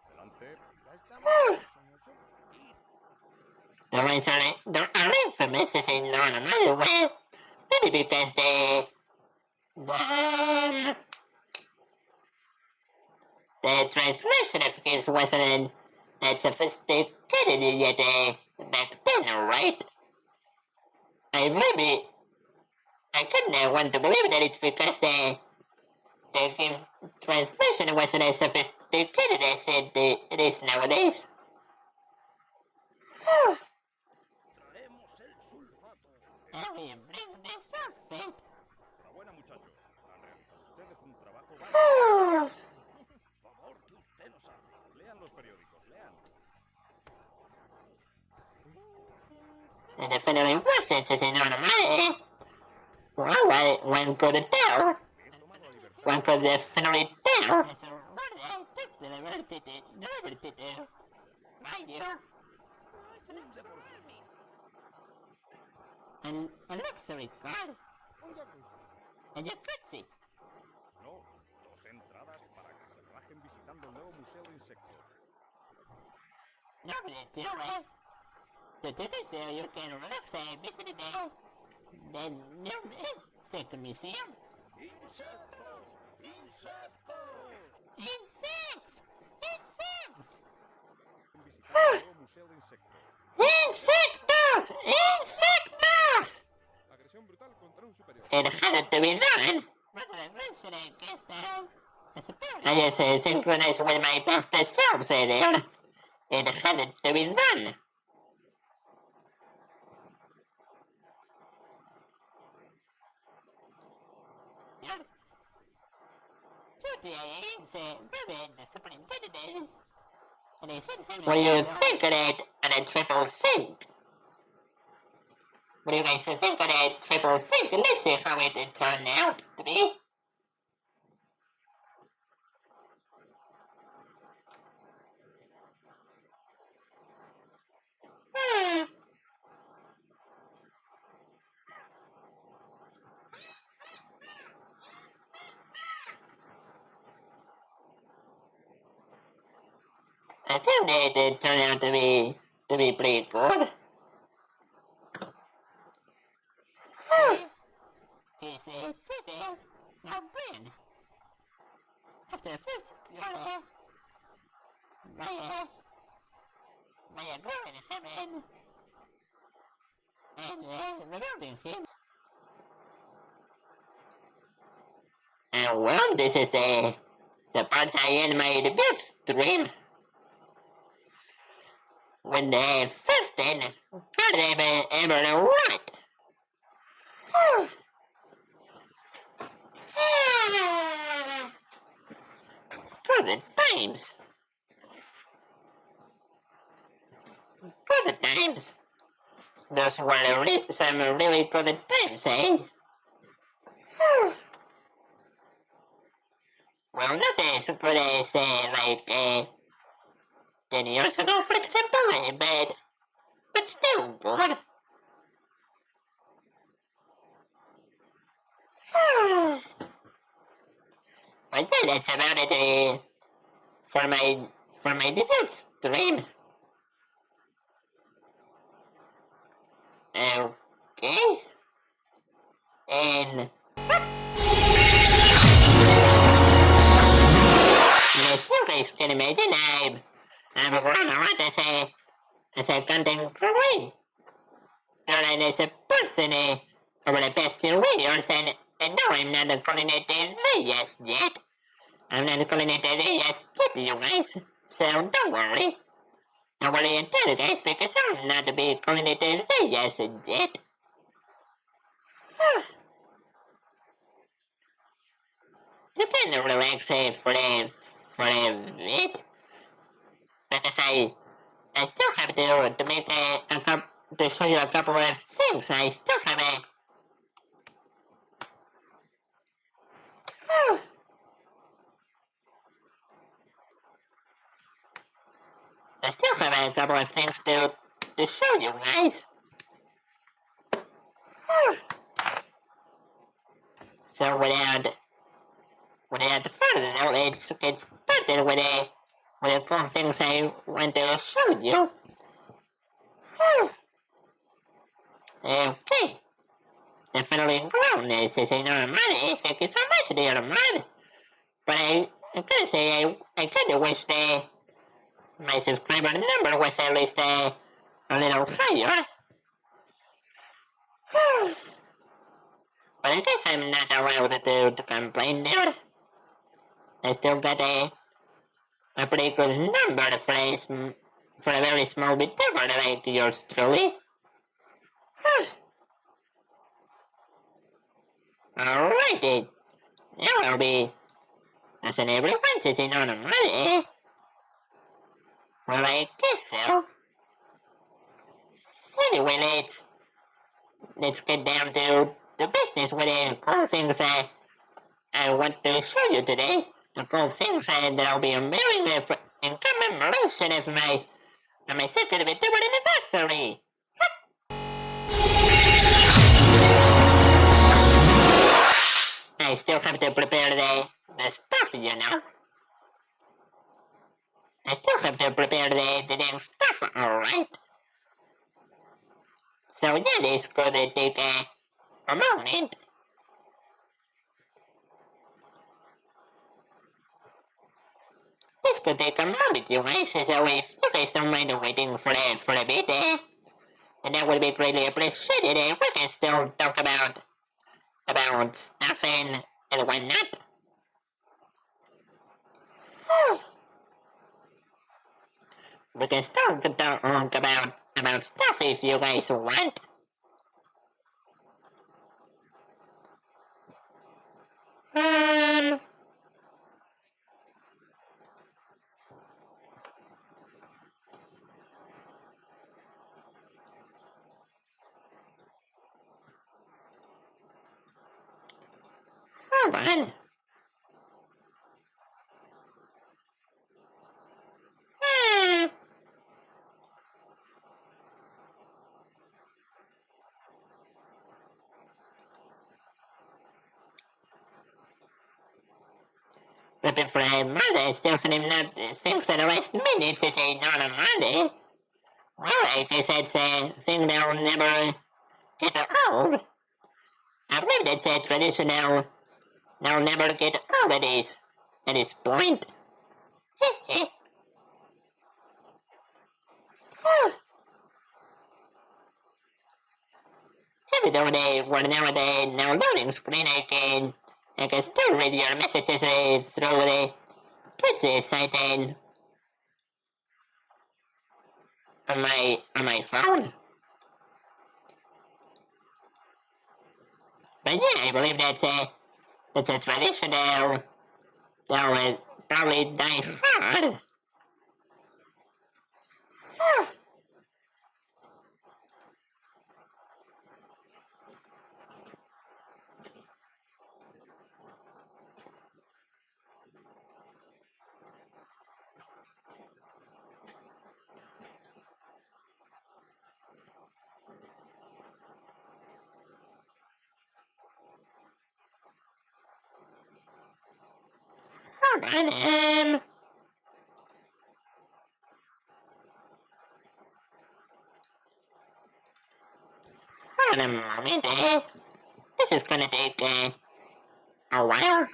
Adelante. Ya estamos, señor. The rings are infamous in no way. Maybe because the translation of games wasn't that sophisticated yet back then, right? I couldn't want to believe that it's because the game translation wasn't as sophisticated as it is nowadays. Traemos el sulfato. I will bring the sulfate. Enhorabuena, muchachos. Han realizado ustedes un trabajo bárbaro. Favor que usted nos hace. Lean los periódicos, lean. It definitely wasn't says in money. Well, one could tell. Bien tomado, Aniversario. One could definitely tell. So what I took the liberty to mind you. A luxury car Un jacuzzi. and a jacuzzi. No, 2 entradas para que se relajen visitando el nuevo Museo de Insectos. Normally, too, to do so, you can relax and visit the new insect museum. ¡Insectos! ¡Insectos! Insects! Insects! Visitar el nuevo Museo de Insectos. Insectos! Insectos! Agresión brutal contra un superior. It had to be done. I just synchronized with my past selves there. It had to be done. What do you think of it on a triple sync? What do you guys think of that triple sync? Let's see how it turned out to be. I think that it turned out to be pretty good. He's a TV, not brand. After first, my girl in heaven, and removing him. And well, this is the part I end my debut stream. When the first and third ever wrote. Good times. Good times. Those were some really good times, eh? Well, not as good as, 10 years ago, for example, but but still good. Well, yeah, that's about it for my debut stream. Okay. And as you guys can imagine, I'm running around as a content creator and as a person over the past 2 years, and no, I'm not a culinary enthusiast yet. I'm not a culinary enthusiast yet, you guys. So don't worry. Don't worry at all, guys, because I'm not a big culinary enthusiast yet. You can relax for a bit, because I still have to make to show you a couple of things. I still have a couple of things to show you guys. So without further ado, let's get started with the cool things I want to show you. Okay. Definitely grown. This is a normal. Thank you so much, dear man. But I gotta say, I kinda wish my subscriber number was at least a little higher. But I guess I'm not allowed to complain there. I still got a pretty good number for a very small VTuber like yours truly. Alrighty. Now I'll be as an everyone says in on money. Well, I guess so. Anyway, let's get down to the business with the cool things I want to show you today. The cool things that I'll be unveiling in commemoration of my second VTuber anniversary. I still have to prepare the stuff, you know. I still have to prepare the damn stuff, alright? So yeah, this could take a moment. This could take a moment, you guys, so if you guys don't mind waiting for a bit, and that would be greatly appreciated, we can still talk about stuff and whatnot. We can still talk about stuff if you guys want. Hold on. Prepping for a Monday, still sending out things at the last minute to say not on Monday. Well, I guess that's a thing that'll never get old. I believe that's a tradition that'll never get old at this point. Even though they were now the now loading screen, I can still read your messages through the kids site and on my phone. But yeah, I believe that's a tradition that'll probably die hard. hold on, hold on a moment, this is gonna take, a while.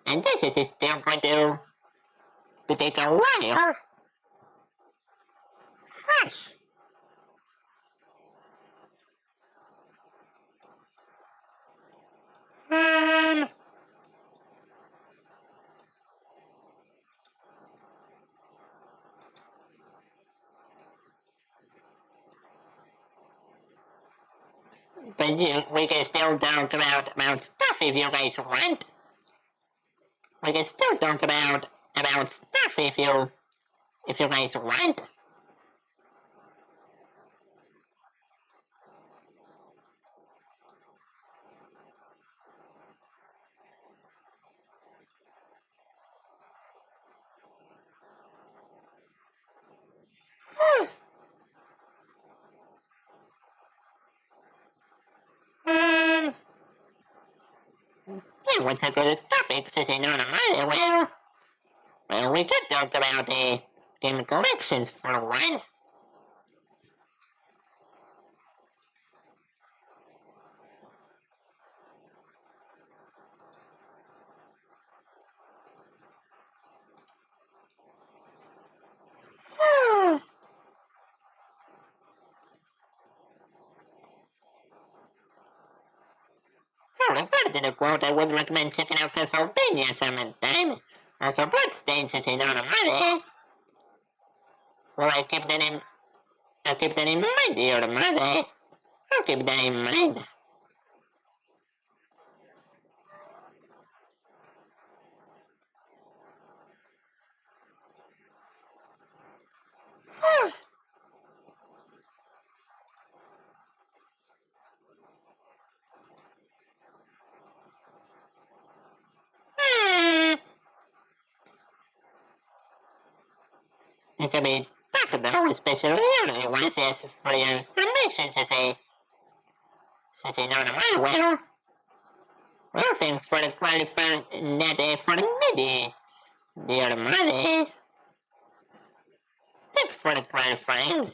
And this is still going to take a while. Hush. But we can still talk about stuff if you guys want. We can still talk about stuff if you guys want. Yeah, what's a good topic, Sissy? No, well, we could talk about game collections for one. According to the quote, I would recommend checking out Castlevania sometime. Also, Bloodstains is money. Well, I'll keep that in mind, dear mother. I'll keep that in mind. It can be tough though, especially early ones, as for your information, Sissy. Sissy, well, thanks for the qualifier, not for the midi, dear mother. Thanks for the clarifying.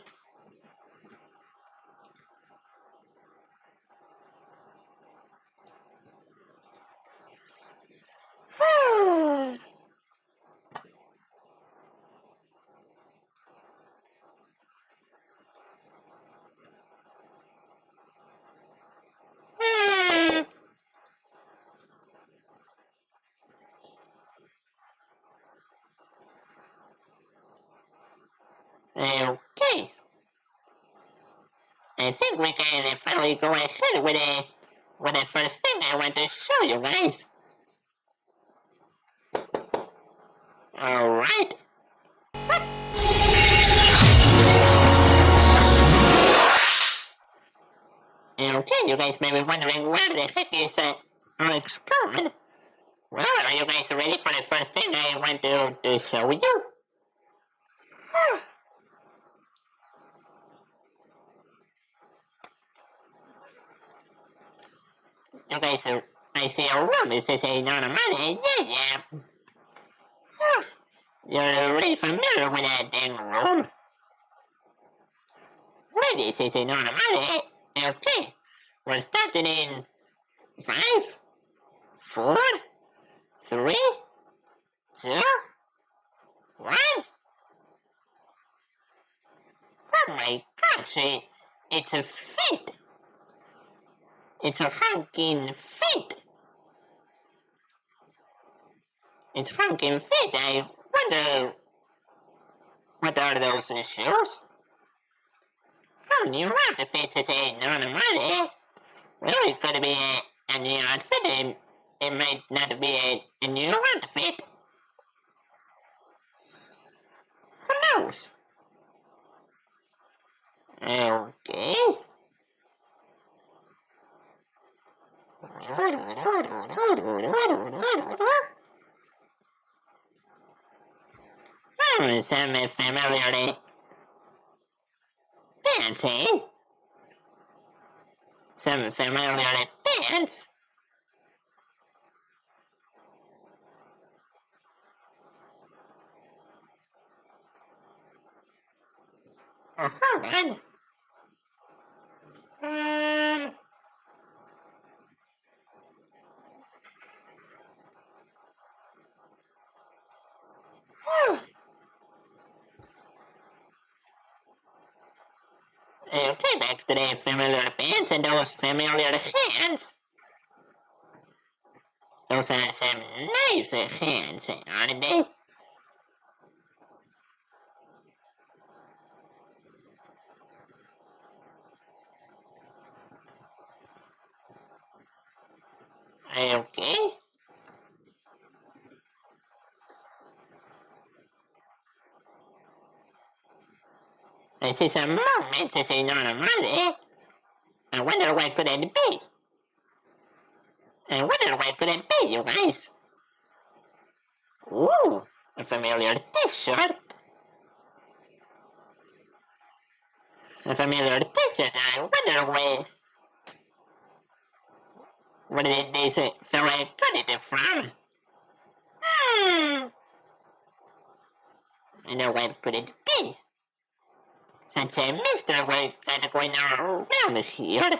Okay. I think we can finally go ahead with the first thing I want to show you guys. Alright. Okay, you guys may be wondering where the heck is Alex going? Well, are you guys ready for the first thing I want to show you? You guys, I see a room. It says a non-money. Yeah. You're really familiar with that dang room. Ready, says a non-money. Okay. We're starting in 5, 4, 3, 2, 1. Oh my gosh, it's a feat. It's a honking feet. It's honking feet. I wonder, what are those shoes? Oh, new outfits is a non-money. Well, it could be a new outfit, and it might not be a new outfit. Who knows? some familiar pants, eh? Some familiar pants. Oh, hold on. Okay, back to the familiar pants and those familiar hands. Those are some nice hands, aren't they? Okay. I see some movements as a non-refundable. I wonder what could it be? I wonder what could it be, you guys? Ooh, a familiar t-shirt. A familiar t-shirt. I wonder where did this fella get it from? I know what could it be? Such a mystery we're kind of going around here.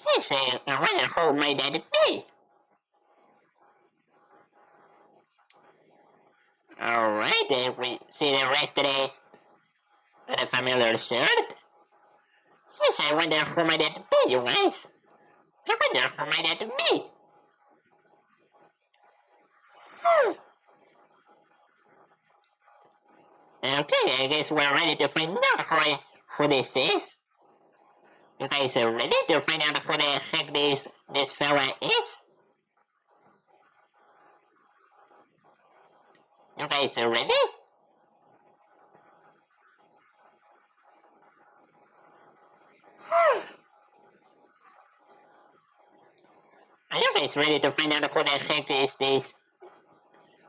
Yes, I wonder who might that be? Alright, we see the rest of the familiar shirt. Yes, I wonder who might that be, you guys. I wonder who might that be. Okay, I guess we're ready to find out who this is. You guys are ready to find out who the heck this fella is? You guys are ready? Are you guys ready to find out who the heck is this?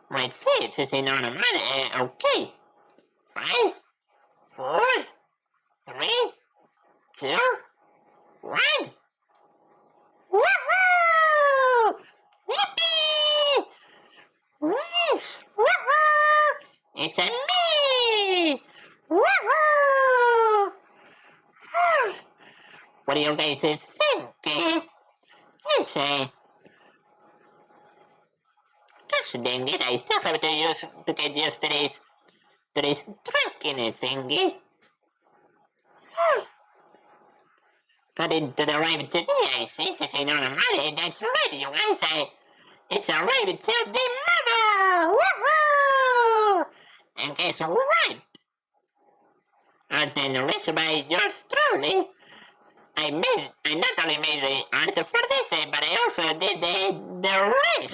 Let's see, it says in on a minute. Okay. 5, 4, 3, 2, 1. Woohoo! Yippee! Yes! Woohoo! It's a me! Woohoo! What do you guys think? Yes, gosh dang it, I still have to get used to this tracking thingy. Got it to the live today, I see. Says I don't know money. That's right, you guys. It's arrived to the mother! Woohoo! And guess what? Art and Rick by yours truly. I not only made the art for this, but I also did the Rick.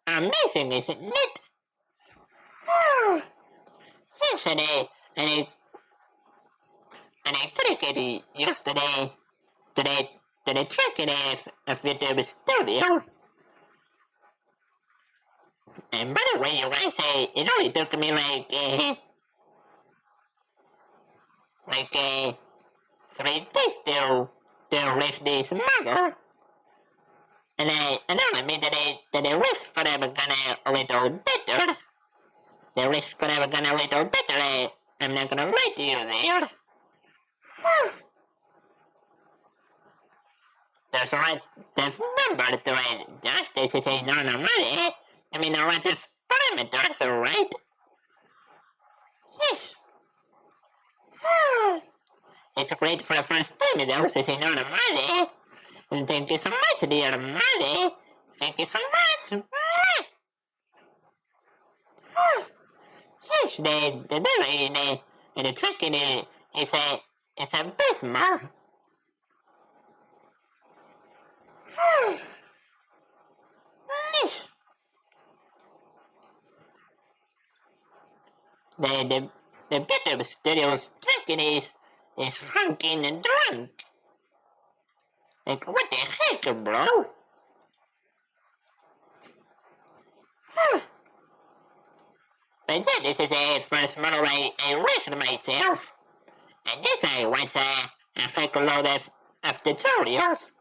Amazing, isn't it? Yes, and I clicked it yesterday to the tracking of YouTube studio. And by the way, you guys, it only took me like 3 days to reach this model. And I admit that the risk could have gone a little better. The risk could have gone a little better. I'm not gonna lie to you there. There's a lot of number to it. Justice is a normal money. I mean, a lot of parameters, right? Yes. It's great for the first time, though, to say normal money. And thank you so much, dear Molly. Thank you so much. Yes, the delivery and the tracking is abysmal. Yes. The VTUBER Studios tracking is honking and drunk. Like, what the heck, bro? But then this is a first model I rigged myself. And this I was a heck load of tutorials.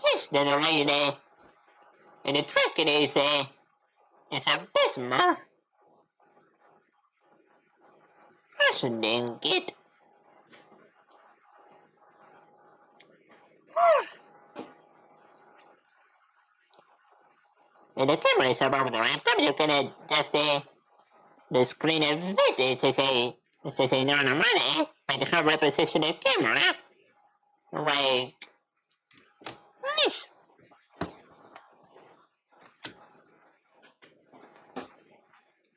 Here's the lady. And the trick is abysmal. Person didn't get. And the camera is above the laptop. You can adjust the screen a bit. This is a normal money. By the cover position the camera. Like this.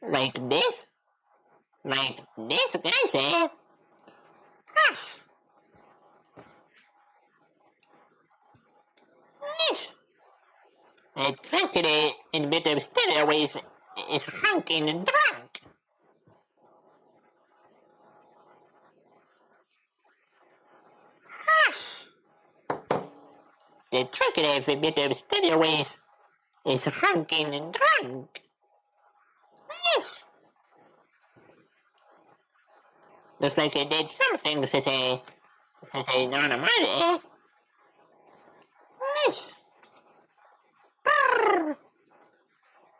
Like this. Like this, guys, eh? Yes. This. The tragedy in bit of stairways is honking and drunk. Yes. The tragedy of a bit of stairways is honking and drunk. Yes. Looks like I did something, says a non-money. Yes.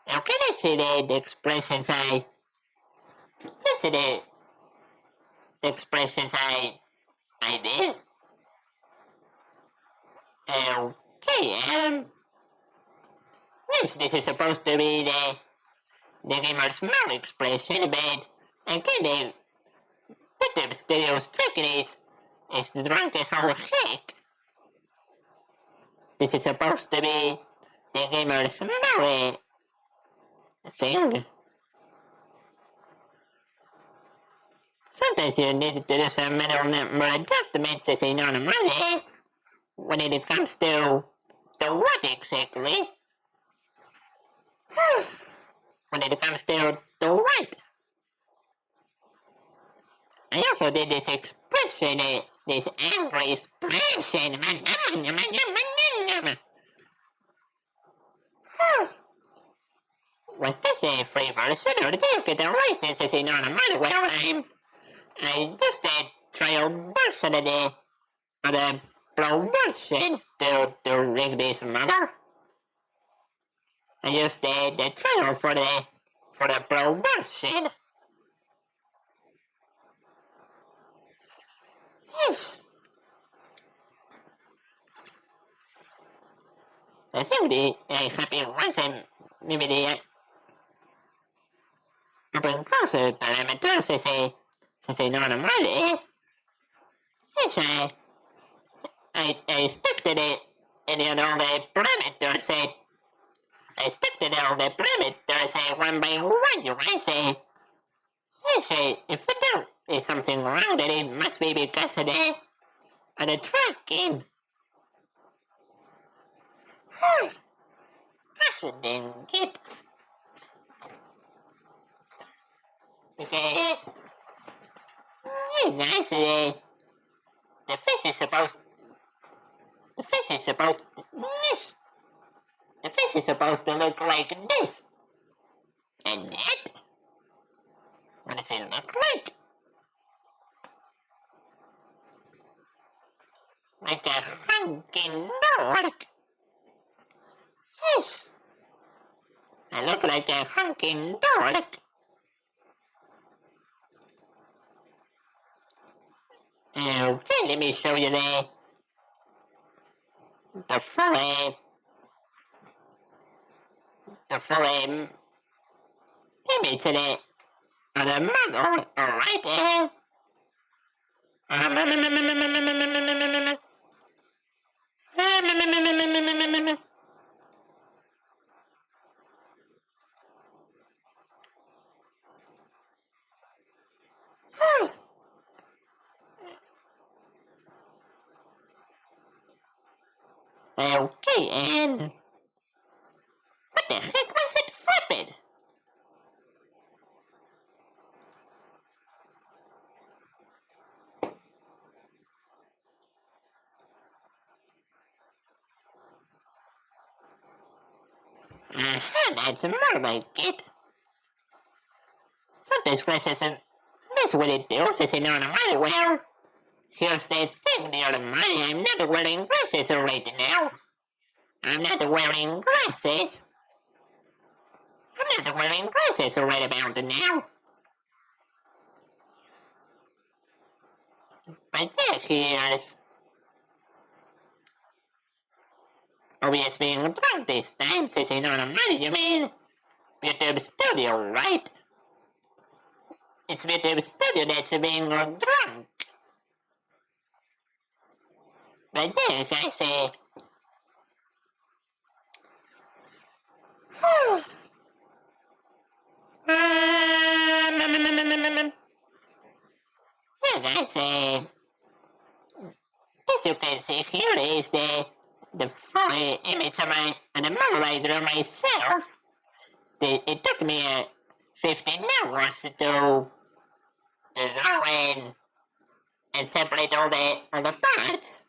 Okay, let's see the expressions let's see the expressions I did. Okay, yes, this is supposed to be the gamer's mouth expression, but again, the bit of stereo trick is drunk as all heck. This is supposed to be the gamer's mouth thing. Sometimes you need to do some manual number adjustments as a non-money when it comes to what exactly? When it comes to what? I also did this expression, this angry expression. Was this a free version or did you get a license as a non-money? Well, I just a trial version of the pro version to rig this model. I used the trial for the pro version. Yes. I think the happy ones and maybe the open closer parameters as a non-money. Yes, I expected it, and all the parameters, I expected all the parameters, one by one, you guys, yes, if there is something wrong, then it must be because of the tracking. I shouldn't get. Because, you guys, the fish is supposed this. The fish is supposed to look like this. And that? What does it look like? Like a hunking dork. Yes. I look like a hunking dork. Okay, let me show you the full image of the model. Alright, okay, and what the heck was it flipping? That's more like it. Sometimes glasses that's what it does, is not matter well. Here's the thing, dear money, I'm not wearing glasses right now. I'm not wearing glasses. I'm not wearing glasses right about now. But here's... OBS being drunk this time, says I know the money, you mean? YouTube Studio, right? It's YouTube Studio that's being drunk. But yeah, I say... Yeah, guys, as you can see here is the full image of the model I drew myself. It took me 15 hours to draw and separate all the parts.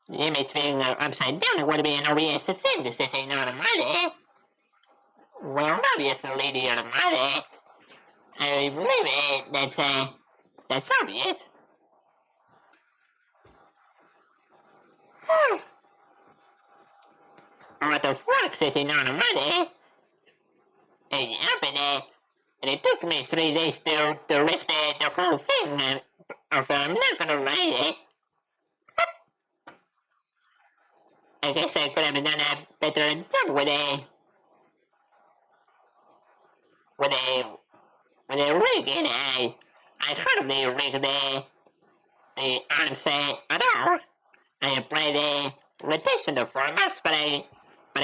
The image being upside down would be an obvious thing. This is not a money. Well, obviously, dear money. I believe that's obvious. A lot of work, says not money. And it took me 3 days to rip the whole thing off. I'm not gonna lie. I guess I could have done a better job with a rig, and I hardly rigged the arms at all. I applied the rotational formats, but I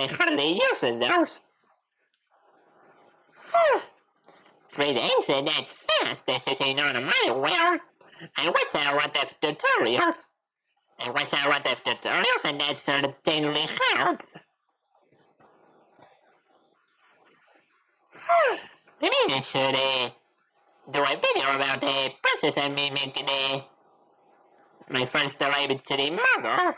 hardly used those. 3 days, that's fast, this is not my well. I watch a lot of tutorials. And that certainly helped. Maybe I should do a video about the process of me making my first live to the model.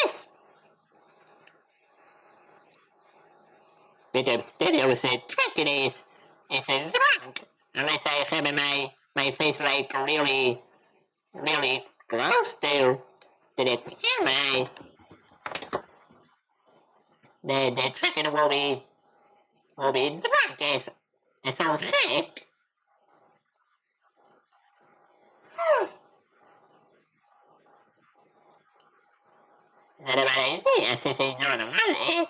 Yes. VTuber Studios tracking is drunk, unless I have my face like really close to the camera. The tracking will be drunk as all heck. Not a bad idea, since I know the money.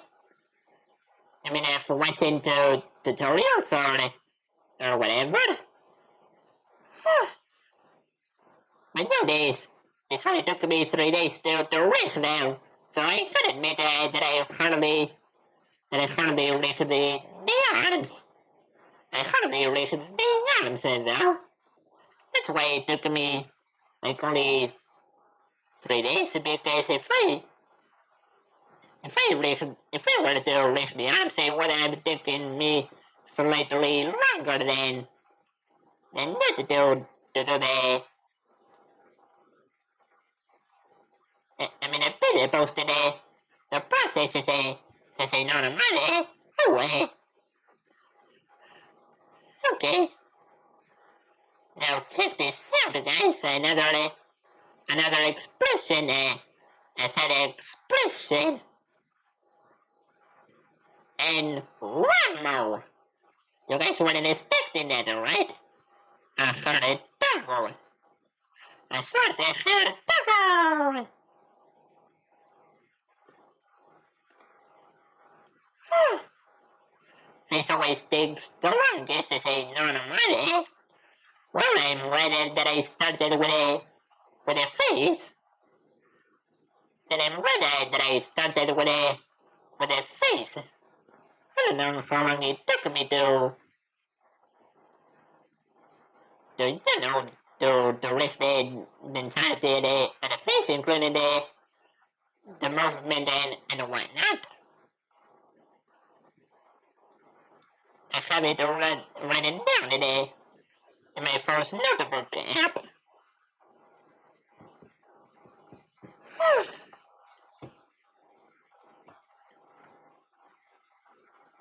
I mean, after watching tutorials or whatever. But nowadays, this only took me 3 days to rig them, so I could admit that I hardly rigged the arms. I hardly rigged the arms, though. That's why it took me like only 3 days, because if I were to rig the arms, it would have taken me slightly longer than that to do the... I mean, I better posted the process as a normal money. Oh, well. Okay. Now check this out, guys. Another expression. I said expression. And one more. You guys weren't expecting that, right? I heard it double. I swear to heard it double. This always takes the longest to say normal money. Well, I'm glad that I started with a face. Then I'm glad that I started with a face. I don't know how long it took me to riff the entirety of the face, including the movement and whatnot. I have it written down in the my first notebook app.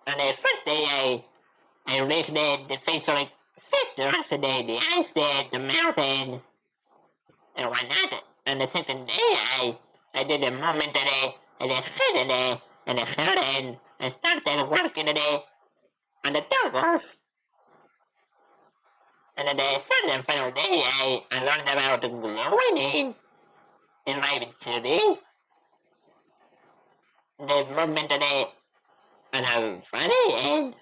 On the first day, I rigged the facial features, the eyes, the mouth, and whatnot. On the second day, I did the movement and the head and the hair, and I started working on the toggles. And then the third and final day, I learned about glowing in Live 2D. The movement of the body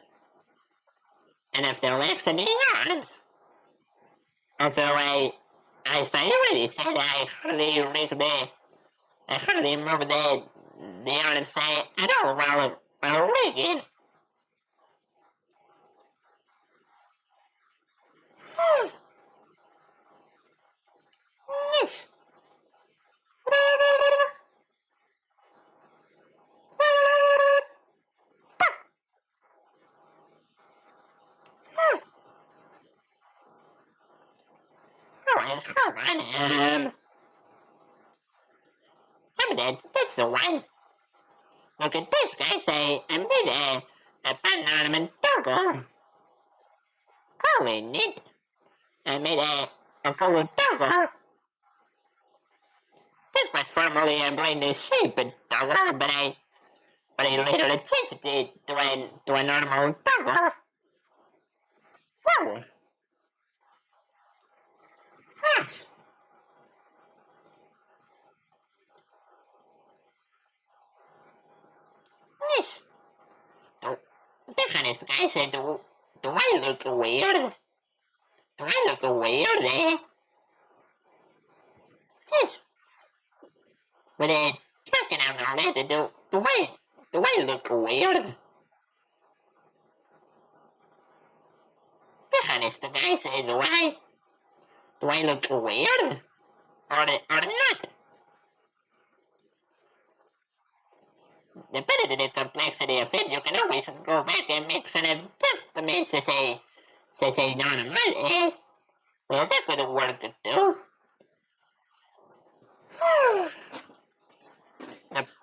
and of the legs and the arms. Although I already said I hardly moved the arms at all while rigging. That's the one. Look at this, guys. I made a button ornament toggle. Calling it. I made a cool toggle. This was formerly a blind shape toggle, but I later changed it to a normal toggle. Whoa. Gosh. Yes. Be honest, guys, do I look weird? Do I look weird, eh? Yes. With it talking out all that, do I look weird? Be honest, guys, do I look weird? Or not? Depending on the complexity of it, you can always go back and make some adjustments to say normal, eh? Well, that could work too.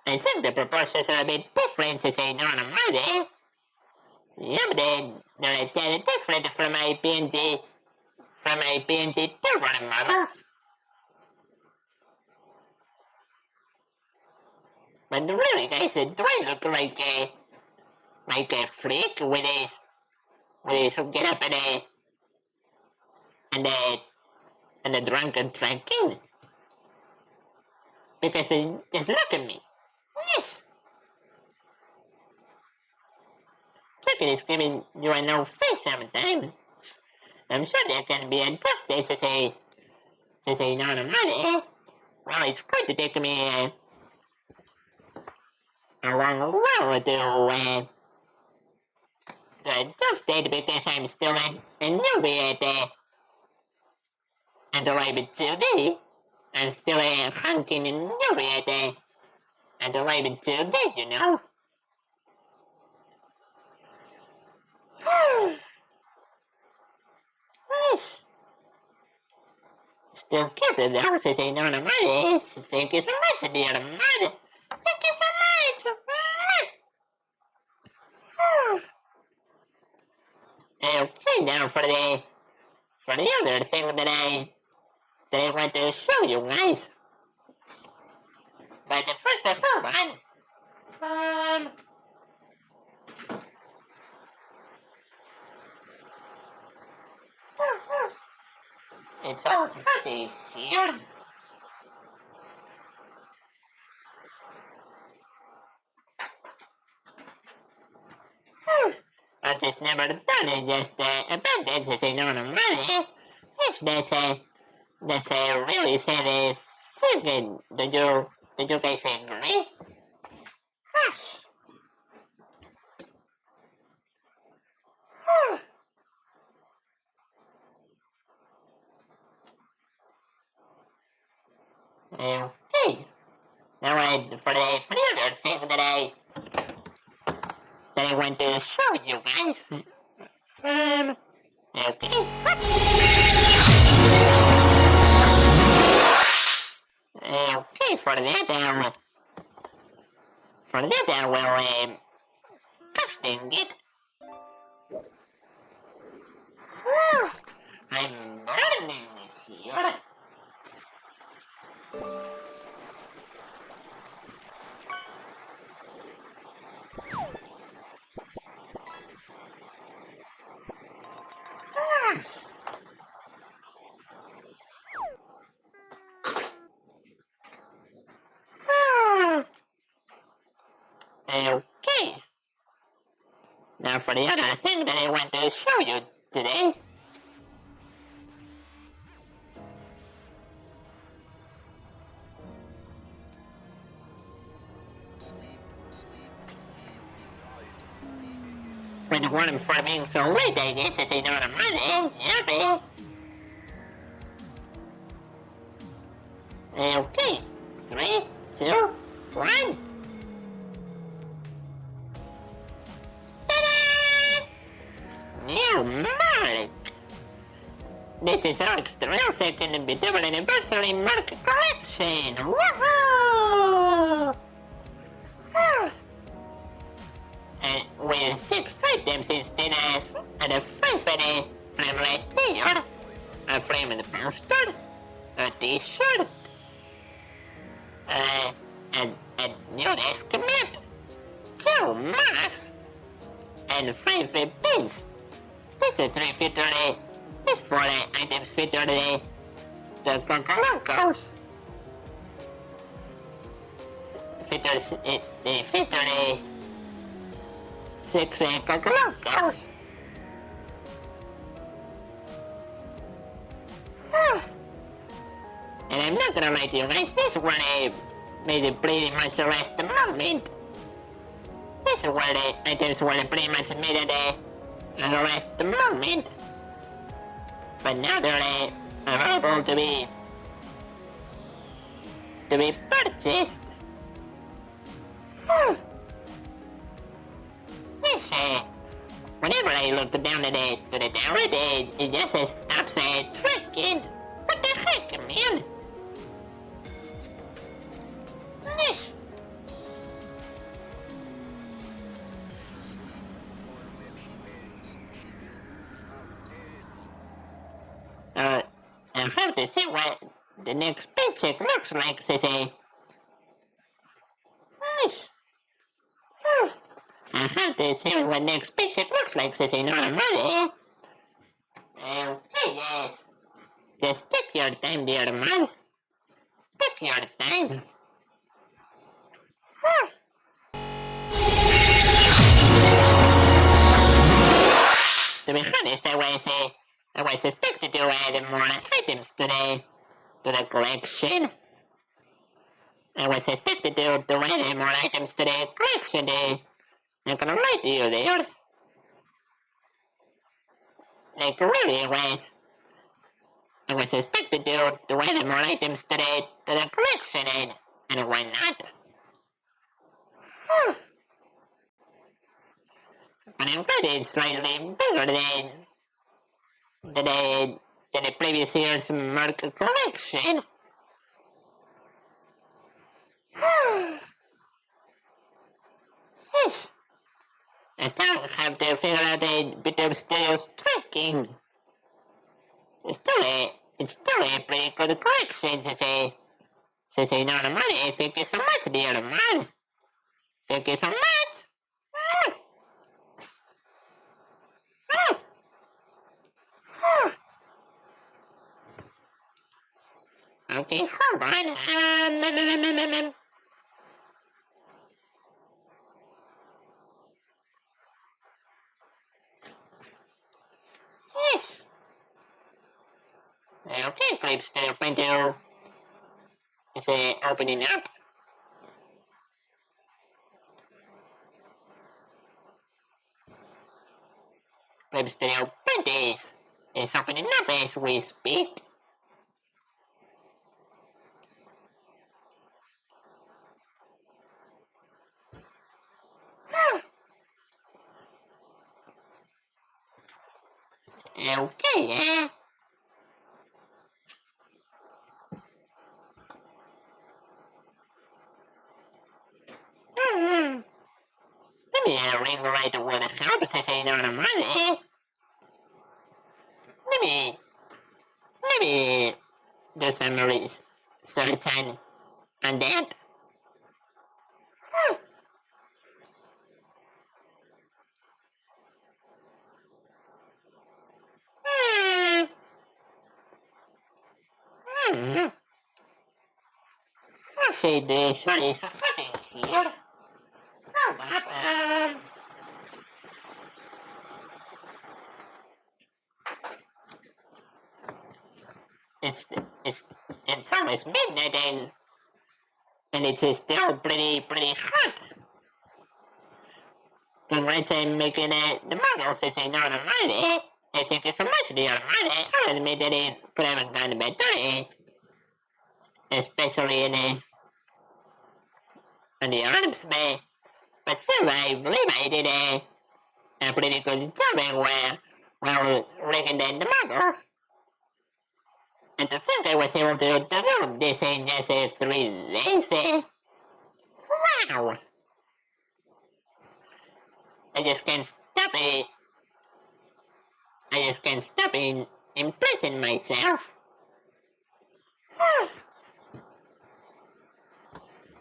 I think the proportions are a bit different to say normal, eh? Yeah, but they're a tad different from my PNG turbo models. But really, guys, do I look like a freak with this get up and the drunken drinking? Because just look at me. Yes. Look at this giving you a no face sometimes. I'm sure there can be adjusted to say normal, eh? Well, it's going to take me a long while to adjust it because I'm still a newbie at the Live 2D. I'm still a honking newbie at the Live 2D, you know? Still kept the houses in on the money. Thank you so much, dear mother. Thank you so much. Okay, now for the other thing that I want to show you guys. But first, hold on. It's so hotty here. Artists never done it, just abandoned to say no to money. Yes, that's a really sad thing. Did you guys agree? Hush. Okay. Now for the other thing that I want to show you guys. Okay. for that I will casting it. I'm burning here. Okay. Now for the other thing that I want to show you today. When the one for being so late, I guess I say no to money. Yeah, okay. 3, 2, 1. New mark! This is Alex Turell second VTUBER Anniversary Mark Collection! Woohoo! And with 6 items instead of the 5 from last year. A frame of the poster, a t-shirt, a new desk mat, 2 marks, and 5 pins. This is 3 featured, this 4 items featured the cocolocos. Featured 6 cocolocos. And I'm not gonna lie to you guys, this one made it pretty much the last moment. This one items were pretty much made at the last moment. But now they're available to be purchased. This whenever I look down to the tower, it just stops tracking. What the heck, man? This. I have to see what the next paycheck looks like, Sissy. Nice. I have to see what next paycheck looks like, Sissy. No, I'm ready. Okay, yes. Just take your time, dear man. Take your time. To be honest, I was expected to add more items to the collection. I was expected to add more items to the collection. Not gonna lie to you there. Like really, I was expected to add more items to the collection, and why not? But I'm glad it's slightly bigger than the previous year's Mark collection. I still have to figure out a bit of Studios tracking. It's still a pretty good collection, Sissy, no money. Thank you so much, dear man. Thank you so much. Okay, hold on. Yes. Okay, clips to window is opening up. Clips to print is opening up as we speak. Okay, Maybe a ring light would help us save our money. Maybe do some research on that. I see the sun is happening here. Hold up. It's almost midnight and it's still pretty hot. Congrats on making the model since I know the money. I think it's so much the money. I'll admit that it could have gone better. Especially in the arms bay. But still, I believe I did a pretty good job while rigging the model. And to think I was able to do this in just 3 days. Wow! I just can't stop impressing myself.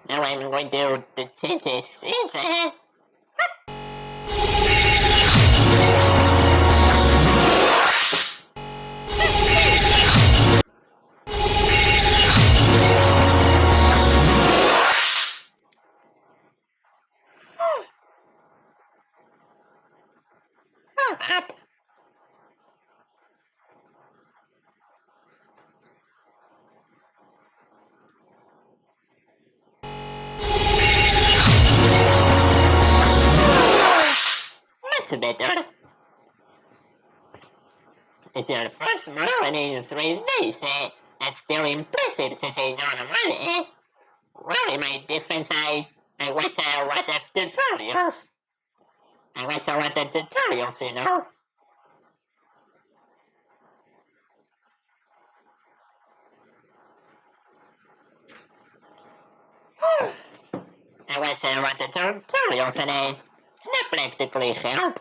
Now I'm going to change this. Up. Much better. It's your first model in 3 days. That's still impressive since I know the money. Well, in my defense, I watch a lot of tutorials. You know. I watch a lot of tutorials and that practically help.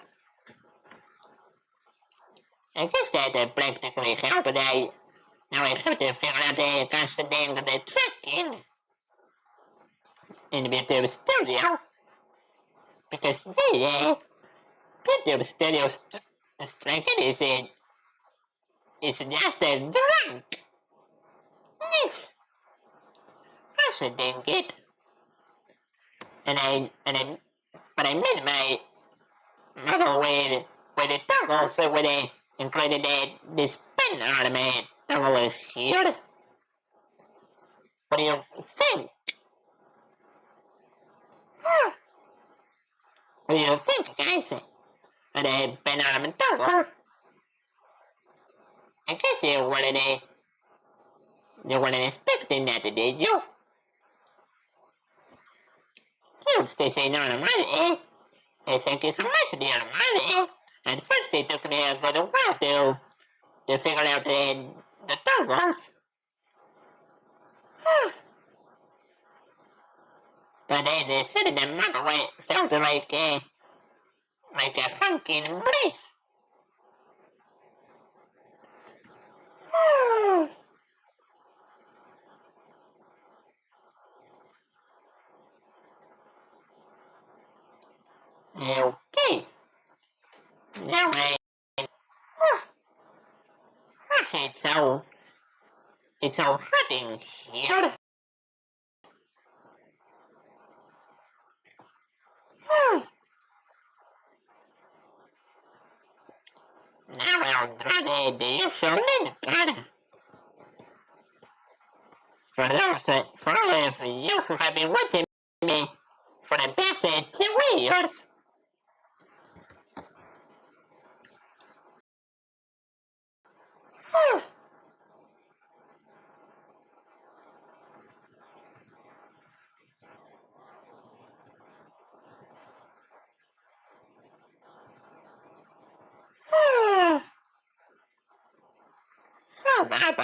I guess that practically help, but now I have to figure out the constant thing of the tracking in the VTuber Studio. Because the VTuber Studio tracking is just a drunk. Yes. I should think it. But I made my model with the toggle, so with it included this pen ornament toggle here. What do you think? What do you think, guys? With the pen ornament toggle? I guess you weren't expecting that, did you? Cute, Stacy, no money. Thank you so much, dear money. At first, it took me a good while to figure out the toggles. But then suddenly the model felt like a funky embrace. Okay. Now it's so hot in here. Now I'll draw the usual lid card. For all of you who have been watching me for the past 2 years. Hold up,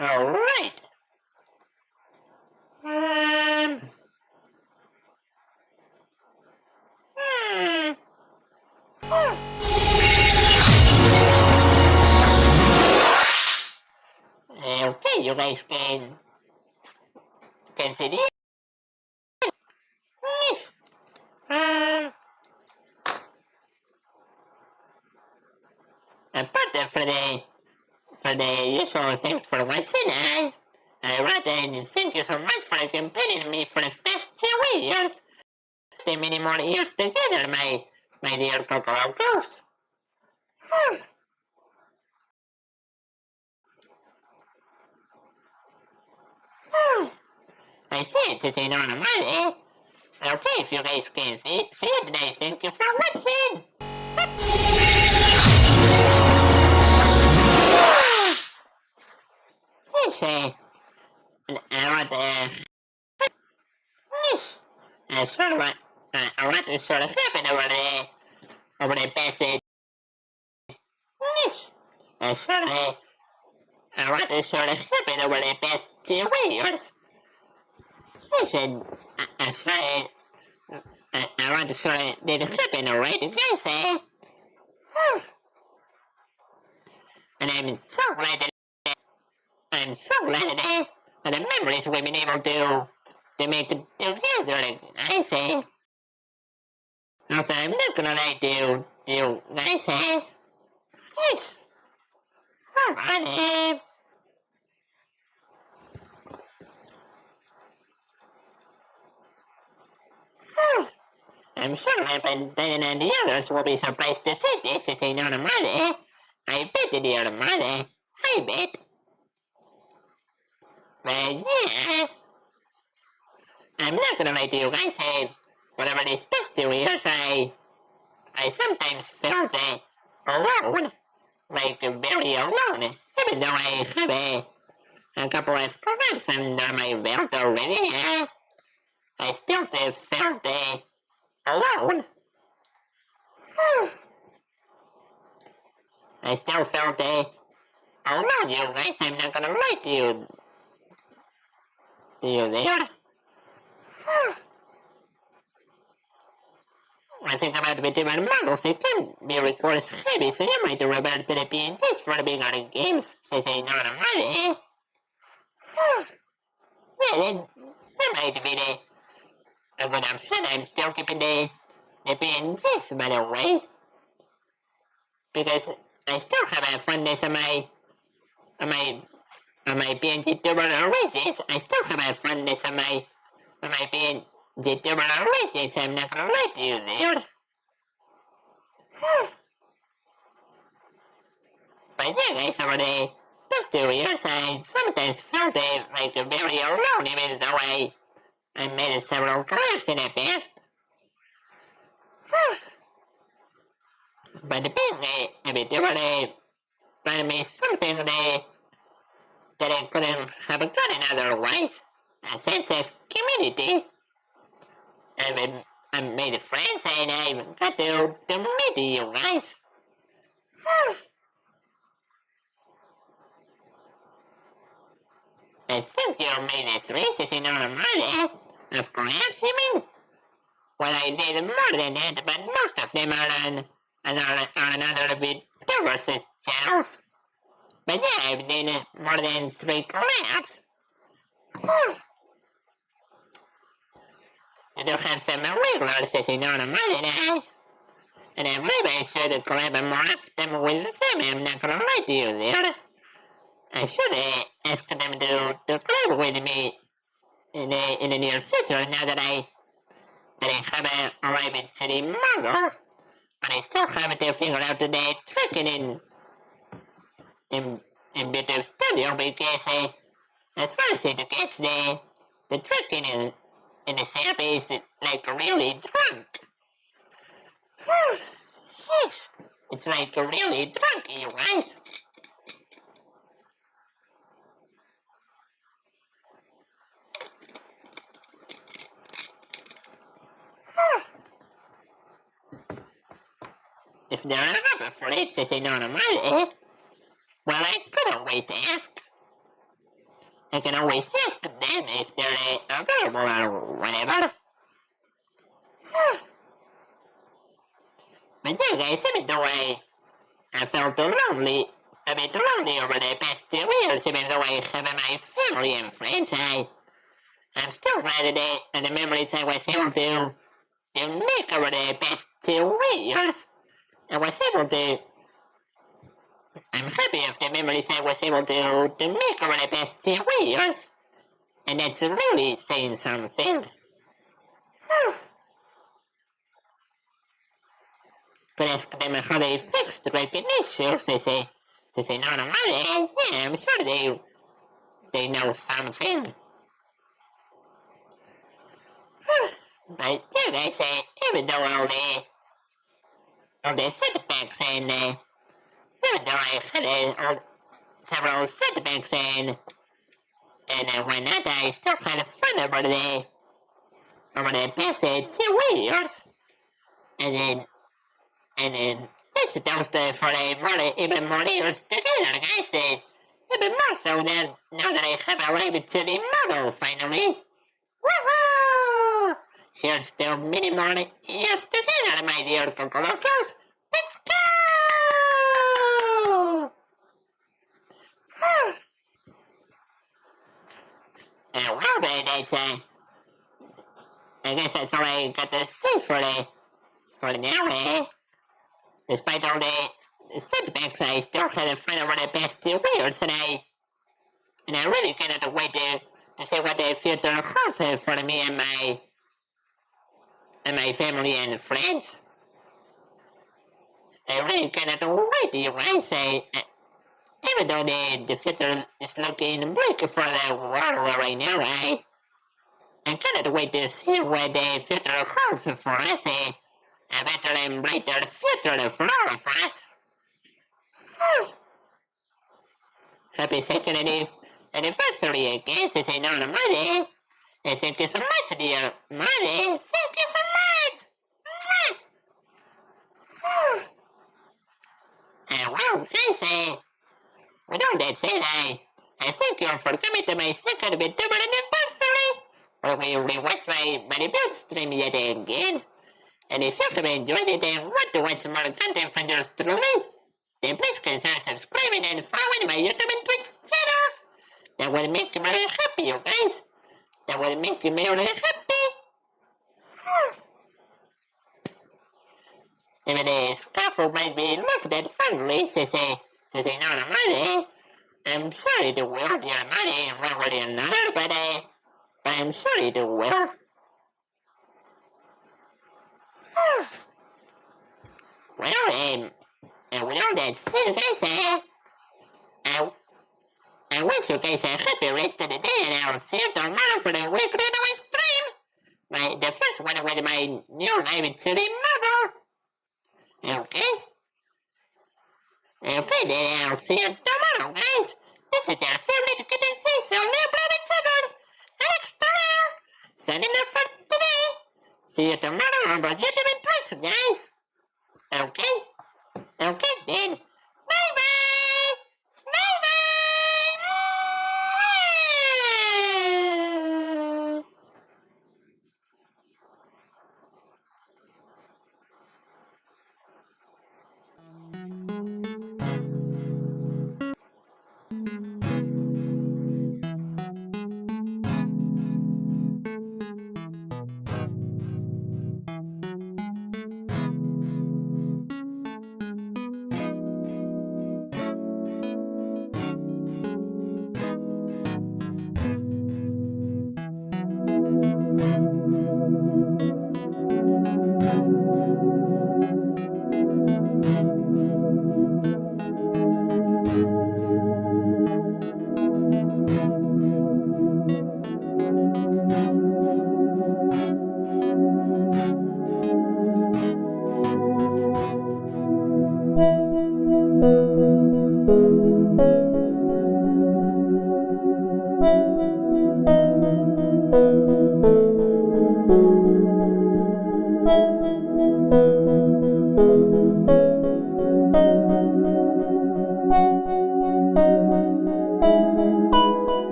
Alright. Okay, you guys can see this. Apart for the usual thanks for watching, I rather thank you so much for accompanying me for the past 2 years. Stay many more years together, my dear cocolocos. I see it's a normal, eh? Okay, if you guys can see it, then thank you for watching. Yes, I want to sort of happen over the past I want to sort of happen over the past 2 years. Listen, I want to sort of did happen already, guys, eh? And I'm so glad that the memories we've been able to make it together, guys, eh? Also, I'm not gonna lie to you guys, eh? Yes. Hold on, eh? I'm sure that the others will be surprised to see this is a normal, eh? I bet the normal, eh? I bet. But yeah, I'm not gonna lie to you guys, eh? Whatever these past 2 years, I sometimes felt alone, like very alone, even though I have a couple of programs under my belt already, I still felt alone. I still felt alone, you guys, I'm not gonna lie to you there. I think about VTuber models, they can be records heavy, so you might revert to the PNGs for the bigger games, says a normal, eh? Yeah, that might be a good option. I'm still keeping the PNGs, by the way, because I still have a fondness on my PNG tuber origins. I still have a fondness on my PNG tuber origins. I'm not gonna lie to you there. But yeah, guys, over the past 2 years, I sometimes felt like very alone, even though I made several collabs in the past. But being a VTuber brought me something that I couldn't have gotten otherwise. A sense of community. I made friends and I got to meet you guys. I think you made 3 seasons normal, of collabs, you mean? Well, I did more than that, but most of them are on another VTubers channels. But yeah, I've done more than 3 collabs. I do have some regular season normal, and I believe I should collab more often with them. I'm not gonna lie to you there. I should ask them to collab with me in the near future now that I have arrived to the model, but I still have to figure out the tracking in VTube Studio because as far as it gets, the tracking in the setup is like really drunk. Yes, it's like really drunk, you guys. If there are other flights as a normal, well, I could always ask. I can always ask them if they're available or whatever. But yeah, guys, even though I felt a bit lonely over the past 2 years, even though I have my family and friends, I'm still glad that the memories I was able to make over the past 2 years. I'm happy of the memories I was able to make over the past 2 years. And that's really saying something. Could ask them how they fixed the issues. They say, no, yeah, I'm sure they know something. But yeah, guys, even though all the setbacks and even though I had several setbacks and whatnot, I still had fun over the past 2 years. And then that's a toast for even more years together, guys. Even more so now that I have arrived to the model finally. Woohoo! Here's to many more years together, my dear cocolocos. Let's go! Well, that's I guess that's all I got to say for now, Despite all the setbacks, I still had fun over the past 2 years, and I really cannot wait to see what the future holds for me and my family and friends. I really cannot wait, you guys. Even though the future is looking bleak for the world right now, I cannot wait to see what the future holds for us. A better and brighter future for all of us. Happy second anniversary again, this is not money. And thank you so much, dear money. Thank you so much. Well, guys, with all that said, I thank you for coming to my second VTUBER anniversary, where we rewatched my debut stream yet again. And if you have enjoyed it and want to watch more content from yours truly, then please consider subscribing and following my YouTube and Twitch channels. That will make me very happy, you guys. That will make me very happy. Even the scuffle might be looked at fondly, says no money. I'm sorry to wield your money one way or another, but I'm sorry to will. Well, with all that said, guys, I wish you guys a happy rest of the day, and I'll see you tomorrow for the weekly stream. The first one with my new live city model. Okay? Okay, then I'll see you tomorrow, guys. This is your favorite kitten say so library channel, Alex Turell, signing off for today. See you tomorrow on both YouTube and Twitch, guys. Okay? Okay, then. Bye-bye! Bye-bye!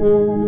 Adiós.